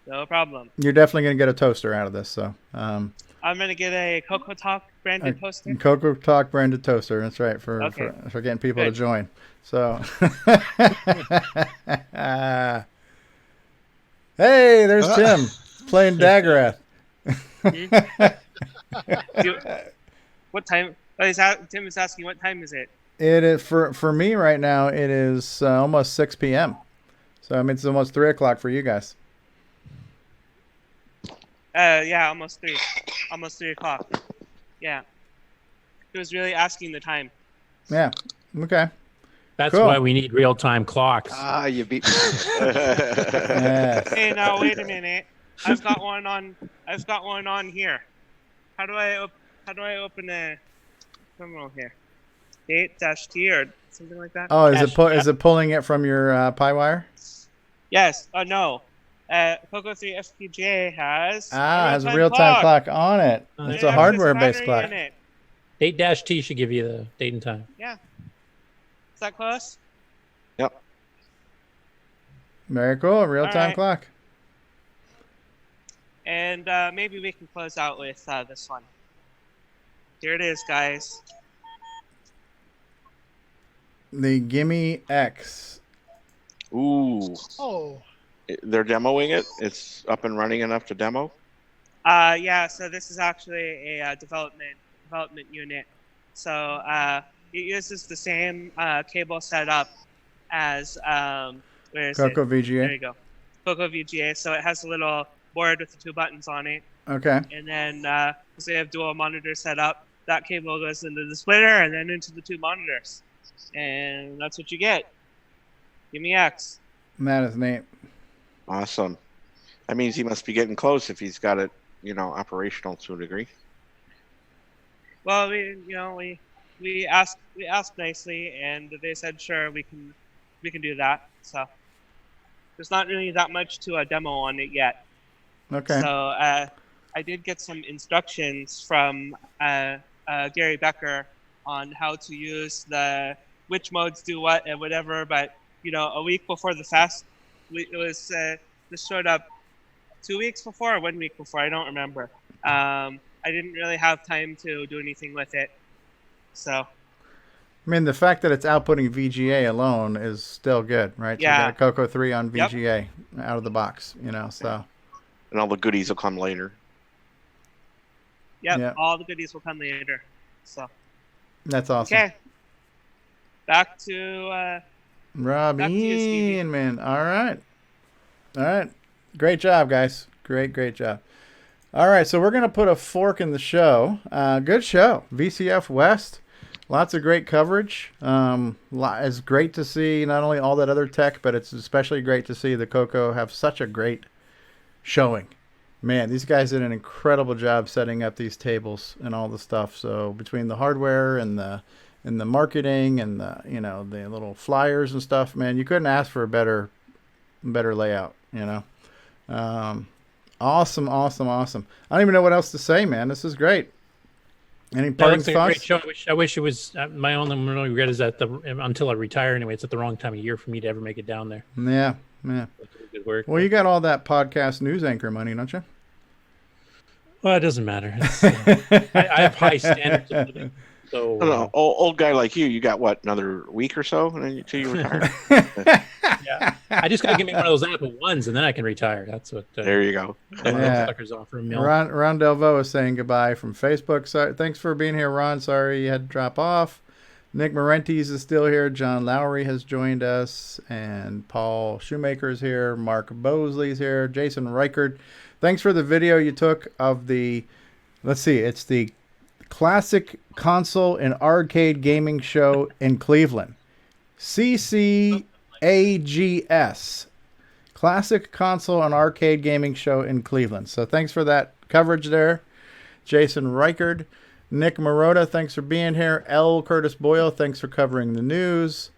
No problem. You're definitely going to get a toaster out of this. So I'm going to get a CoCoTALK branded toaster. CoCoTALK branded toaster. That's right. For getting people to join. So, hey, there's Tim playing Daggerath. What time? Tim is asking, what time is it? It is for me right now. It is almost 6 p.m. So I mean, it's almost 3 o'clock for you guys. Yeah, almost 3. Almost 3 o'clock. Yeah. He was really asking the time. Yeah. Okay. That's why we need real-time clocks. Ah, you beat me. Hey, now wait a minute. I've got one on here. How do I open a terminal here? Date-T or something like that? Oh, is it pulling it from your PyWire? Yes. Oh no. CoCo 3 FPGA has a real-time clock on it. It's a hardware-based clock. Date-T should give you the date and time. Yeah. Is that close? Yep. Very cool. Real-time clock. And maybe we can close out with this one. Here it is, guys. The Gimme X. Ooh. Oh. They're demoing it? It's up and running enough to demo? Yeah, so this is actually a development unit. So it uses the same cable setup as where is CoCo it? VGA. There you go. CoCo VGA. So it has a little board with the 2 buttons on it. Okay. And then because they have dual monitors set up, that cable goes into the splitter and then into the 2 monitors. And that's what you get. Give me X. That is neat. Awesome. That means he must be getting close if he's got it, operational to a degree. Well, we asked nicely, and they said sure we can do that. So there's not really that much to a demo on it yet. Okay. So I did get some instructions from Gary Becker on how to use which modes do what and whatever. But a week before the fest, this showed up 2 weeks before or 1 week before. I don't remember. I didn't really have time to do anything with it. So. I mean, the fact that it's outputting VGA alone is still good, right? Yeah. So you got a CoCo 3 on VGA out of the box, so. And all the goodies will come later. Yep. All the goodies will come later. So. That's awesome. Okay. Back to Rob Inman. All right. Great job, guys. Great job. All right, so we're going to put a fork in the show. Good show. VCF West. Lots of great coverage. It's great to see not only all that other tech, but it's especially great to see the CoCo have such a great showing. Man, these guys did an incredible job setting up these tables and all the stuff. So between the hardware and the marketing and the the little flyers and stuff, man, you couldn't ask for a better layout. Awesome. I don't even know what else to say, man. This is great. Any parting thoughts? Great show. I wish it was. My only regret is that until I retire, anyway, it's at the wrong time of year for me to ever make it down there. Yeah. Good work. Well, you got all that podcast news anchor money, don't you? Well, it doesn't matter. I have high standards of living. So old guy like you got what, another week or so until you retire? Yeah, I just gotta give me one of those Apple ones, and then I can retire. That's what. There you go. Suckers offer a meal. Ron Delvaux is saying goodbye from Facebook. So, thanks for being here, Ron. Sorry you had to drop off. Nick Marentes is still here. John Lowry has joined us. And Paul Shoemaker's here. Mark Bosley's here. Jason Reichert. Thanks for the video you took of the, let's see, it's the Classic Console and Arcade Gaming Show in Cleveland. CCAGS. Classic Console and Arcade Gaming Show in Cleveland. So thanks for that coverage there. Jason Reichert. Nick Marotta, thanks for being here. L. Curtis Boyle, thanks for covering the news.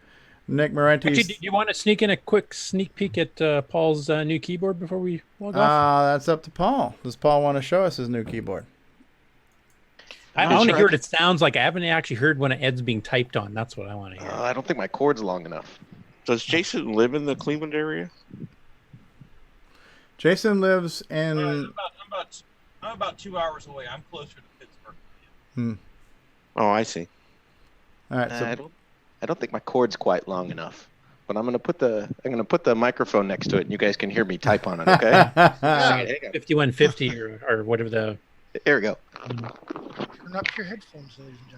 Nick Marentes. Actually, do you want to sneak in a quick sneak peek at Paul's new keyboard before we log off? That's up to Paul. Does Paul want to show us his new keyboard? I want to hear what it sounds like. I haven't actually heard when Ed's being typed on. That's what I want to hear. I don't think my cord's long enough. Does Jason live in the Cleveland area? Jason lives in... I'm about 2 hours away. I'm closer to Pittsburgh. Oh, I see. All right, so I don't think my cord's quite long enough, but I'm gonna put the microphone next to it, and you guys can hear me type on it. Okay. 5150 or whatever the. There we go. Turn up your headphones, ladies and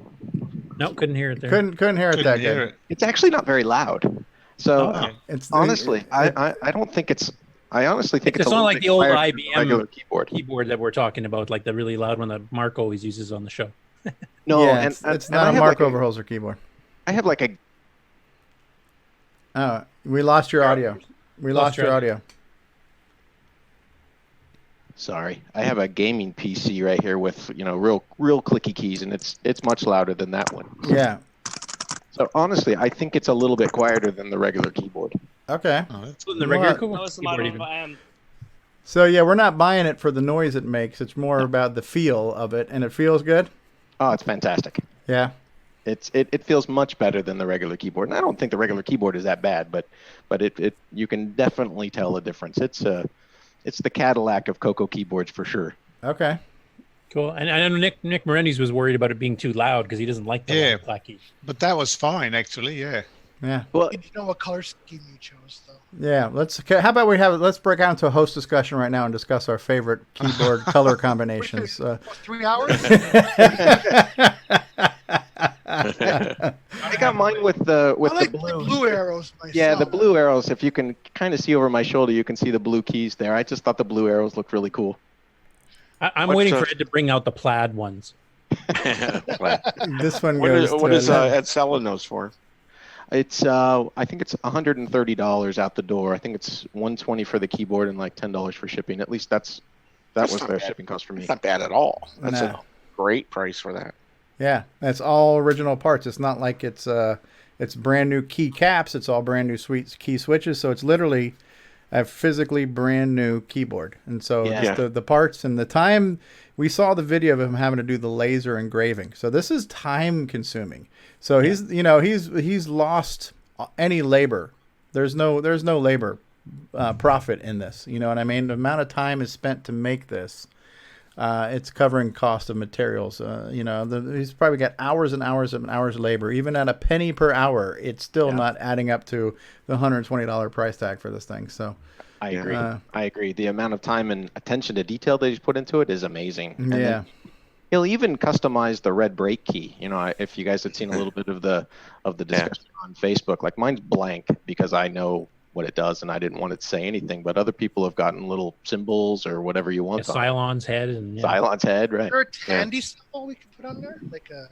gentlemen. No, couldn't hear it there. Couldn't hear it that good. It's actually not very loud. So honestly, I don't think it's. I honestly think it's not like the old IBM regular keyboard that we're talking about, like the really loud one that Mark always uses on the show. No, yeah, it's not a Mark Overholser keyboard. I have like a. Oh, we lost your audio. We lost your audio. Sorry, I have a gaming PC right here with real clicky keys, and it's much louder than that one. Yeah. So honestly, I think it's a little bit quieter than the regular keyboard. Okay. The regular keyboard even. So yeah, we're not buying it for the noise it makes. It's more about the feel of it, and it feels good. Oh, it's fantastic. Yeah. It feels much better than the regular keyboard, and I don't think the regular keyboard is that bad, but it you can definitely tell the difference. It's the Cadillac of CoCo keyboards for sure. Okay. Cool. And I know Nick Marentes was worried about it being too loud because he doesn't like the black keys. But that was fine, actually. Yeah. Yeah. Well, you know what color scheme you chose, though. Yeah. How about let's break out into a host discussion right now and discuss our favorite keyboard color combinations. 3 hours. I got mine with the blue arrows myself. Yeah, the blue arrows. If you can kind of see over my shoulder, you can see the blue keys there. I just thought the blue arrows looked really cool. I'm waiting for Ed to bring out the plaid ones. This one goes. What is Ed selling those for? It's I think it's $130 out the door. I think it's $120 for the keyboard and like $10 for shipping. At least that was their shipping cost for me. It's not bad at all. That's a great price for that. Yeah, that's all original parts. It's not like it's brand new key caps. It's all brand new key switches. So it's literally a physically brand new keyboard. And so the parts and the time. We saw the video of him having to do the laser engraving. So this is time consuming. So he's lost any labor. There's no labor profit in this. You know what I mean? The amount of time is spent to make this. It's covering cost of materials. He's probably got hours and hours and hours of labor. Even at a penny per hour, it's still not adding up to the $120 price tag for this thing. So I agree. I agree. The amount of time and attention to detail that he's put into it is amazing. And then he'll even customize the red brake key. If you guys had seen a little bit of the discussion on Facebook, like mine's blank because I know what it does and I didn't want it to say anything, but other people have gotten little symbols or whatever you want. Cylon's head and Cylon's head, right? Is there a Tandy symbol we can put on there, like a?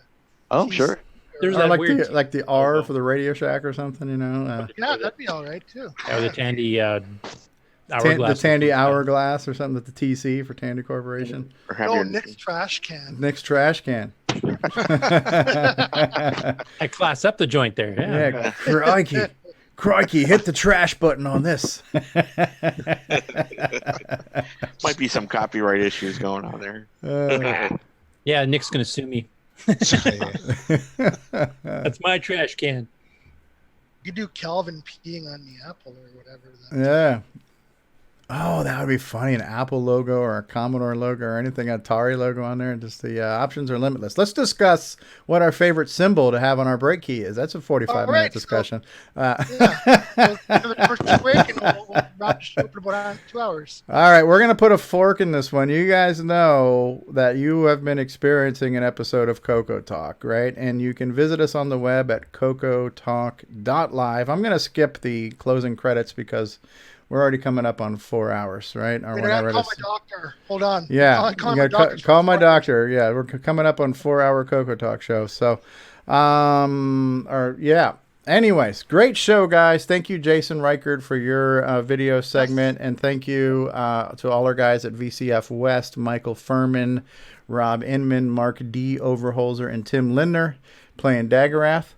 Oh, sure. There's like the R for the Radio Shack or something, Yeah, that'd be all right too. Or the Tandy hourglass. The Tandy hourglass or something. At the TC for Tandy Corporation. Nick's trash can. Nick's trash can. I class up the joint there. Yeah, crikey, hit the trash button on this. Might be some copyright issues going on there. Yeah, Nick's going to sue me. That's my trash can. You could do Calvin peeing on the apple or whatever. Yeah. Oh, that would be funny. An Apple logo or a Commodore logo or anything, Atari logo on there. Just the options are limitless. Let's discuss what our favorite symbol to have on our break key is. That's a 45-minute discussion. We'll first break, and we'll Rob just show up in about 2 hours. All right, we're going to put a fork in this one. You guys know that you have been experiencing an episode of CoCoTALK, right? And you can visit us on the web at CoCoTalk.live. I'm going to skip the closing credits because we're already coming up on 4 hours, right? Or whenever I call my doctor. Hold on. Yeah, you got to call my doctor. Yeah, we're coming up on 4-hour CoCoTALK show. So, Anyways, great show, guys. Thank you, Jason Reichert, for your video segment, and thank you to all our guys at VCF West, Michael Furman, Rob Inman, Mark D. Overholser, and Tim Lindner playing Daggerath.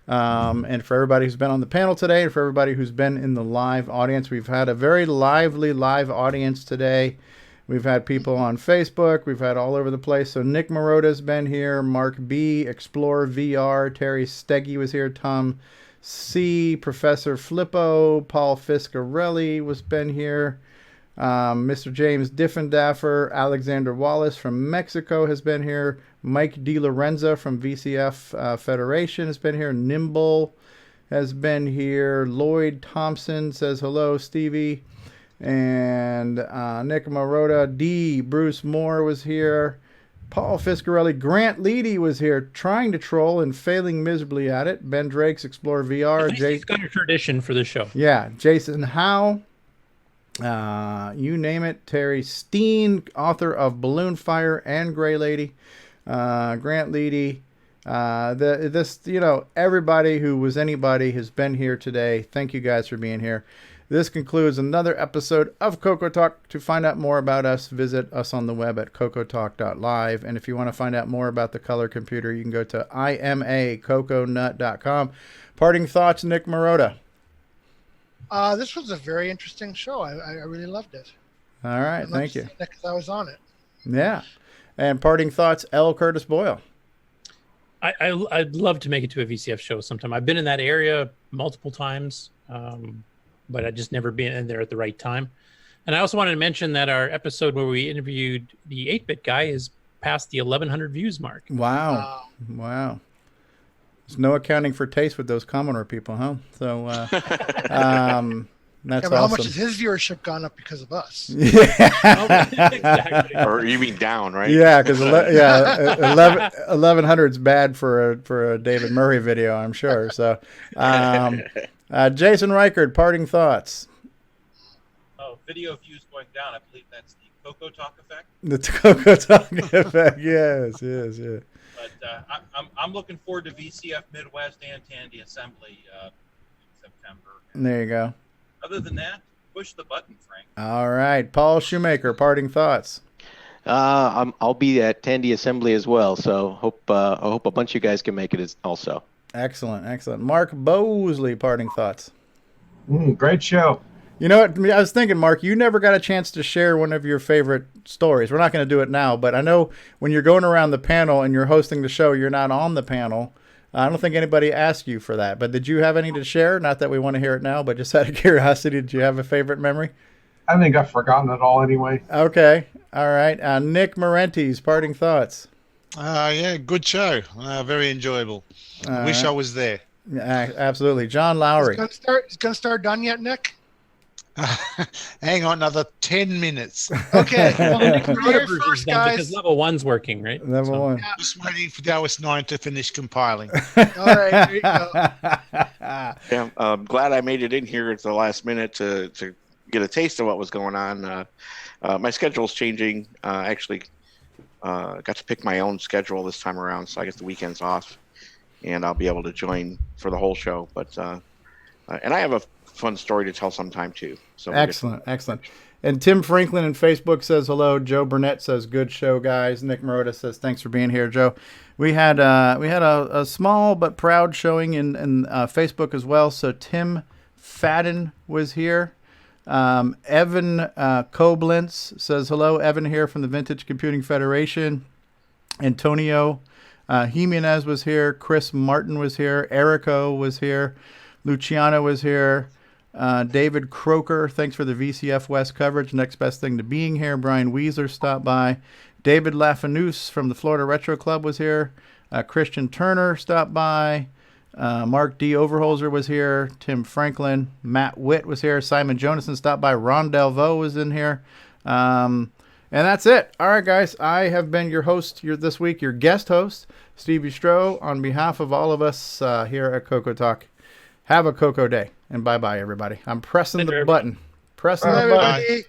And for everybody who's been on the panel today, and for everybody who's been in the live audience, we've had a very lively live audience today. We've had people on Facebook. We've had all over the place. So Nick Marota's been here. Mark B. Explore VR. Terry Steggy was here. Tom C. Professor Flippo. Paul Fiscarelli was been here. Mr. James Diffendaffer. Alexander Wallace from Mexico has been here. Mike De Lorenza from VCF Federation has been here. Nimble has been here. Lloyd Thompson says hello, Stevie. And Nick Marota. D. Bruce Moore was here. Paul Fiscarelli. Grant Leedy was here trying to troll and failing miserably at it. Ben Drake's Explore VR. He's got a tradition for the show. Yeah. Jason Howe. You name it. Terry Steen, author of Balloon Fire and Gray Lady. Grant Leedy. Everybody who was anybody has been here today. Thank you guys for being here. This concludes another episode of CoCoTALK. To find out more about us, visit us on the web at CoCoTalk.live. And if you want to find out more about the color computer, you can go to imacoconut.com. Parting thoughts, Nick Marota. This was a very interesting show. I really loved it. All right, thank you. Because I was on it. Yeah. And parting thoughts, L. Curtis Boyle. I'd love to make it to a VCF show sometime. I've been in that area multiple times, but I just never been in there at the right time. And I also wanted to mention that our episode where we interviewed the 8-bit guy is past the 1,100 views mark. Wow. Wow. There's no accounting for taste with those Commodore people, huh? So that's awesome. How much has his viewership gone up because of us? Yeah. Exactly. Or you mean down, right? Yeah, because 1100 is bad for a David Murray video, I'm sure. So, Jason Reichert, parting thoughts. Oh, video views going down. I believe that's the CoCoTALK effect. The CoCoTALK effect. Yes. But I'm looking forward to VCF Midwest and Tandy Assembly in September. There you go. Other than that, push the button, Frank. All right, Paul Shoemaker, parting thoughts. I'll be at Tandy Assembly as well, so I hope a bunch of you guys can make it also. Excellent. Mark Bosley, parting thoughts. Great show. You know what? I was thinking, Mark, you never got a chance to share one of your favorite stories. We're not going to do it now, but I know when you're going around the panel and you're hosting the show, you're not on the panel. I don't think anybody asked you for that, but did you have any to share? Not that we want to hear it now, but just out of curiosity, did you have a favorite memory? I think I've forgotten it all anyway. Okay. All right. Nick Marentes, parting thoughts. Yeah, good show. Very enjoyable. Wish I was there. Absolutely. John Lowry. Is Gunstar done yet, Nick? Hang on another 10 minutes. Okay. Well, first, guys. Because level 1's working, right? Level 1. Yeah. Just waiting for the OS 9 to finish compiling. All right, there you go. Yeah, I'm glad I made it in here at the last minute to get a taste of what was going on. My schedule's changing. Actually, got to pick my own schedule this time around, so I get the weekends off, and I'll be able to join for the whole show. But and I have a fun story to tell sometime too. So excellent. And Tim Franklin in Facebook says hello. Joe Burnett says good show, guys. Nick Marota says thanks for being here, Joe. We had a small but proud showing in Facebook as well. So Tim Fadden was here. Evan Koblenz says hello. Evan here from the Vintage Computing Federation. Antonio Jimenez was here. Chris Martin was here. Erico was here. Luciano was here. David Croker, thanks for the VCF West coverage. Next best thing to being here. Brian Weezer stopped by. David Lafanous from the Florida Retro Club was here. Christian Turner stopped by. Mark D. Overholser was here. Tim Franklin. Matt Witt was here. Simon Jonason stopped by. Ron Delvaux was in here. And that's it. All right, guys. I have been your host this week, your guest host, Stevie Stroh, on behalf of all of us here at CoCoTALK. Have a CoCo day. And bye-bye, everybody. I'm pressing the button. Pressing the button.